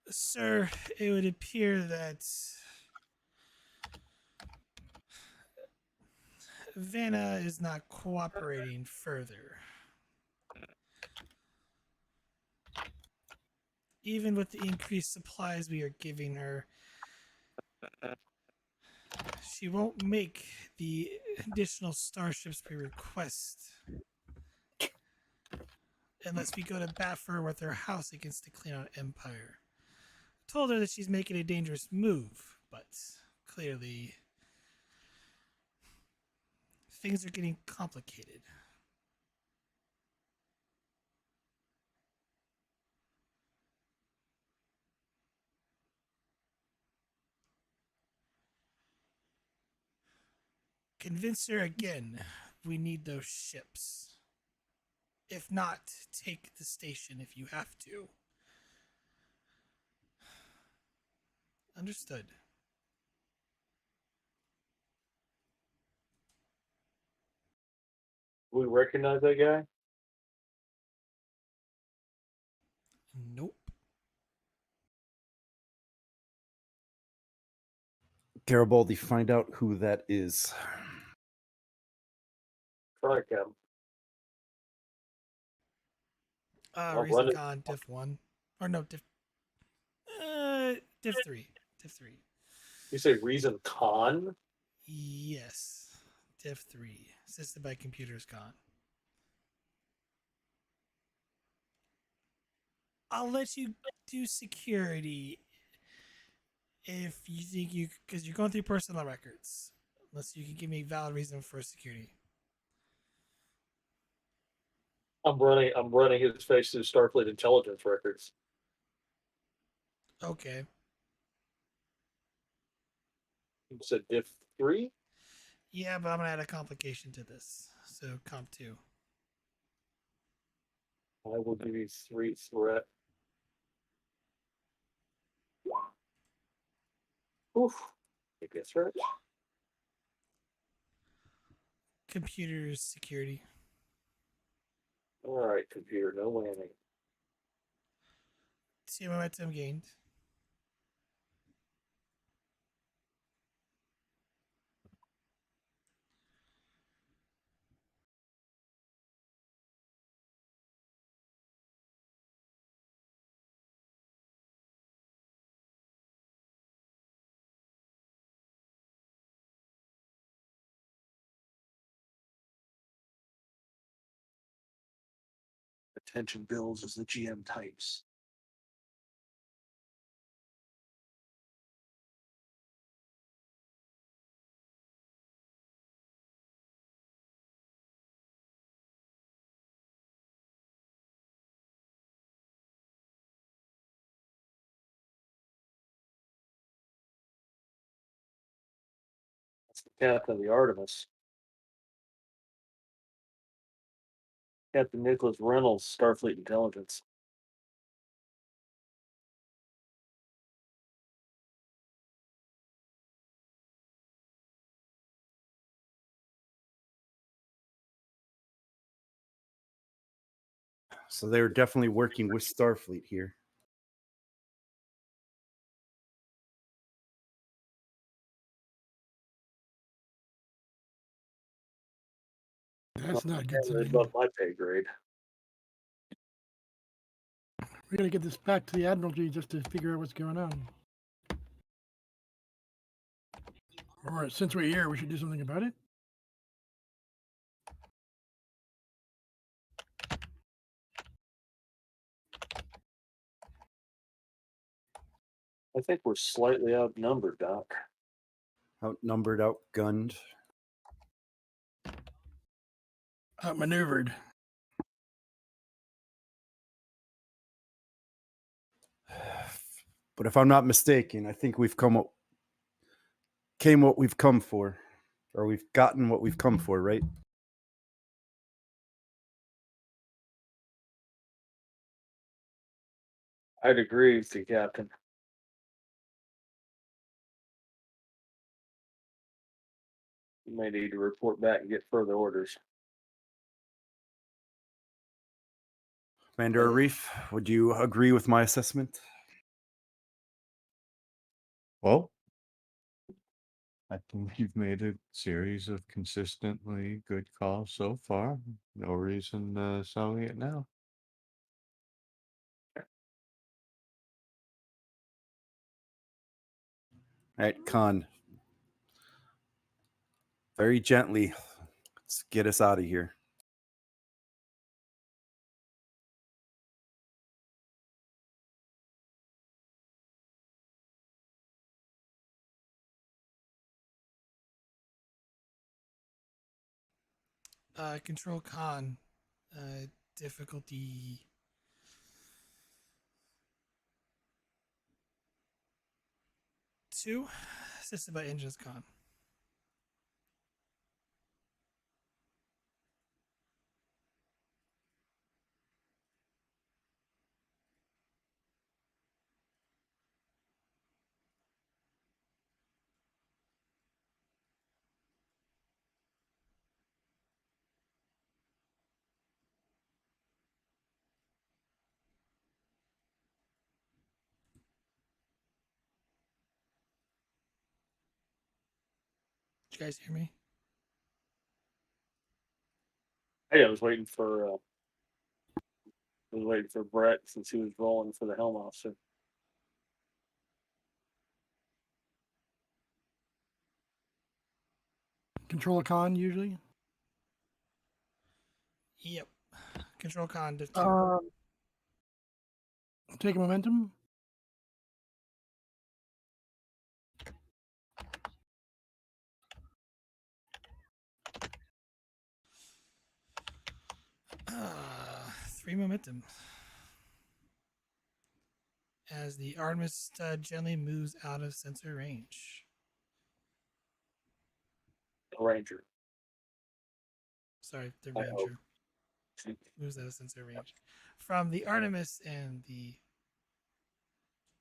Sir, it would appear that Vanna is not cooperating further. Even with the increased supplies we are giving her, she won't make the additional starships we request unless we go to bat for her with her house against the Klingon Empire. I told her that she's making a dangerous move, but clearly things are getting complicated. Convince her again we need those ships. If not, take the station if you have to. Understood. We recognize that guy? Nope. Garibaldi, find out who that is. Try Cam. I'll Reason run it. Con, Diff 1. Or no, Diff 3. Diff 3. You say Reason Con? Yes. Diff 3. Assisted by Computers Con. I'll let you do security if you think you, because you're going through personal records. Unless you can give me a valid reason for security. I'm running his face through Starfleet intelligence records. Okay. You said Diff 3? Yeah, but I'm gonna add a complication to this. So comp 2. I will give you 3 threat. Oof. Maybe a threat. Computers security. All right, computer, no whammy. See momentum gained. Attention bills as the GM types. That's the captain of the Artemis. Captain Nicholas Reynolds, Starfleet Intelligence. So they're definitely working with Starfleet here. That's not a good Really sign. above my pay grade. We're gonna get this back to the Admiralty just to figure out what's going on. Or since we're here, we should do something about it. I think we're slightly outnumbered, Doc. Outnumbered, outgunned. Outmaneuvered. But if I'm not mistaken, I think we've what we've come for, or we've gotten what we've come for, right? I'd agree with you, Captain. You may need to report back and get further orders. Commander Arif, would you agree with my assessment? Well, I think you've made a series of consistently good calls so far. No reason selling it now. All right, Khan. Very gently, let's get us out of here. Control Con. Difficulty 2. Assisted by Engines Con. you guys hear me? Hey, I was waiting for Brett since he was rolling for the helm officer. Control a con usually. Yep. Control con to 2. Take a momentum. Uh, 3 momentum. As the Artemis gently moves out of sensor range. Ranger. Sorry, the I hope. Ranger moves out of sensor range. From the Artemis and the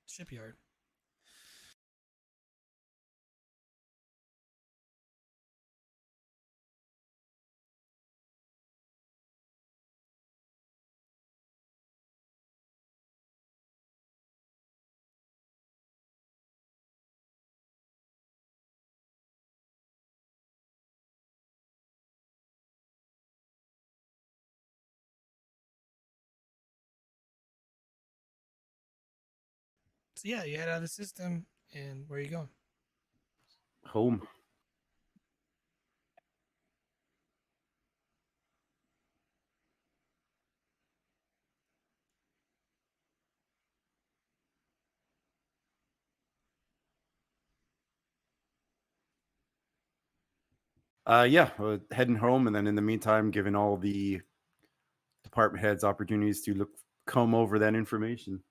shipyard. So yeah, you head out of the system, and where are you going? Home. Yeah, heading home, and then in the meantime, giving all the department heads opportunities to comb over that information.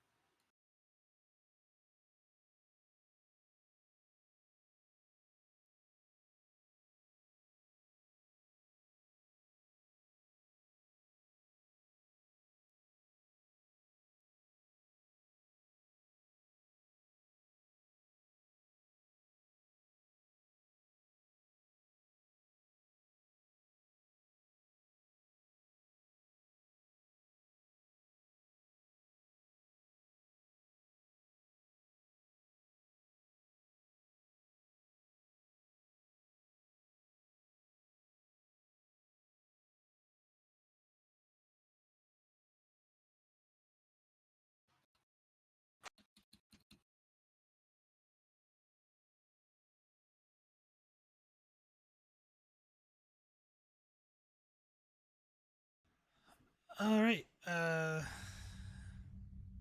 All right.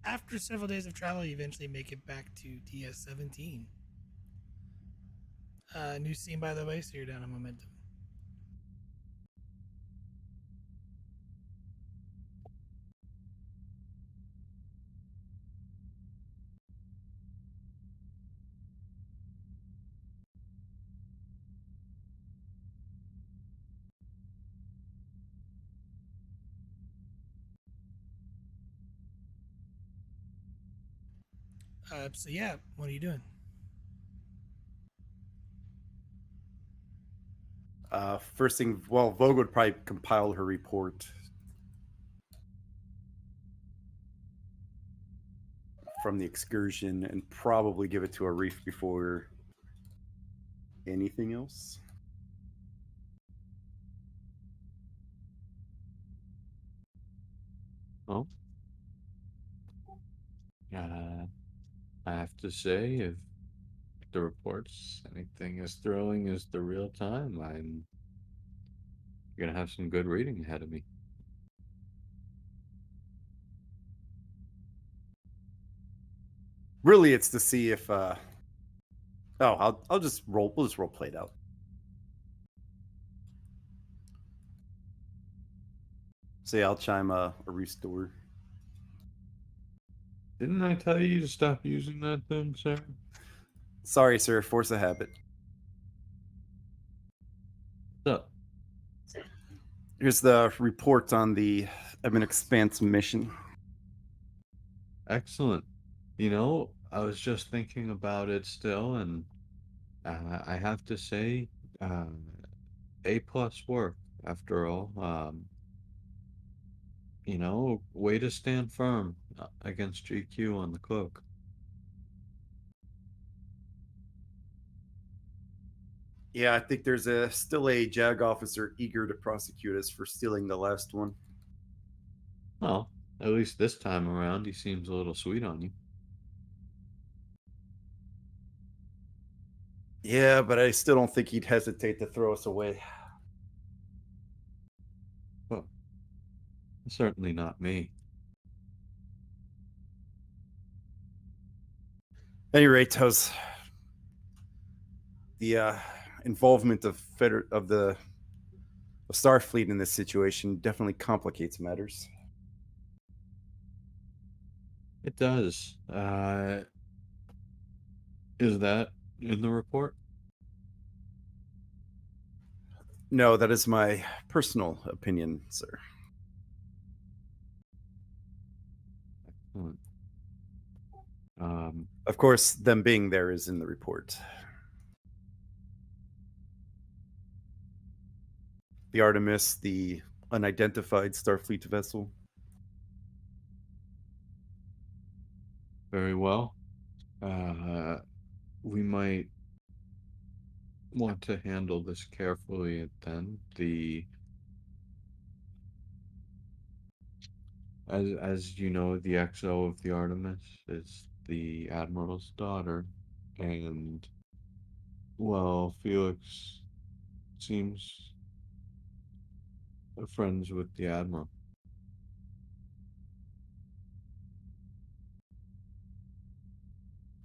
After several days of travel, you eventually make it back to DS-17. New scene, by the way, so you're down a momentum. So yeah, what are you doing? First thing, well, Vogue would probably compile her report from the excursion and probably give it to Arif before anything else. Oh, I have to say, if the reports anything as thrilling as the real time, I'm gonna have some good reading ahead of me. Really, it's to see if. I'll just roll. We'll just role play it out. So yeah, I'll chime Arif's door. Didn't I tell you to stop using that thing, sir? Sorry, sir. Force a habit. So, Here's the report on the Ebon Expanse mission. excellent. You know, I was just thinking about it still, and I have to say, uh, A+ work after all. You know, way to stand firm against GQ on the cloak. Yeah, I think there's still a JAG officer eager to prosecute us for stealing the last one. Well, at least this time around, he seems a little sweet on you. Yeah, but I still don't think he'd hesitate to throw us away. Well, certainly not me. At any rate, how's the involvement of Starfleet in this situation definitely complicates matters. It does. Is that in the report? No, that is my personal opinion, sir. Excellent. Um, Of course, them being there is in the report. The Artemis, the unidentified Starfleet vessel. very well. We might want to handle this carefully then. As you know, the XO of the Artemis is the Admiral's daughter, and well, Felix seems friends with the Admiral.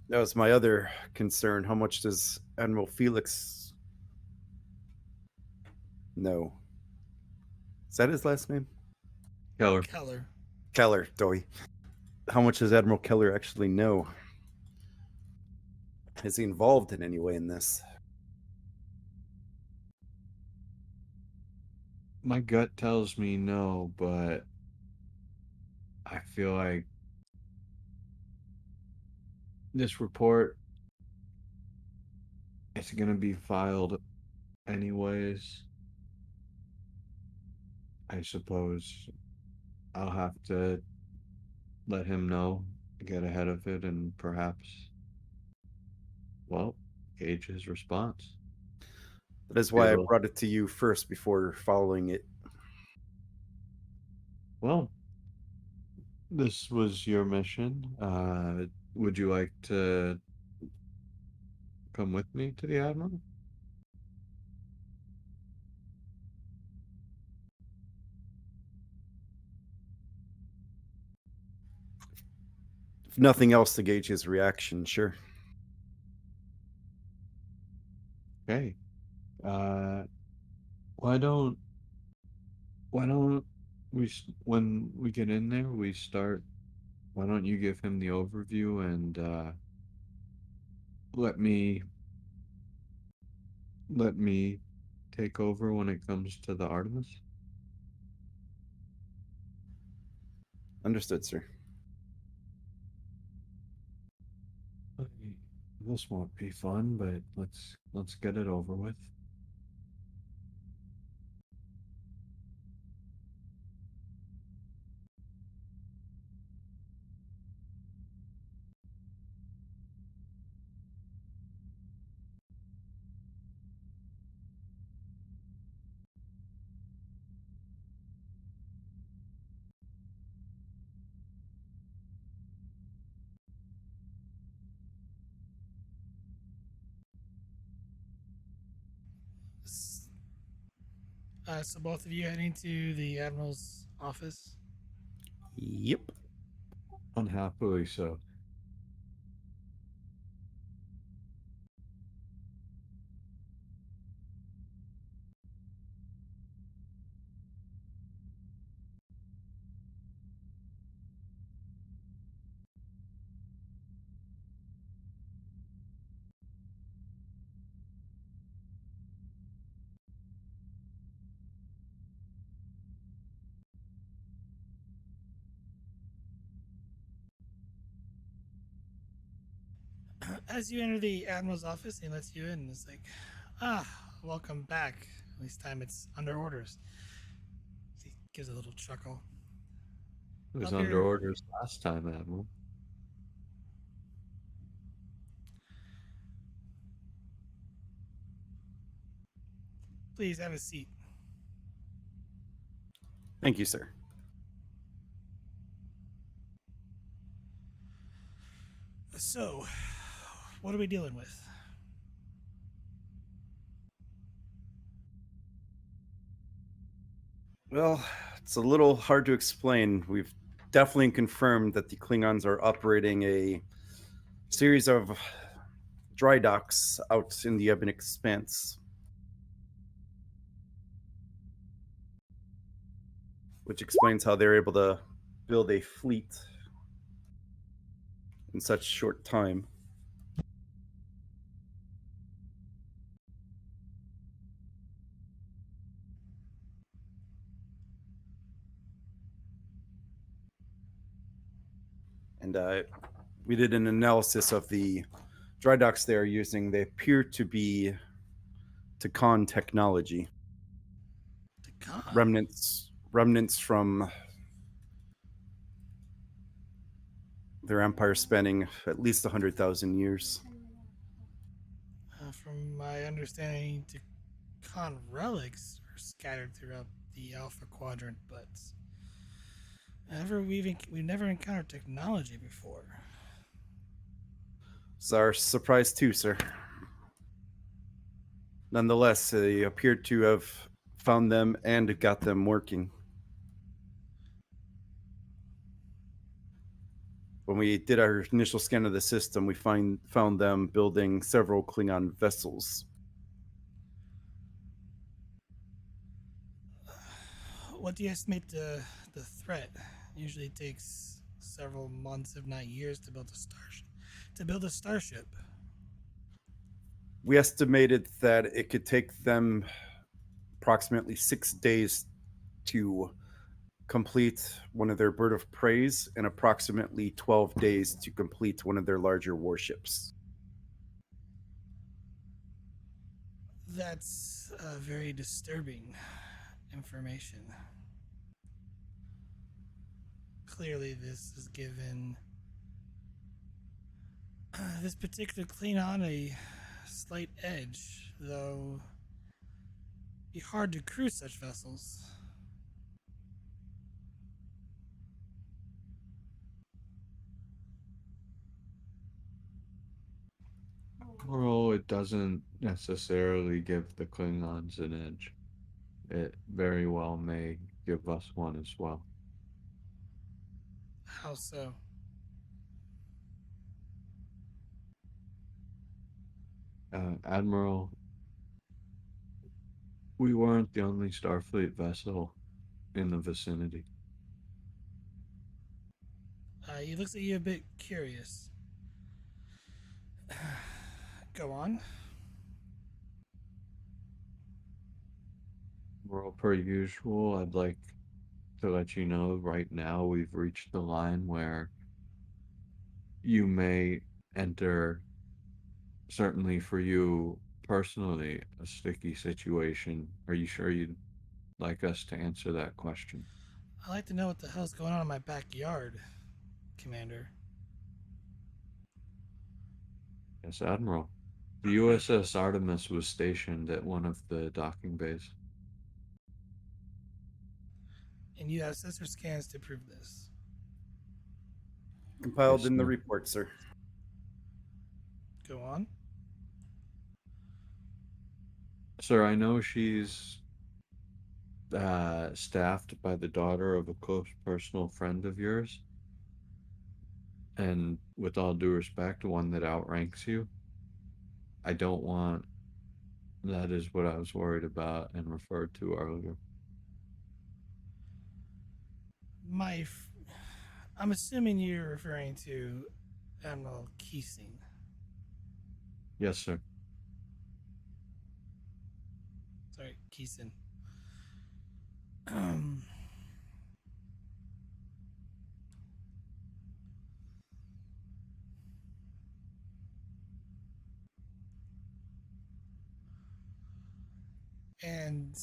That was my other concern. How much does Admiral Felix know? Is that his last name? Keller. Keller. Keller, doy. How much does Admiral Keller actually know? Is he involved in any way in this? My gut tells me no, but I feel like this report is going to be filed anyways. I suppose I'll have to let him know, get ahead of it, and perhaps, well, gauge his response. That is why I It'll- brought it to you first before following it. Well, this was your mission. Would you like to come with me to the Admiral? If nothing else to gauge his reaction, sure. Okay. Uh, why don't when we get in there, we start. Why don't you give him the overview and let me let me take over when it comes to the Artemis? Understood, sir. Okay, this won't be fun, but let's get it over with. So both of you heading to the Admiral's office? Yep. Unhappily so. As you enter the Admiral's office, he lets you in. It's like, welcome back. At least time it's under orders. He gives a little chuckle. It was Up under here. orders last time, Admiral. Please have a seat. Thank you, sir. So, what are we dealing with? Well, it's a little hard to explain. We've definitely confirmed that the Klingons are operating a series of dry docks out in the Ebon Expanse, which explains how they're able to build a fleet in such short time. And we did an analysis of the dry docks they are using. They appear to be Takan technology. Takan. Remnants from their empire spanning at least 100,000 years. From my understanding, Takan relics are scattered throughout the Alpha Quadrant, but we've never encountered technology before. It's our surprise too, sir. Nonetheless, they appear to have found them and got them working. When we did our initial scan of the system, we found them building several Klingon vessels. What do you estimate the threat? Usually takes several months, if not years, to build a starship. We estimated that it could take them approximately 6 days to complete one of their bird of preys and approximately 12 days to complete one of their larger warships. That's very disturbing information. Clearly, this is given this particular Klingon a slight edge, though it'd be hard to crew such vessels. Well, it doesn't necessarily give the Klingons an edge. It very well may give us one as well. How so? Admiral, we weren't the only Starfleet vessel in the vicinity. He looks at you a bit curious. Go on. Well, per usual, I'd like to let you know right now we've reached the line where you may enter, certainly for you personally, a sticky situation. Are you sure you'd like us to answer that question? I'd like to know what the hell's going on in my backyard, Commander. Yes, Admiral. The USS Artemis was stationed at one of the docking bays. And you have sensor scans to prove this. Compiled Yes, in the sir. report, sir. Go on. Sir, I know she's staffed by the daughter of a close personal friend of yours, and with all due respect, one that outranks you. I don't want that is what I was worried about and referred to earlier. My, I'm assuming you're referring to Admiral Keesing. Yes, sir. Sorry, Keeson. And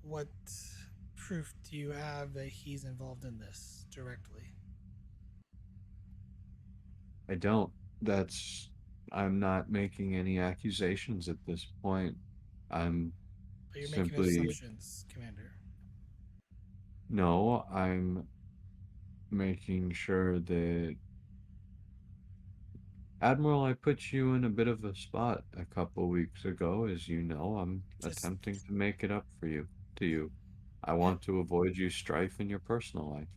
what proof do you have that he's involved in this directly? I don't. That's I'm not making any accusations at this point. I'm But you're making simply assumptions, Commander. no, I'm making sure that Admiral, I put you in a bit of a spot a couple weeks ago. As you know, I'm Just attempting to make it up for you, to you. I yeah, want to avoid you strife in your personal life.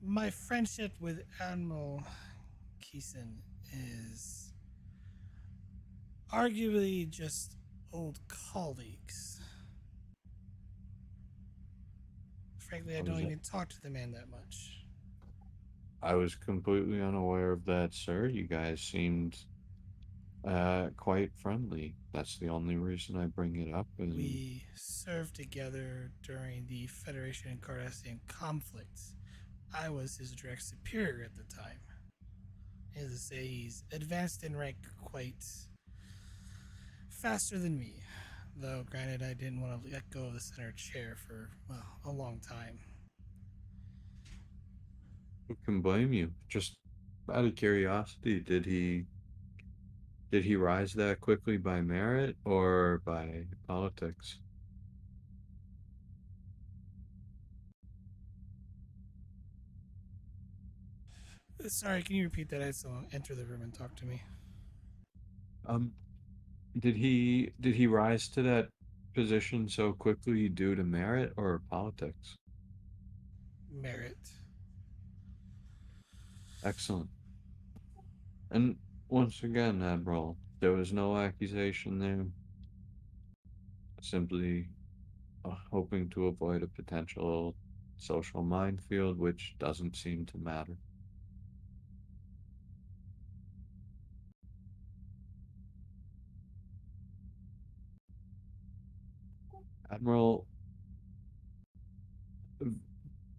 my friendship with Admiral Keeson is arguably just old colleagues. Frankly, I I don't was even talk to the man that much. I was completely unaware of that, sir. You guys seemed quite friendly. That's the only reason I bring it up. And We served together during the Federation and Cardassian conflicts. I was his direct superior at the time. As to say, he's advanced in rank quite faster than me. Though, granted, I didn't want to let go of the center chair for, well, a long time. who can blame you? Just out of curiosity, did he rise that quickly by merit or by politics? Sorry, can you repeat that? I saw enter the room and talk to me. Um, did he rise to that position so quickly due to merit or politics? Merit. Excellent. And once again, Admiral, there was no accusation there. Simply hoping to avoid a potential social minefield, which doesn't seem to matter. Admiral,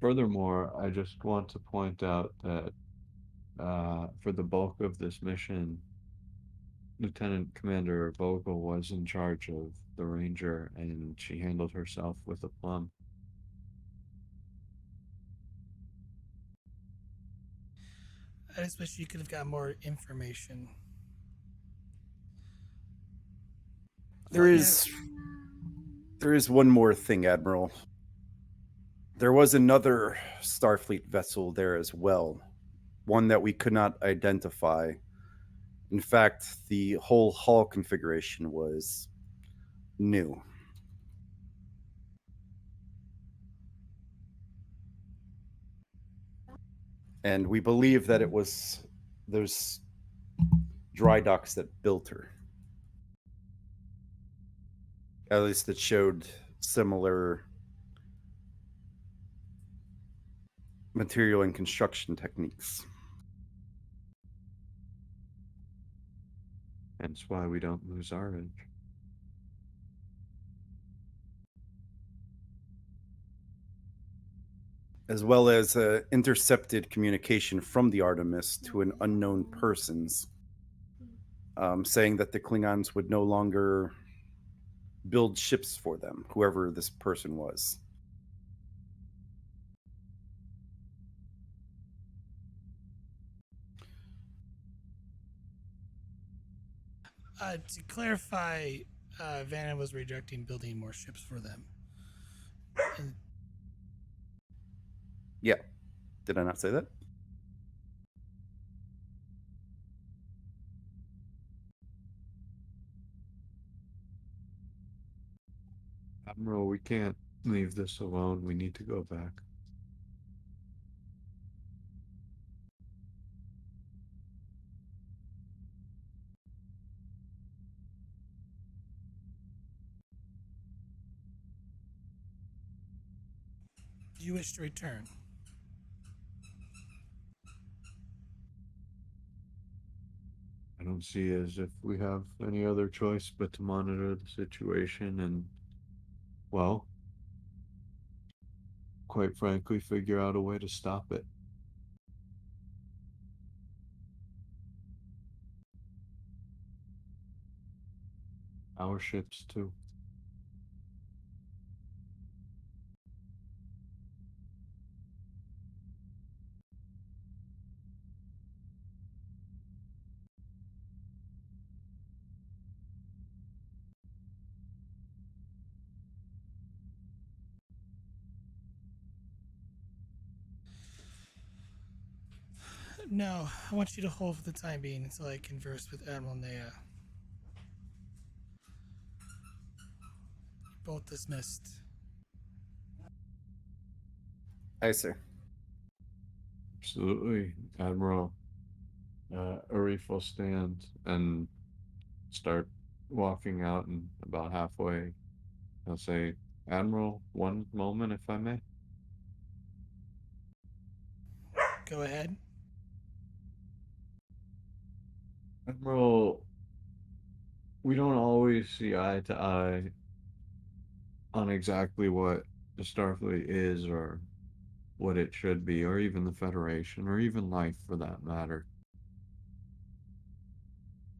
furthermore, I just want to point out that for the bulk of this mission, Lieutenant Commander Vogel was in charge of the Ranger, and she handled herself with aplomb. I just wish you could have got more information. There Well, yeah, is there is one more thing, Admiral. There was another Starfleet vessel there as well, one that we could not identify. In fact, the whole hull configuration was new. And we believe that it was those dry docks that built her. At least it showed similar material and construction techniques. Hence why we don't lose our edge. As well as intercepted communication from the Artemis to an unknown persons, saying that the Klingons would no longer build ships for them, whoever this person was. to clarify, Vanna was rejecting building more ships for them. And Yeah. Did I not say that? Admiral, we can't leave this alone. We need to go back. do you wish to return? I don't see as if we have any other choice but to monitor the situation and, well, quite frankly, figure out a way to stop it. Our ships, too. No, I want you to hold for the time being until I converse with Admiral Nea. Both dismissed. Aye, sir. Absolutely, Admiral. Arif will stand and start walking out, and about halfway, he'll say, Admiral, one moment, if I may. Go ahead. Admiral, we don't always see eye to eye on exactly what the Starfleet is or what it should be, or even the Federation, or even life for that matter.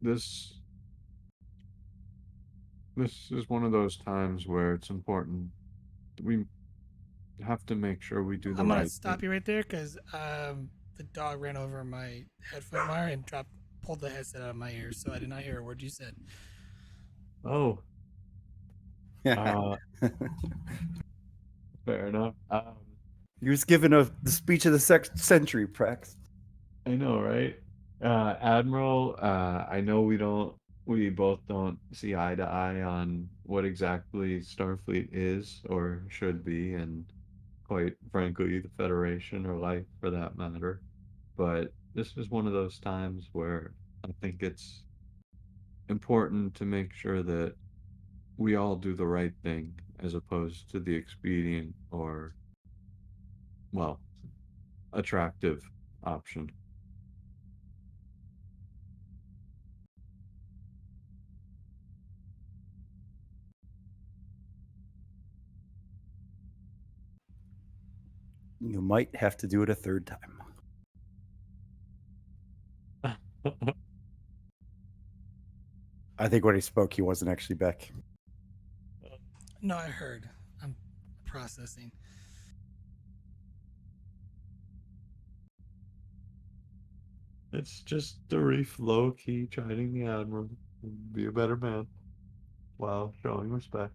This this is one of those times where it's important. We have to make sure we do the I'm gonna right stop thing. you right there because the dog ran over my headphone wire and pulled the headset out of my ear, so I did not hear a word you said. Oh, uh, fair enough. He was given the speech of the century, Prax. I know, right? Admiral, I know we both don't see eye to eye on what exactly Starfleet is or should be, and quite frankly, the Federation or life for that matter. But this is one of those times where I think it's important to make sure that we all do the right thing as opposed to the expedient or, well, attractive option. You might have to do it a third time. I think when he spoke, he wasn't actually back. No, I heard. I'm processing. It's just the reef low key chiding the Admiral to be a better man while showing respect.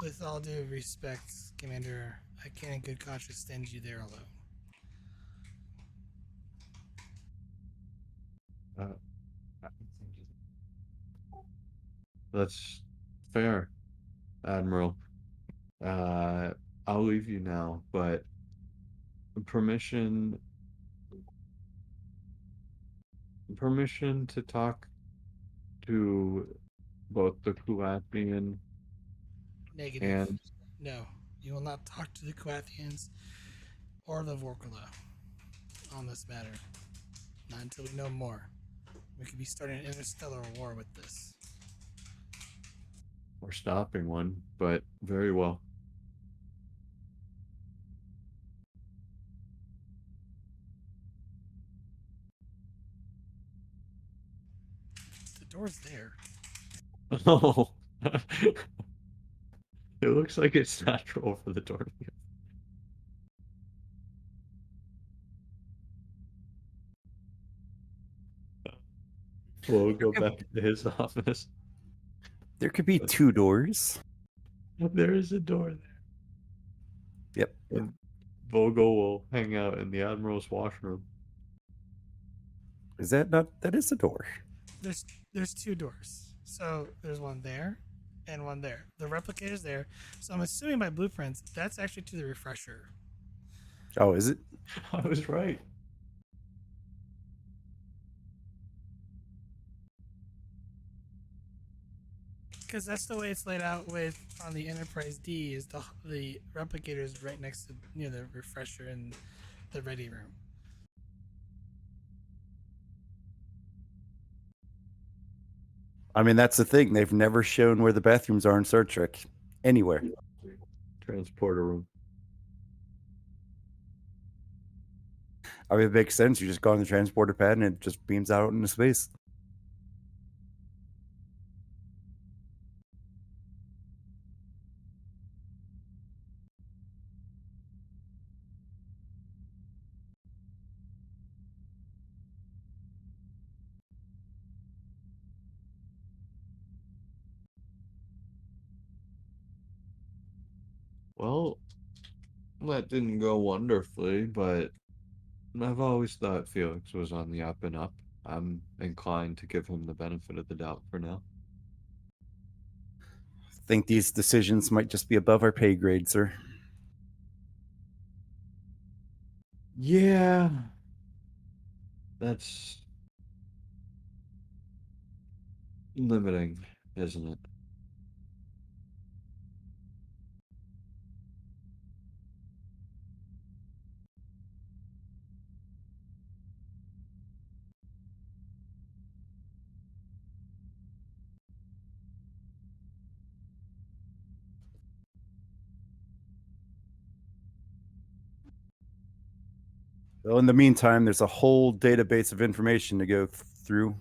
With all due respect, Commander, I can't in good conscience send you there alone. Uh, that's fair, Admiral. Uh, I'll leave you now, but permission permission to talk to both the Kuathian Negative. and No, you will not talk to the Koathians or the Vorkala on this matter. Not until we know more. We could be starting an interstellar war with this. or stopping one, but very well. The door's there. Oh, it looks like it's natural for the tornado. We'll go back to his office. There could be two doors. There is a door Yep. there. And Vogel will hang out in the Admiral's washroom. Is that not? That is a door. There's two doors. So there's one there and one there. The replicator's there. So I'm assuming by blueprints, that's actually to the refresher. Oh, is it? I was right. Because that's the way it's laid out with on the Enterprise D is the replicator is right next to the refresher and the ready room. I mean, that's the thing. They've never shown where the bathrooms are in Star Trek anywhere. Transporter room. I mean, it makes sense. You just go on the transporter pad and it just beams out into space. Well, that didn't go wonderfully, but I've always thought Felix was on the up and up. I'm inclined to give him the benefit of the doubt for now. Think these decisions might just be above our pay grade, sir. Yeah, that's limiting, isn't it? Well, in the meantime, there's a whole database of information to go through.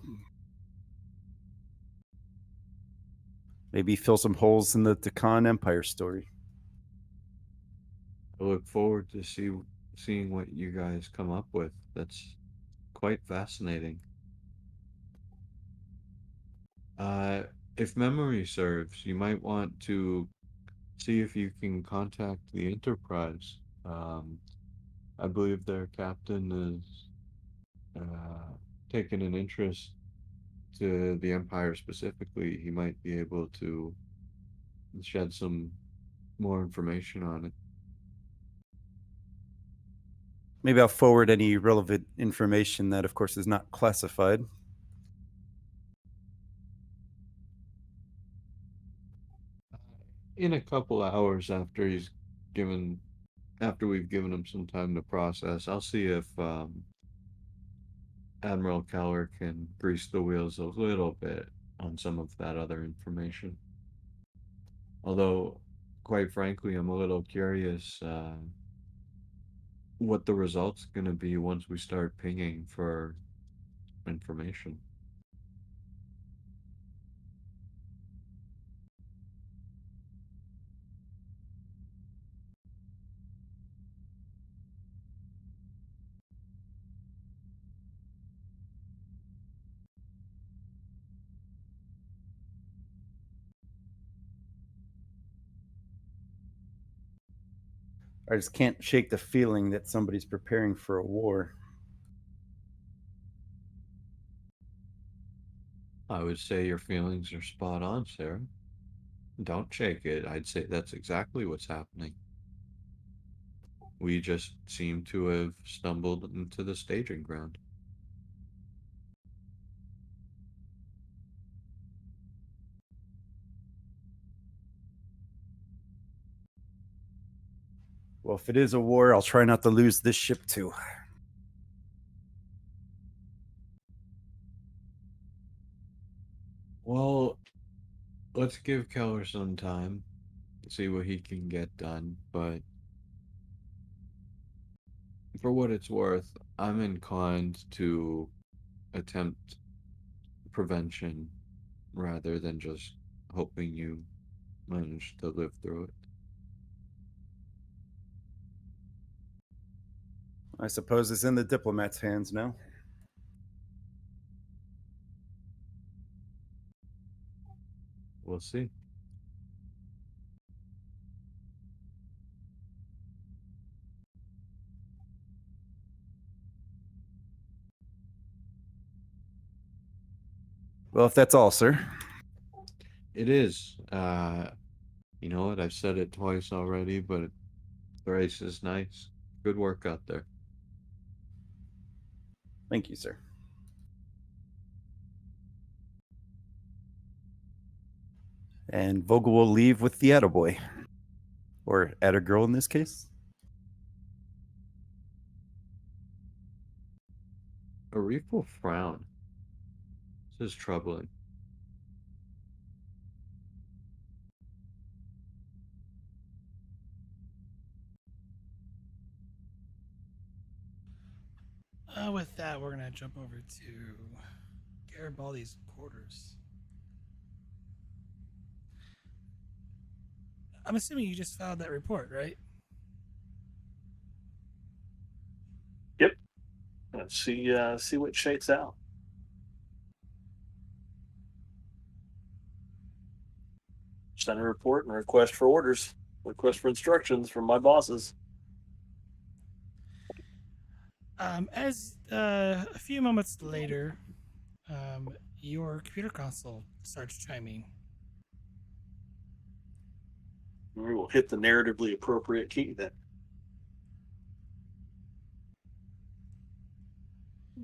Maybe fill some holes in the Deccan Empire story. I look forward to seeing what you guys come up with. That's quite fascinating. Uh, if memory serves, you might want to see if you can contact the Enterprise. I believe their captain is taken an interest to the Empire specifically. He might be able to shed some more information on it. Maybe I'll forward any relevant information that, of course, is not classified. In a couple hours given after we've given him some time to process, I'll see if Admiral Keller can grease the wheels a little bit on some of that other information. Although, quite frankly, I'm a little curious what the result's going to be once we start pinging for information. I just can't shake the feeling that somebody's preparing for a war. I would say your feelings are spot on, Sarah. Don't shake it. I'd say that's exactly what's happening. We just seem to have stumbled into the staging ground. Well, if it is a war, I'll try not to lose this ship too. Well, let's give Keller some time, see what he can get done, but for what it's worth, I'm inclined to attempt prevention rather than just hoping you manage to live through it. I suppose it's in the diplomat's hands now. We'll see. Well, if that's all, sir. It is. You know what? I've said it twice already, but thrice is nice. Good work out there. Thank you, sir. And Vogel will leave with the attaboy. Or attagirl in this case. Arif will frown. This is troubling. With that, we're gonna jump over to Garibaldi's quarters. I'm assuming you just filed that report, right? Yep. Let's see what shakes out. Send a report and request for orders, request for instructions from my bosses. As a few moments later, your computer console starts chiming. We will hit the narratively appropriate key then.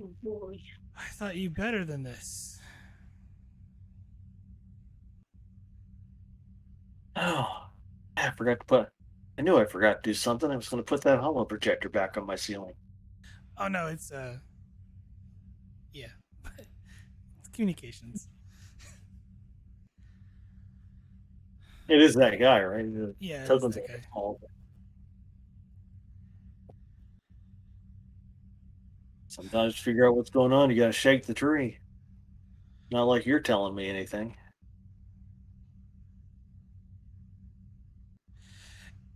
Oh boy. I thought you better than this. Oh, I forgot to put. I knew I forgot to do something. I was going to put that holo projector back on my ceiling. Oh no, it's yeah, it's communications. It is that guy, right? Yeah, it is Tokens that are guy. small. Sometimes to figure out what's going on, you got to shake the tree. Not like you're telling me anything.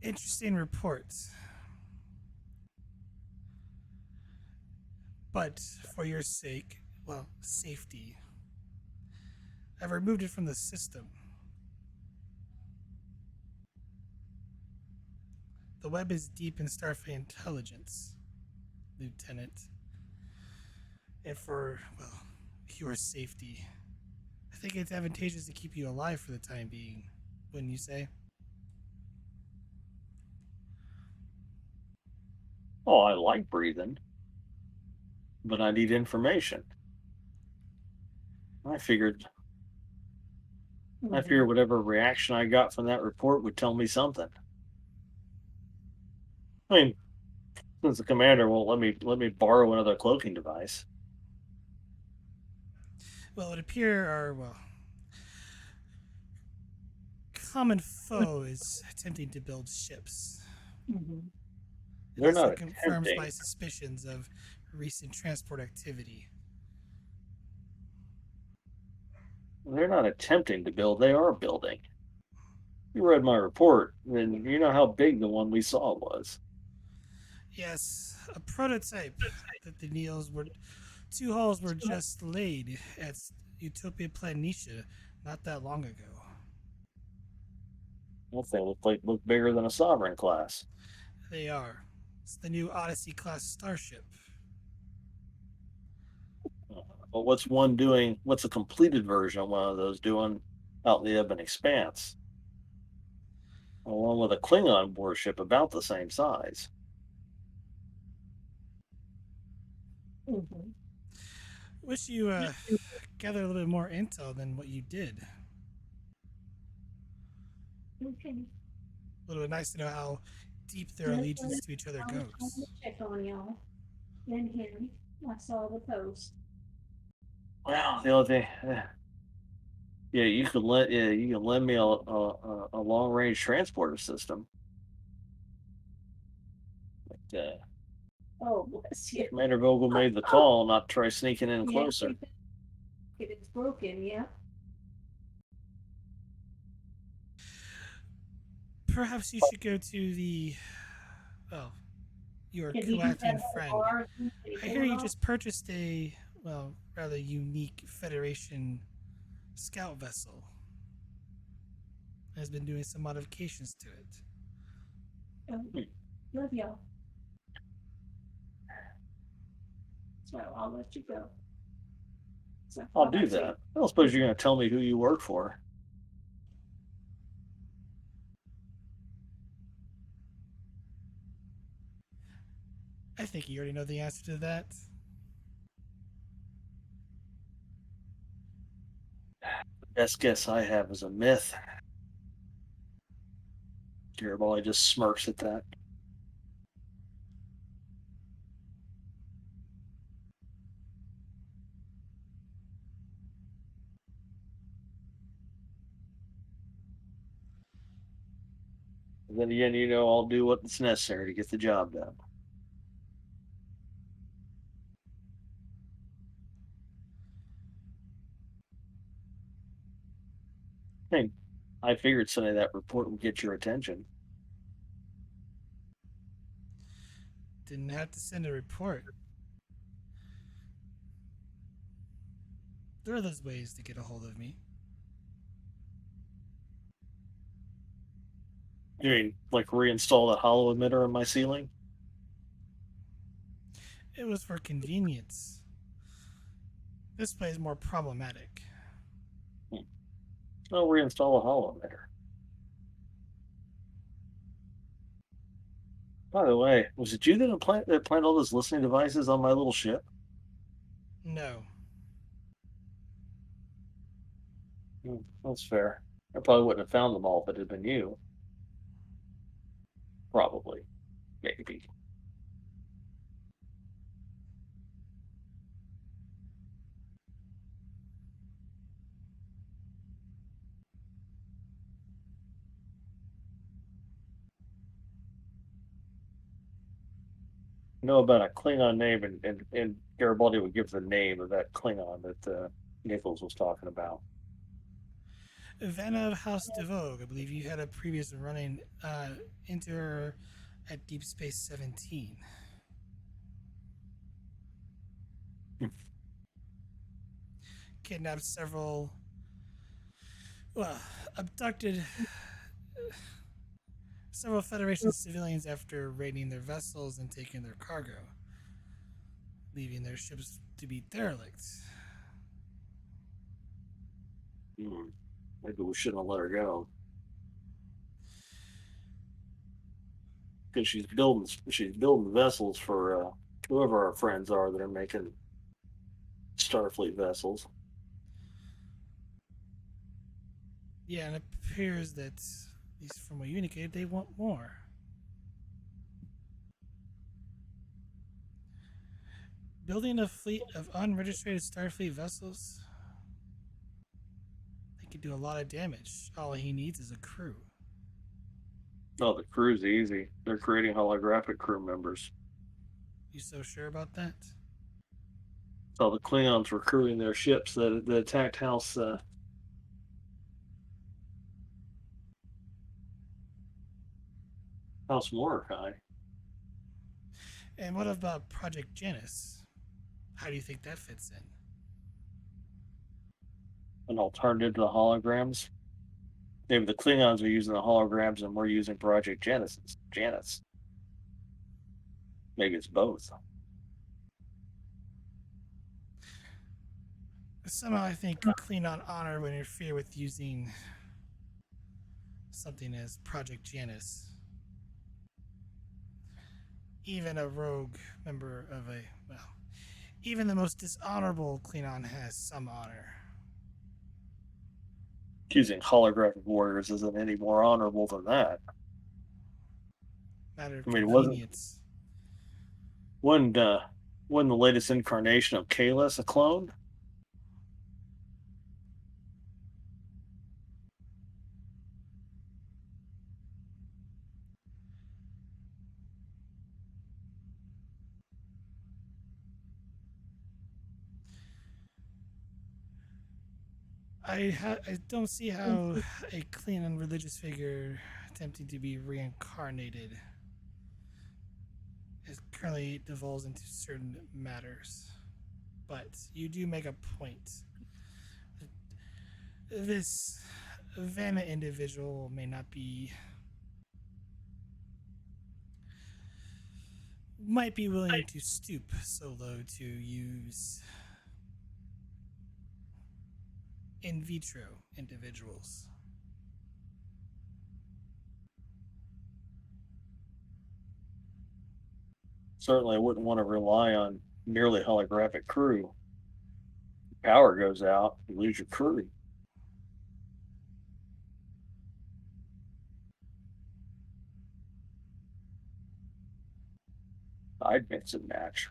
Interesting report. But for your sake, well, safety, I've removed it from the system. The web is deep in Starfleet intelligence, Lieutenant. And for, well, your safety, I think it's advantageous to keep you alive for the time being, wouldn't you say? Oh, I like breathing, but I need information. I figured whatever reaction I got from that report would tell me something. I mean, since the commander won't let me borrow another cloaking device. Well, it would appear our, well, common foe is attempting to build ships. Mhm. It They're also not confirms attempting. my suspicions of recent transport activity. They're not attempting to build. They are building. You read my report, and you know how big the one we saw was. Yes, a prototype that the Neils were. Two hulls were just laid at Utopia Planitia not that long ago. That thing looked bigger than a sovereign class. They are. It's the new Odyssey class starship. But what's one doing? What's a completed version of one of those doing out in the Ebon Expanse? Along with a Klingon warship about the same size. Mhm. Wish you gathered a little bit more intel than what you did. Okay. It would have been nice to know how deep their That's allegiance what to each other I was trying to goes. check on y'all. Then him. I saw the post. Well, the only thing, yeah, you can lend me a long range transporter system. But, Oh, bless you. Commander Vogel made the call not to try sneaking in Yeah, closer. it's broken, yeah. Perhaps you should go to the, well, your Can he do that Kuatian at the friend. bar? I hear you just purchased a, well, rather unique Federation scout vessel. Has been doing some modifications to it. Oh, love y'all. So I'll let you go. So I'll do that. I don't suppose you're going to tell me who you work for. I think you already know the answer to that. Best guess I have is a myth. Garibaldi just smirks at that. And then again, I'll do what's necessary to get the job done. Hey, I figured sending that report would get your attention. Didn't have to send a report. There are those ways to get a hold of me. You mean like reinstall the hollow emitter on my ceiling? It was for convenience. This way is more problematic. I'll reinstall a hollow emitter. By the way, was it you that planned all those listening devices on my little ship? No. That's fair. I probably wouldn't have found them all if it had been you. Probably. Maybe. Know about a Klingon name, and Garibaldi would give the name of that Klingon that Nichols was talking about. Vanna of House DeVogue, I believe you had a previous running into her at Deep Space 17. Kidnapped several, well, abducted several Federation civilians after raiding their vessels and taking their cargo, leaving their ships to be derelict. Maybe we shouldn't have let her go. Because she's building vessels for whoever our friends are that are making Starfleet vessels. Yeah, and it appears that, at least from what you indicated, they want more. Building a fleet of unregistered Starfleet vessels, they could do a lot of damage. All he needs is a crew. Oh, the crew's easy. They're creating holographic crew members. You so sure about that? So the Klingons were crewing their ships that attacked House Mordecai. And what about Project Janus? How do you think that fits in? An alternative to the holograms. Maybe the Klingons are using the holograms and we're using Project Janus. Maybe it's both. Somehow I think Klingon Honor would interfere with using something as Project Janus. Even a rogue member of a, well, even the most dishonorable Klingon has some honor. Using holographic warriors isn't any more honorable than that. Matter of I mean, convenience. Wasn't the latest incarnation of Kalis a clone? I don't see how a Klingon religious figure attempting to be reincarnated is currently devolves into certain matters. But you do make a point. This Vanna individual may not be, might be willing to stoop so low to use in vitro individuals. Certainly, I wouldn't want to rely on merely holographic crew. Power goes out, you lose your crew. I'd mix and match.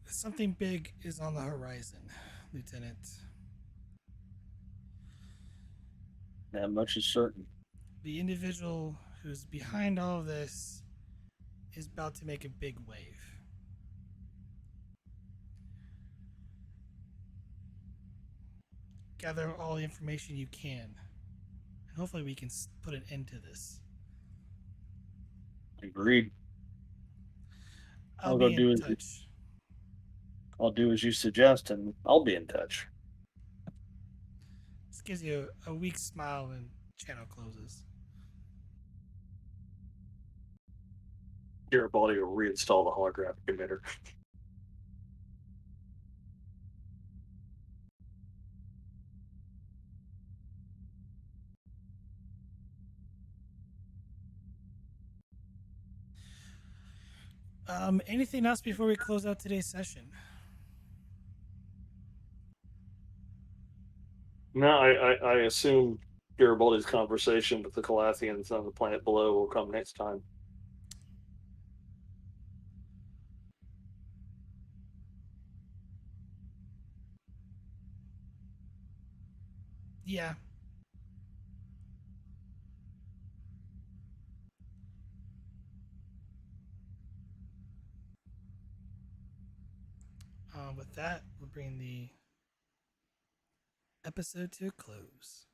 Something big is on the horizon, Lieutenant. That much is certain. The individual who's behind all of this is about to make a big wave. gather all the information you can. And hopefully we can put an end to this. Agreed. I'll I'll be go do in it. touch. I'll do as you suggest, and I'll be in touch. This gives you a weak smile and channel closes. Garibaldi will reinstall the holographic emitter. Anything else before we close out today's session? No, I assume Garibaldi's conversation with the Calathians on the planet below will come next time. Yeah. With that, we'll bring the episode to a close.